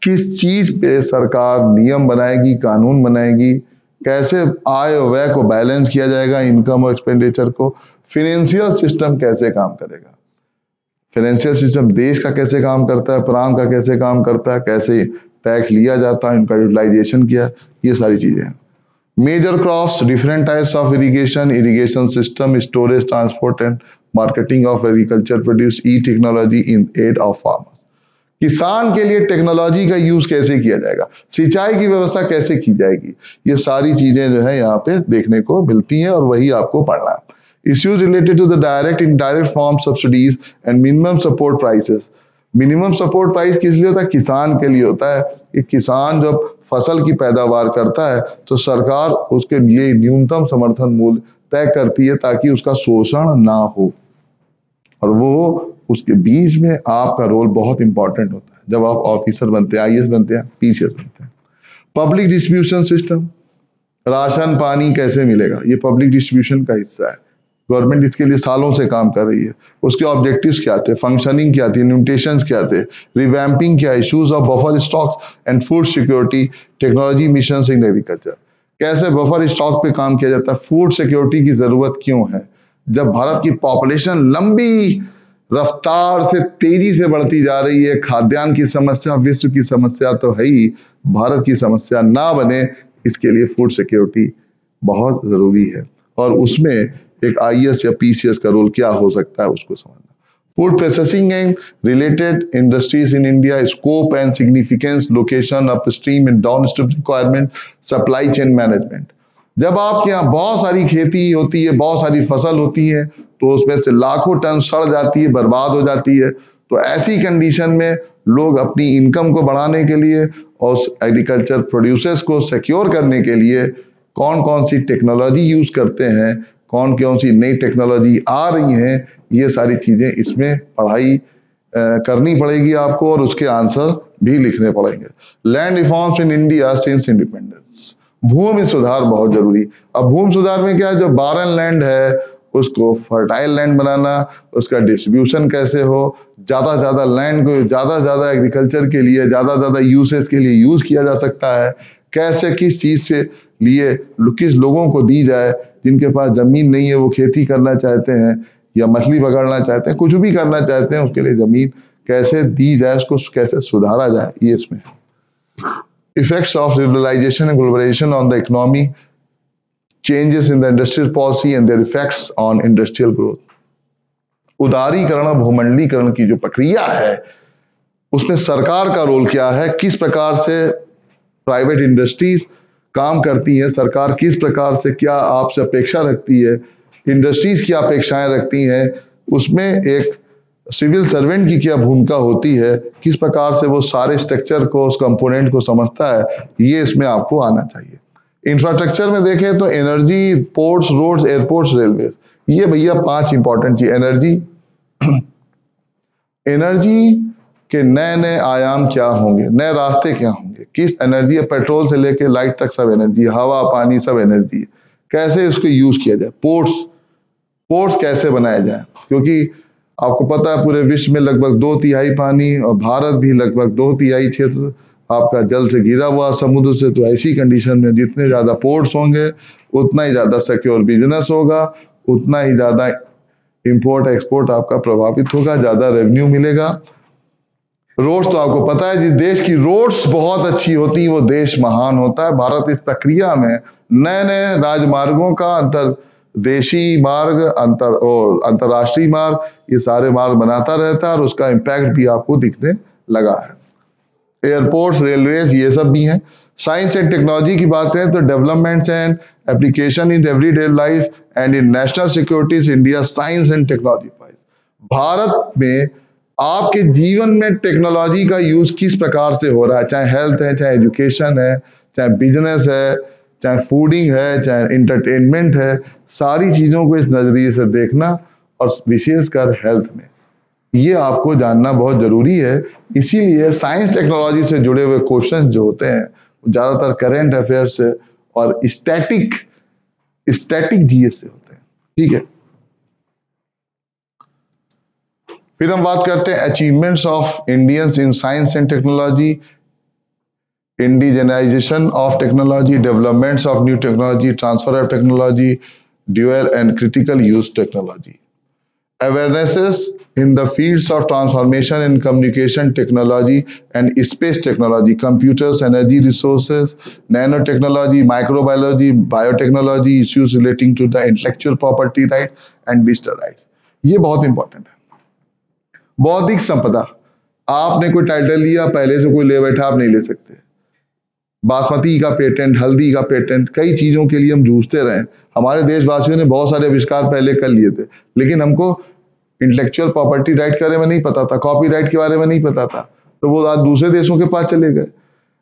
किस चीज पे सरकार नियम बनाएगी, कानून बनाएगी, कैसे आय और व्यय को बैलेंस किया जाएगा, इनकम और एक्सपेंडिचर को, फाइनेंशियल सिस्टम कैसे काम करेगा, फाइनेंशियल सिस्टम देश का कैसे काम करता है, प्रांत का कैसे काम करता है, कैसे टैक्स लिया जाता है, इनका यूटिलाइजेशन किया, ये सारी चीजें हैं। Major crops, different types of irrigation system, storage, transport and marketing of agriculture produce, e technology in aid of farmers, किसान के लिए टेक्नोलॉजी का यूज कैसे किया जाएगा, सिंचाई की व्यवस्था कैसे की जाएगी, ये सारी चीजें जो है यहाँ पे देखने को मिलती हैं और वही आपको पढ़ना है। Issues related to the direct, indirect farm subsidies and minimum support prices. Minimum support price किस लिए होता है, किसान के लिए होता है, कि किसान जब फसल की पैदावार करता है तो सरकार उसके लिए न्यूनतम समर्थन मूल्य तय करती है ताकि उसका शोषण ना हो, और वो उसके बीच में आपका रोल बहुत इंपॉर्टेंट होता है जब आप ऑफिसर बनते हैं, IAS बनते हैं, PCS बनते हैं। पब्लिक डिस्ट्रीब्यूशन सिस्टम, राशन पानी कैसे मिलेगा, ये पब्लिक डिस्ट्रीब्यूशन का हिस्सा है, गवर्नमेंट इसके लिए सालों से काम कर रही है, उसके ऑब्जेक्टिव्स क्या थे, फंक्शनिंग क्या थी, न्यूट्रिशंस क्या थे, रिवैम्पिंग क्या, issues of buffer stocks and food security, technology mission in agriculture, कैसे बफर स्टॉक पे काम किया जाता है, फूड सिक्योरिटी की जरूरत क्यों है, जब भारत की पॉपुलेशन लंबी रफ्तार से तेजी से बढ़ती जा रही है। खाद्यान्न की समस्या विश्व की समस्या तो है ही, भारत की समस्या ना बने इसके लिए फूड सिक्योरिटी बहुत जरूरी है, और उसमें एक आईएएस या पीसीएस का रोल क्या हो सकता है उसको समझना। Food processing and related industries in India, scope and significance, location, upstream and downstream requirement, supply chain management. जब आपके यहाँ बहुत सारी खेती होती है, बहुत सारी फसल होती है, तो उसमें से लाखों टन सड़ जाती है, बर्बाद हो जाती है। तो ऐसी कंडीशन में लोग अपनी इनकम को बढ़ाने के लिए और एग्रीकल्चर प्रोड्यूसर्स को सिक्योर करने के लिए कौन कौन सी टेक्नोलॉजी यूज करते हैं, कौन कौन सी नई टेक्नोलॉजी आ रही हैं, ये सारी चीजें इसमें पढ़ाई करनी पड़ेगी आपको, और उसके आंसर भी लिखने पड़ेंगे। Land reforms in India since independence, भूमि सुधार बहुत जरूरी। अब भूमि सुधार में क्या है, जो बारन लैंड है उसको फर्टाइल लैंड बनाना, उसका डिस्ट्रीब्यूशन कैसे हो, ज्यादा लैंड को ज्यादा एग्रीकल्चर के लिए, ज्यादा यूसेज के लिए यूज किया जा सकता है, कैसे किस चीज से लिए किस लोगों को दी जाए, जिनके पास जमीन नहीं है वो खेती करना चाहते हैं या मछली पकड़ना चाहते हैं, कुछ भी करना चाहते हैं, उसके लिए जमीन कैसे दी जाए, उसको कैसे सुधारा जाए, ये इसमें। Effects of liberalization and globalization on the economy, changes in the industrial policy and their effects on industrial growth. उदारीकरण और भूमंडलीकरण की जो प्रक्रिया है उसमें सरकार का रोल क्या है, किस प्रकार से प्राइवेट इंडस्ट्रीज काम करती है, सरकार किस प्रकार से क्या आपसे अपेक्षा रखती है, इंडस्ट्रीज क्या अपेक्षाएं रखती हैं, उसमें एक सिविल सर्वेंट की क्या भूमिका होती है, किस प्रकार से वो सारे स्ट्रक्चर को, उस कंपोनेंट को समझता है, ये इसमें आपको आना चाहिए। इंफ्रास्ट्रक्चर में देखें तो energy, ports, roads, airports, railway, ये भैया 5 इंपॉर्टेंट चीज। एनर्जी के नए नए आयाम क्या होंगे, नए रास्ते क्या होंगे, किस एनर्जी, पेट्रोल से लेके लाइट तक सब एनर्जी, हवा पानी सब एनर्जी, कैसे इसको यूज किया जाए। पोर्ट्स कैसे बनाए जाए, क्योंकि आपको पता है पूरे विश्व में लगभग 2/3 पानी, और भारत भी लगभग 2/3 क्षेत्र आपका जल से घिरा हुआ, समुद्र से। तो ऐसी कंडीशन में जितने ज्यादा पोर्ट्स होंगे उतना ही ज्यादा सिक्योर बिजनेस होगा, उतना ही ज्यादा इंपोर्ट एक्सपोर्ट आपका प्रभावित होगा, ज्यादा रेवेन्यू मिलेगा। रोड्स तो आपको पता है, जिस देश की रोड्स बहुत अच्छी होती है वो देश महान होता है। भारत इस प्रक्रिया में नए नए राजमार्गों का, अंतरदेशीय मार्ग, अंतरराष्ट्रीय मार्ग, ये सारे मार्ग बनाता रहता है, और उसका इम्पैक्ट भी आपको दिखने लगा है। एयरपोर्ट्स, रेलवेज, ये सब भी हैं। साइंस एंड टेक्नोलॉजी की बात करें तो developments and application in everyday life and in national securities India science and technology. Bharat में आपके जीवन में टेक्नोलॉजी का यूज किस प्रकार से हो रहा है, चाहे हेल्थ है, चाहे एजुकेशन है, चाहे बिजनेस है, चाहे फूडिंग है, चाहे इंटरटेनमेंट है, सारी चीजों को इस नजरिए से देखना, और विशेषकर हेल्थ में, ये आपको जानना बहुत जरूरी है। इसीलिए साइंस टेक्नोलॉजी से जुड़े हुए क्वेश्चन जो होते हैं ज्यादातर करंट अफेयर से और स्टैटिक जीएस से होते हैं। ठीक है, फिर हम बात करते हैं achievements of Indians in science and technology, indigenisation of technology, developments of new technology, transfer of technology, dual and critical use technology, awarenesses in the fields of transformation in communication technology and space technology, computers, energy resources, nanotechnology, microbiology, biotechnology, issues relating to the intellectual property rights and digital rights. ये बहुत important है। बौद्धिक संपदा, आपने कोई title लिया, पहले से कोई ले बैठा, आप नहीं ले सकते। बासमती का पेटेंट, हल्दी का पेटेंट, कई चीजों के लिए हम जूझते रहे। हमारे देशवासियों ने बहुत सारे आविष्कार पहले कर लिए थे, लेकिन हमको इंटेलेक्चुअल प्रॉपर्टी राइट के बारे में नहीं पता था, कॉपीराइट के बारे में नहीं पता था, तो वो आज दूसरे देशों के पास चले गए।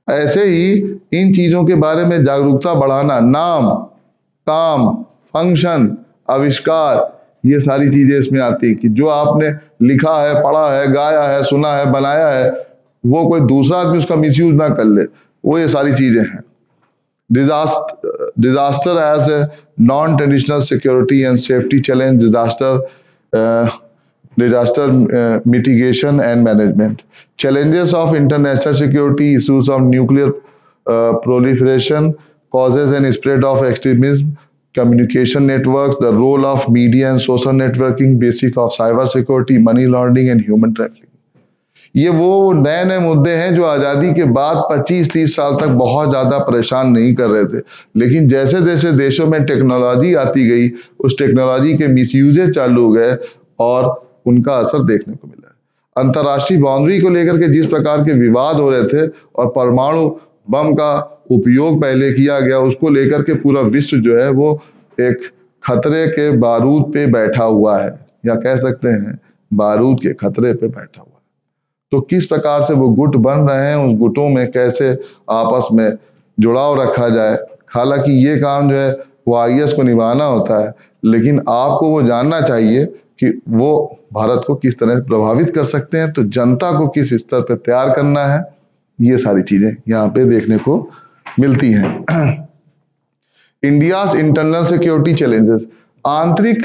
ऐसे ही इन चीजों के बारे में जागरूकता बढ़ाना, नाम, काम, फंक्शन, आविष्कार, ये सारी चीजें इसमें आती है कि जो आपने लिखा है, पढ़ा है, गाया है, सुना है, बनाया है, वो कोई दूसरा आदमी उसका मिसयूज ना कर ले, वो ये सारी चीजें हैं। Disaster as a non traditional security and safety challenge, disaster mitigation and management, challenges of international security, issues of nuclear proliferation, causes and spread of extremism, communication networks, the role of media and social networking, basic of cyber security, money laundering and human trafficking। ये वो नए नए मुद्दे हैं जो आज़ादी के बाद 25-30 साल तक बहुत ज़्यादा परेशान नहीं कर रहे थे, लेकिन जैसे जैसे देशों में टेक्नोलॉजी आती गई, उस टेक्नोलॉजी के मिसयूजेज चालू हो गए और उनका असर देखने को मिला है। अंतर्राष्ट्रीय बाउंड्री को लेकर के जिस प्रकार के विवाद हो रहे थे और परमाणु बम का उपयोग पहले किया गया, उसको लेकर के पूरा विश्व जो है वो एक खतरे के बारूद पे बैठा हुआ है, या कह सकते हैं बारूद के खतरे पे बैठा हुआ है। तो किस प्रकार से वो गुट बन रहे हैं, उस गुटों में कैसे आपस में जुड़ाव रखा जाए। हालांकि ये काम जो है वो आईएएस को निभाना होता है, लेकिन आपको वो जानना चाहिए कि वो भारत को किस तरह से प्रभावित कर सकते हैं, तो जनता को किस स्तर पर तैयार करना है, ये सारी चीजें यहाँ पे देखने को मिलती हैं। इंडियाज इंटरनल सिक्योरिटी चैलेंजेस, आंतरिक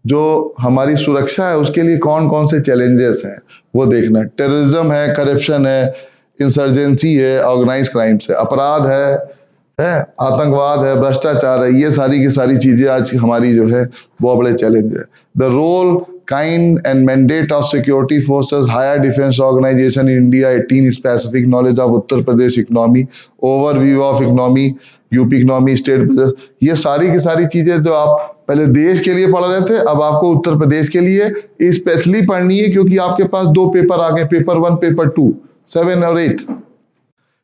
जो हमारी सुरक्षा है उसके लिए कौन कौन से चैलेंजेस हैं वो देखना है। टेररिज्म है, करप्शन है, इंसर्जेंसी है, ऑर्गेनाइज क्राइम है, अपराध है, आतंकवाद है, भ्रष्टाचार है, ये सारी की सारी चीजें आज हमारी जो है वो बड़े चैलेंज है। The role, kind and mandate of security forces, higher defence organisation in India, 18 specific knowledge of Uttar Pradesh economy, overview of economy, UP economy, state, ये सारी की सारी चीजें जो आप पहले देश के लिए पढ़ रहे थे, अब आपको उत्तर प्रदेश के लिए स्पेशली पढ़नी है, क्योंकि आपके पास 2 पेपर आ गए, पेपर 1, पेपर 2, 7 और 8।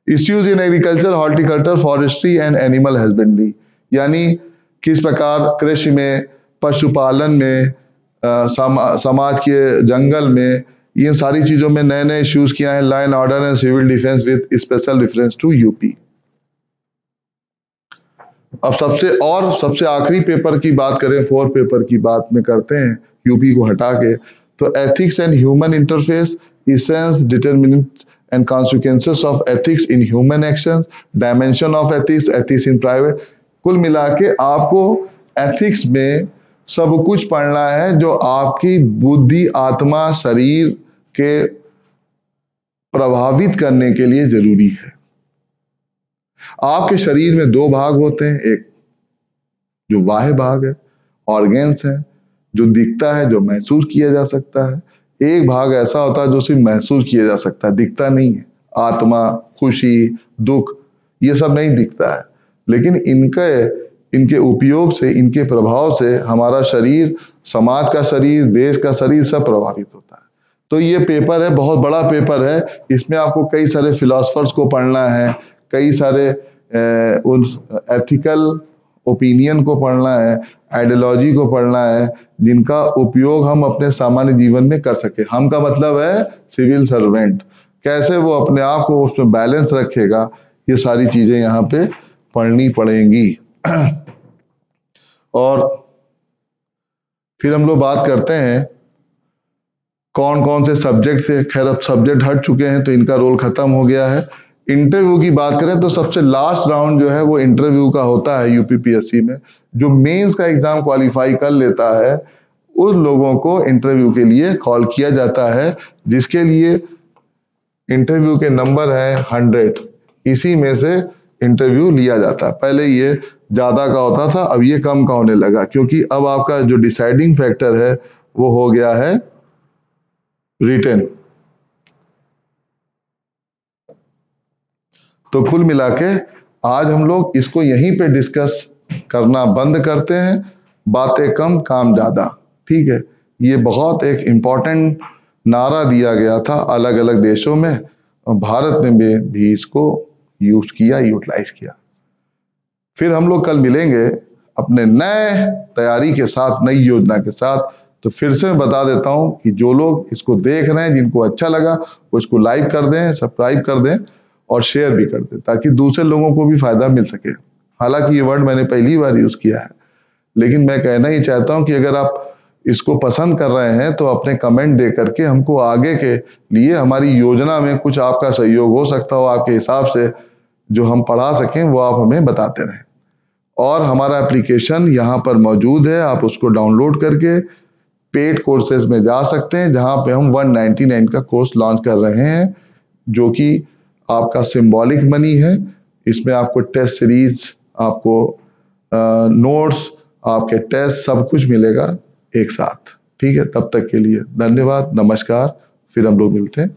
Issues in agriculture, horticulture, forestry and animal husbandry, यानी किस प्रकार कृषि में, पशुपालन में, समाज के जंगल में, इन सारी चीजों में नए नए इश्यूज किया है। Law and order and civil defence with special reference to UP. अब सबसे आखिरी पेपर की बात करें, 4 पेपर की बात में करते हैं यूपी को हटा के, तो ethics and human interface, essence, determinants and consequences of ethics in human actions, dimension of ethics, ethics in private. कुल मिला के आपको एथिक्स में सब कुछ पढ़ना है जो आपकी बुद्धि, आत्मा, शरीर के प्रभावित करने के लिए जरूरी है। आपके शरीर में 2 भाग होते हैं, एक जो बाह्य भाग है, ऑर्गेन्स है, जो दिखता है, जो महसूस किया जा सकता है। एक भाग ऐसा होता है जो सिर्फ महसूस किया जा सकता है, दिखता नहीं है। आत्मा, खुशी, दुख, ये सब नहीं दिखता है, लेकिन इनके उपयोग से, इनके प्रभाव से हमारा शरीर, समाज का शरीर, देश का शरीर सब प्रभावित होता है। तो ये पेपर है, बहुत बड़ा पेपर है, इसमें आपको कई सारे फिलोसफर्स को पढ़ना है, कई सारे उन एथिकल ओपिनियन को पढ़ना है, आइडियोलॉजी को पढ़ना है, जिनका उपयोग हम अपने सामान्य जीवन में कर सके। हम का मतलब है सिविल सर्वेंट, कैसे वो अपने आप को उसमें बैलेंस रखेगा, ये सारी चीजें यहाँ पे पढ़नी पड़ेंगी। और फिर हम लोग बात करते हैं कौन कौन से सब्जेक्ट से, खैर अब सब्जेक्ट हट चुके हैं तो इनका रोल खत्म हो गया है। इंटरव्यू की बात करें तो सबसे लास्ट राउंड जो है वो इंटरव्यू का होता है यूपीपीएससी में। जो मेंस का एग्जाम क्वालिफाई कर लेता है उन लोगों को इंटरव्यू के लिए कॉल किया जाता है, जिसके लिए इंटरव्यू के नंबर है 100, इसी में से इंटरव्यू लिया जाता है। पहले ये ज्यादा का होता था, अब ये कम का होने लगा, क्योंकि अब आपका जो डिसाइडिंग फैक्टर है वो हो गया है रिटन। तो कुल मिला के आज हम लोग इसको यहीं पे डिस्कस करना बंद करते हैं। बातें कम, काम ज्यादा, ठीक है। ये बहुत एक इम्पॉर्टेंट नारा दिया गया था अलग अलग देशों में, और भारत में भी इसको यूज किया, यूटिलाइज किया। फिर हम लोग कल मिलेंगे अपने नए तैयारी के साथ, नई योजना के साथ। तो फिर से मैं बता देता हूं कि जो लोग इसको देख रहे हैं, जिनको अच्छा लगा वो इसको लाइक कर दें, सब्सक्राइब कर दें और शेयर भी कर दें, ताकि दूसरे लोगों को भी फायदा मिल सके। हालांकि ये वर्ड मैंने पहली बार यूज किया है, लेकिन मैं कहना ही चाहता हूं कि अगर आप इसको पसंद कर रहे हैं तो अपने कमेंट दे करके हमको आगे के लिए, हमारी योजना में कुछ आपका सहयोग हो सकता हो आपके हिसाब से, जो हम पढ़ा सकें वो आप हमें बताते रहें। और हमारा एप्लीकेशन यहाँ पर मौजूद है, आप उसको डाउनलोड करके पेड कोर्सेज में जा सकते हैं, जहाँ पे हम 199 का कोर्स लॉन्च कर रहे हैं, जो कि आपका सिंबॉलिक मनी है। इसमें आपको टेस्ट सीरीज, आपको नोट्स, आपके टेस्ट, सब कुछ मिलेगा एक साथ। ठीक है, तब तक के लिए धन्यवाद, नमस्कार, फिर हम लोग मिलते हैं।